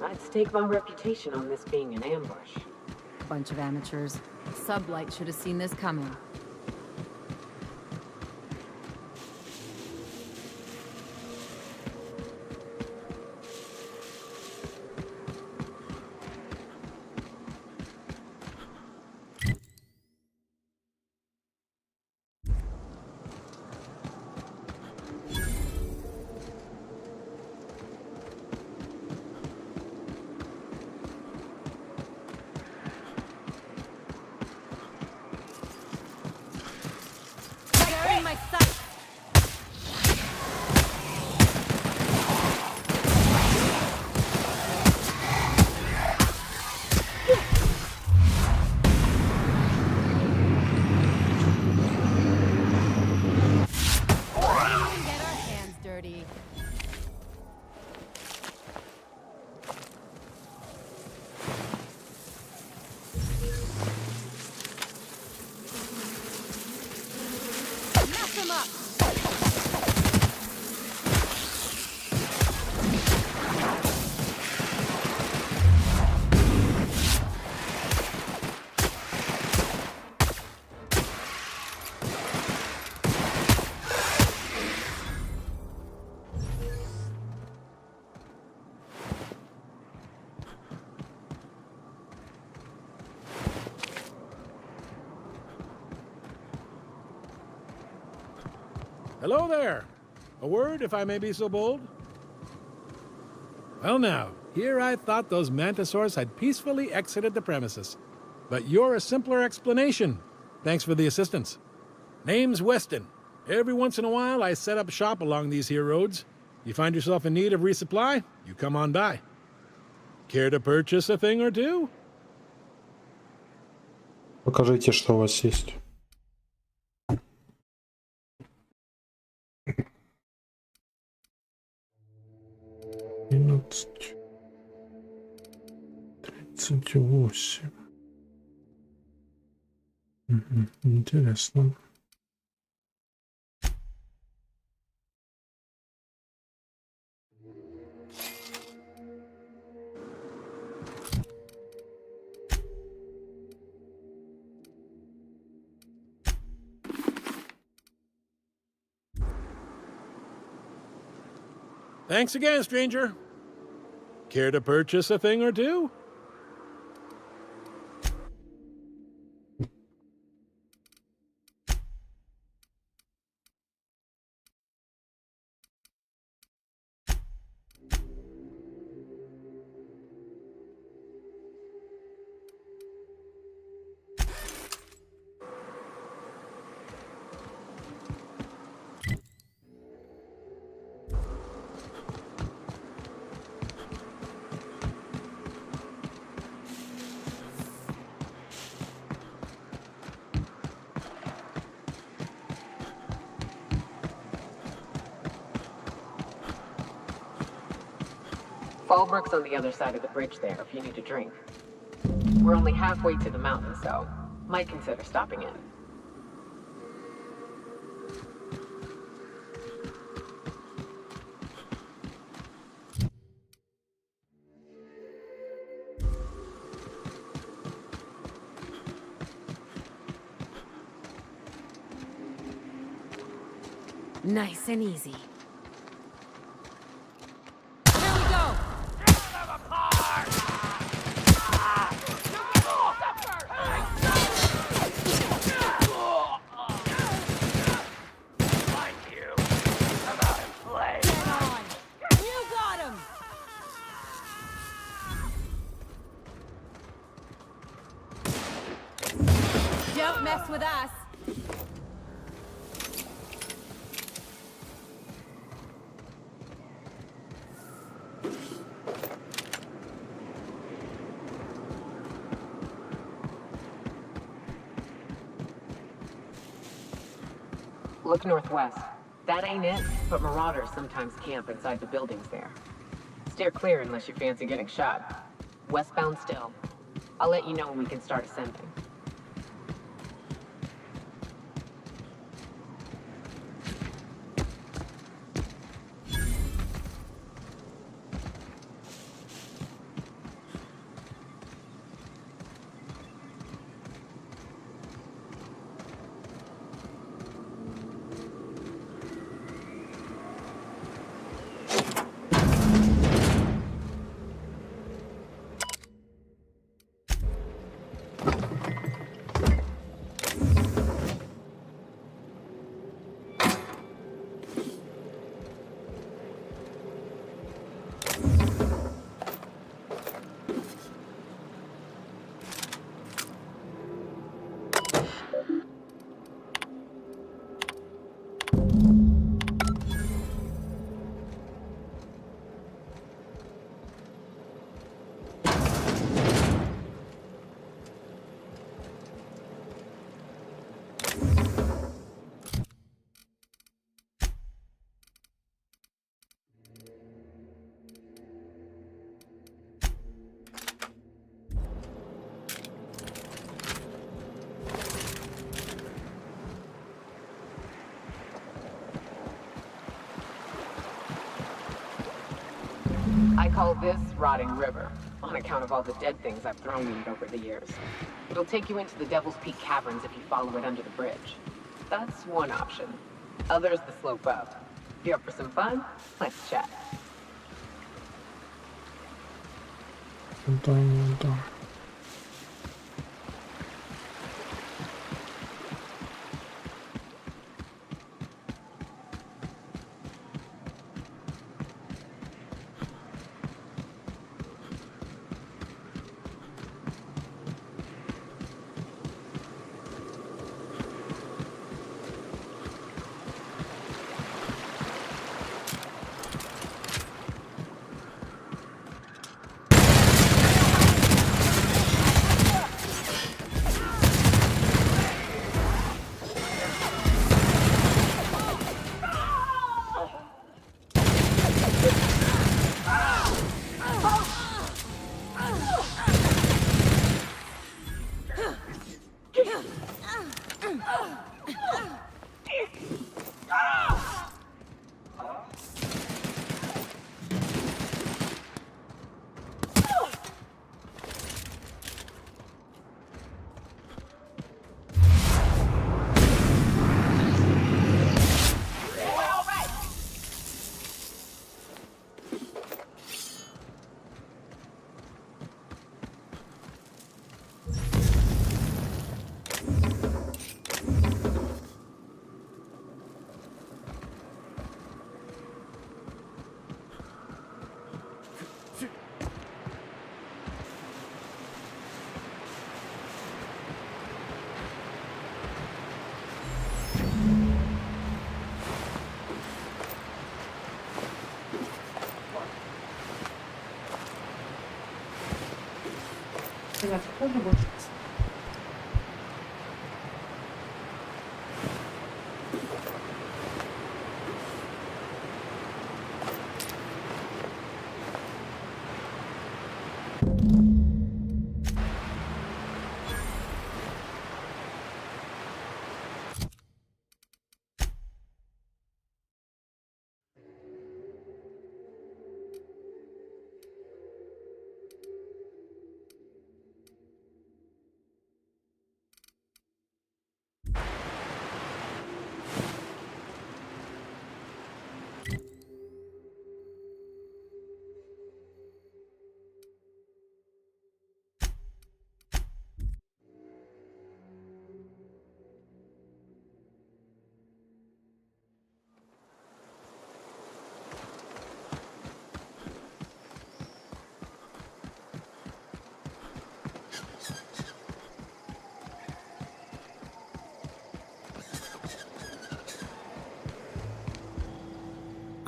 I'd stake my reputation on this being an ambush. Bunch of amateurs. Sublight should have seen this coming. Hello there. A word, if I may be so bold? Well now, here I thought those mantisaurs had peacefully exited the premises. but you're a simpler explanation. Thanks for the assistance. Name's Weston. Every once in a while, I set up shop along these here roads. You find yourself in need of resupply, you come on by. Care to purchase a thing or two? Покажите, что у вас есть. Тридцать 38. Интересно. Thanks again, stranger. Care to purchase a thing or two? Fallbrook's on the other side of the bridge there if you need a drink. We're only halfway to the mountain, so might consider stopping in. Nice and easy. Don't mess with us. Look northwest. That ain't it, but marauders sometimes camp inside the buildings there. Steer clear unless you fancy getting shot. Westbound still. I'll let you know when we can start ascending. I call this Rotting River, on account of all the dead things I've thrown in it over the years. It'll take you into the Devil's Peak Caverns if you follow it under the bridge. That's one option. Other's the slope up. If you're up for some fun, let's chat.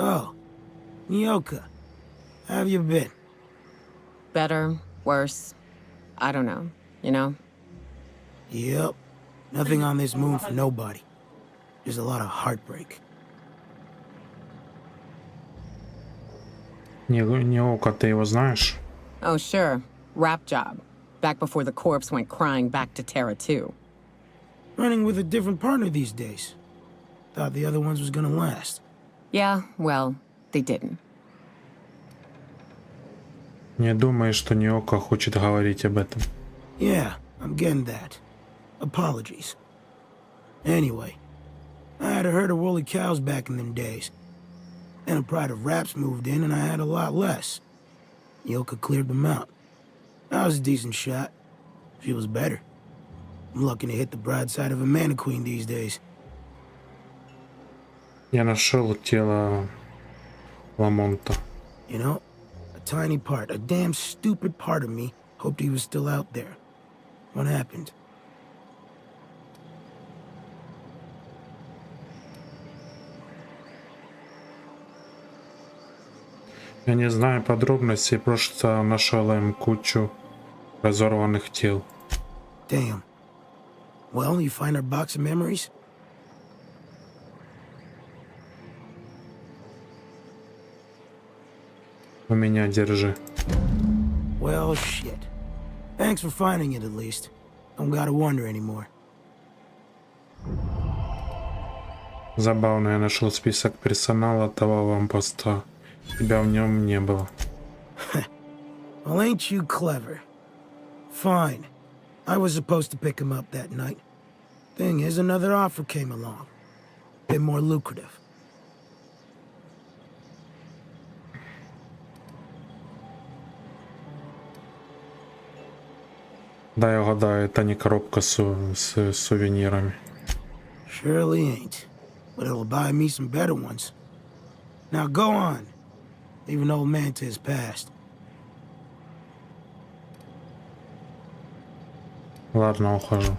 Oh, Nyoka, how have you been? Better, worse. I don't know, you know? Yep. Nothing on this moon for nobody. There's a lot of heartbreak. Ньока, ты его знаешь? Oh, sure. Rap job. Back before the corpse went crying back to Tera 2. Running with a different partner these days. Thought the other ones was gonna last. Yeah, well, they didn't. Не думаю, что Ньока хочет говорить об этом. Yeah, I'm getting that. Apologies. Anyway, I had a herd of woolly cows back in them days. Then a pride of raps moved in and I had a lot less. Nyoka cleared them out. I was a decent shot. She was better. I'm lucky to hit the broad side of a mana queen these days. Я нашел тело Ламонта. You know, a tiny part, a damn stupid part of me hoped he was still out there. What happened? Я не знаю подробностей, просто нашел им кучу разорванных тел. Damn. Well, you find our box of memories? У меня держи. Well, shit. Thanks for finding it at least. Don't gotta wonder anymore. Забавно, я нашел список персонала того вампоста. Тебя в нем не было. Well, ain't you clever? Fine. I was supposed to pick him up that night. Thing is, another offer came along. Bit more lucrative. Да, я угадаю, это не коробка с сувенирами. Surely ain't. But it'll buy me some better ones. Now go on. Leave an old man to his past. Ладно, ухожу.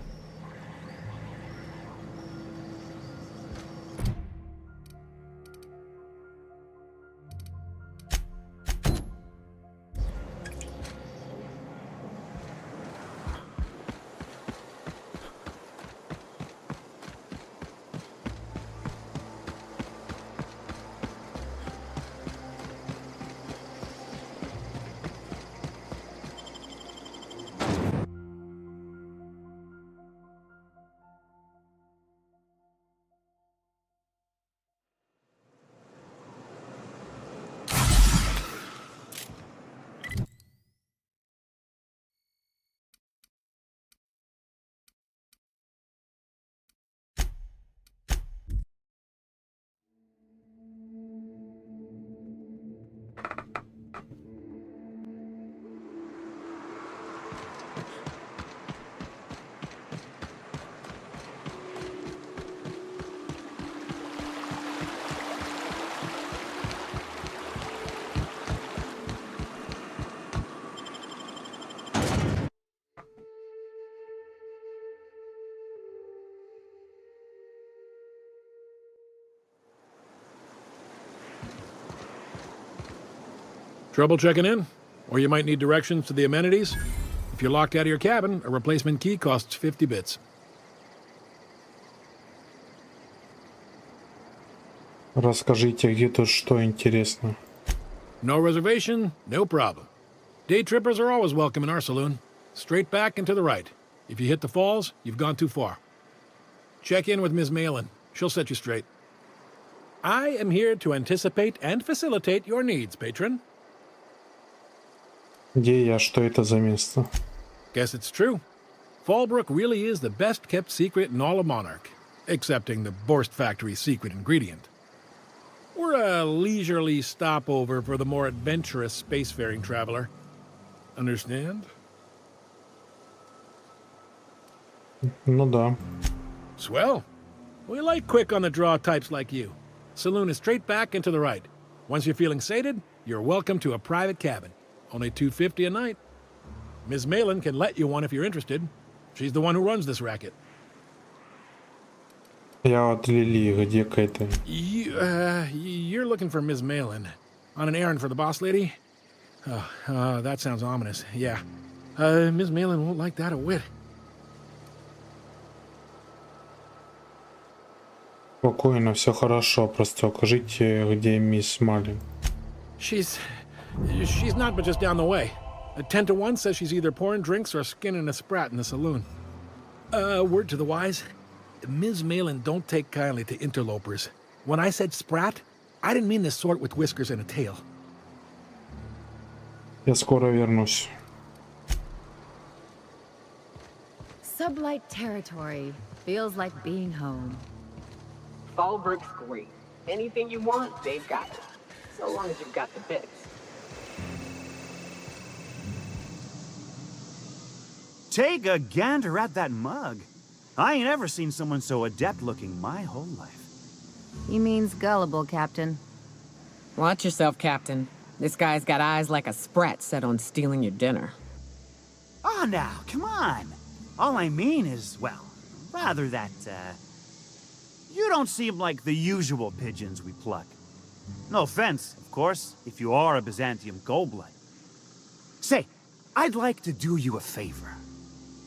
Trouble checking in? Or you might need directions to the amenities? If you're locked out of your cabin, a replacement key costs 50 bits. Расскажите, где тут что интересно. No reservation, no problem. Day trippers are always welcome in our saloon. Straight back and to the right. If you hit the falls, you've gone too far. Check in with Ms. Malin. She'll set you straight. I am here to anticipate and facilitate your needs, patron. Где я? Что это за место? Guess it's true. Fallbrook really is the best kept secret in all of Monarch, excepting the Borst Factory's secret ingredient. We're a leisurely stopover for the more adventurous spacefaring traveler. Understand? Ну да. Swell. We like quick on the draw types like you. Saloon is straight back and to the right. Once you're feeling sated, you're welcome to a private cabin. Only $250 a night. Ms. Malin can let you one if you're interested. She's the one who runs this racket. Я от Лили, где Кэти? You're looking for Ms. Malin. On an errand for the boss lady? That sounds ominous. Yeah. Ms. Malin won't like that a whit. Спокойно, все хорошо. Просто укажите, где мисс Малин. She's not but just down the way. 10 to 1 says she's either pouring drinks or skinning a sprat in the saloon. Word to the wise. Ms. Malin don't take kindly to interlopers. When I said sprat, I didn't mean the sort with whiskers and a tail. Я скоро вернусь. Sublight territory. Feels like being home. Fallbrook's great. Anything you want, they've got it. So long as you've got the bits. Take a gander at that mug. I ain't ever seen someone so adept-looking my whole life. He means gullible, Captain. Watch yourself, Captain. This guy's got eyes like a sprat set on stealing your dinner. Oh, now, come on. All I mean is, well, rather that, you don't seem like the usual pigeons we pluck. No offense, of course, if you are a Byzantium goldblood. Say, I'd like to do you a favor.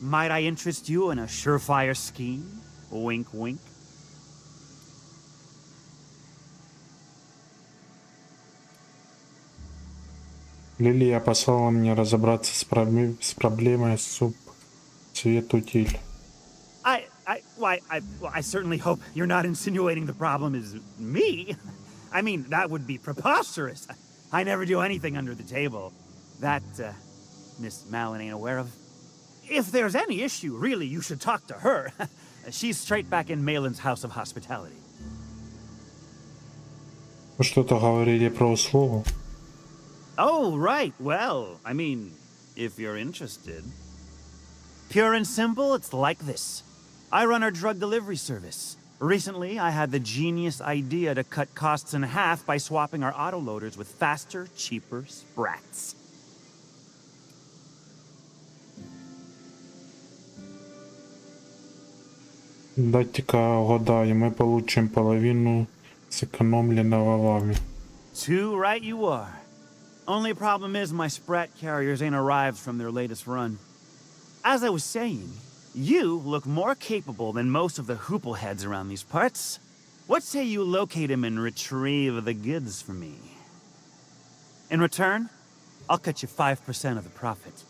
Might I interest you in a surefire scheme? Wink, wink. Лилия послала мне разобраться с проблемой суп цвет утиль. I certainly hope you're not insinuating the problem is me. I mean, that would be preposterous. I never do anything under the table. That, Miss Malin ain't aware of. If there's any issue, really, you should talk to her. She's straight back in Malin's House of Hospitality. Вы что-то говорили про услугу? Oh, right. Well, I mean, if you're interested. Pure and simple, it's like this. I run our drug delivery service. Recently, I had the genius idea to cut costs in half by swapping our autoloaders with faster, cheaper sprats. Дайте-ка угадаю, мы получим половину сэкономленного вами. Too right you are. Only problem is my sprat carriers ain't arrived from their latest run. As I was saying, you look more capable than most of the hoople heads around these parts. What say you locate him and retrieve the goods for me? In return, I'll cut you 5% of the profit.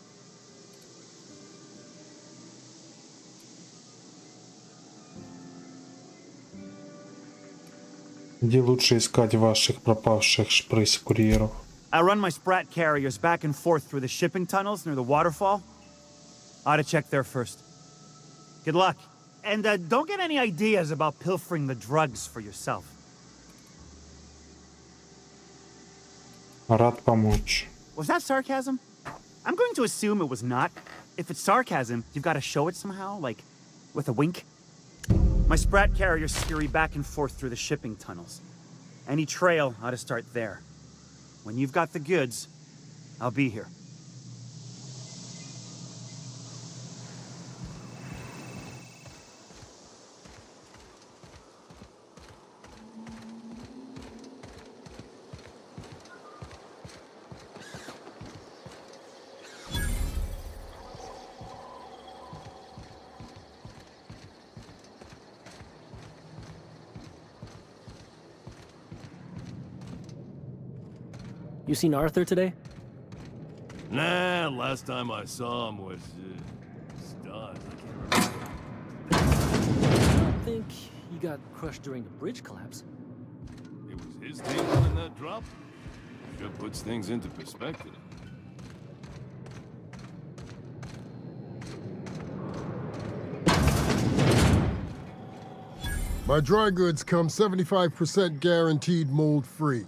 Где лучше искать ваших пропавших шпрысь-курьеров? I run my sprat carriers back and forth through the shipping tunnels near the waterfall. Ought to check there first. Good luck. And don't get any ideas about pilfering the drugs for yourself. Рад помочь. Was that sarcasm? I'm going to assume it was not. If it's sarcasm, you've got to show it somehow, like with a wink. My sprat carriers scurry back and forth through the shipping tunnels. Any trail ought to start there. When you've got the goods, I'll be here. You seen Arthur today? Nah, last time I saw him was, stunned. I can't remember. I don't think he got crushed during the bridge collapse. It was his team running that drop? Sure puts things into perspective. My dry goods come 75% guaranteed mold-free.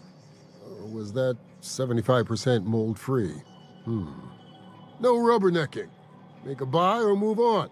Or was that 75% mold-free? No rubbernecking. Make a buy or move on.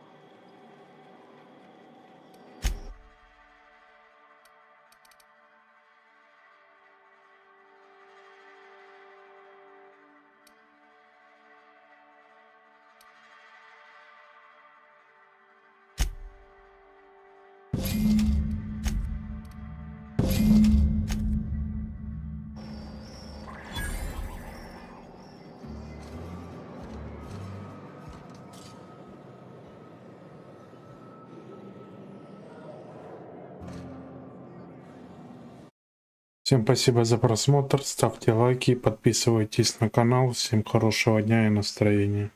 Всем спасибо за просмотр, ставьте лайки, подписывайтесь на канал. Всем хорошего дня и настроения.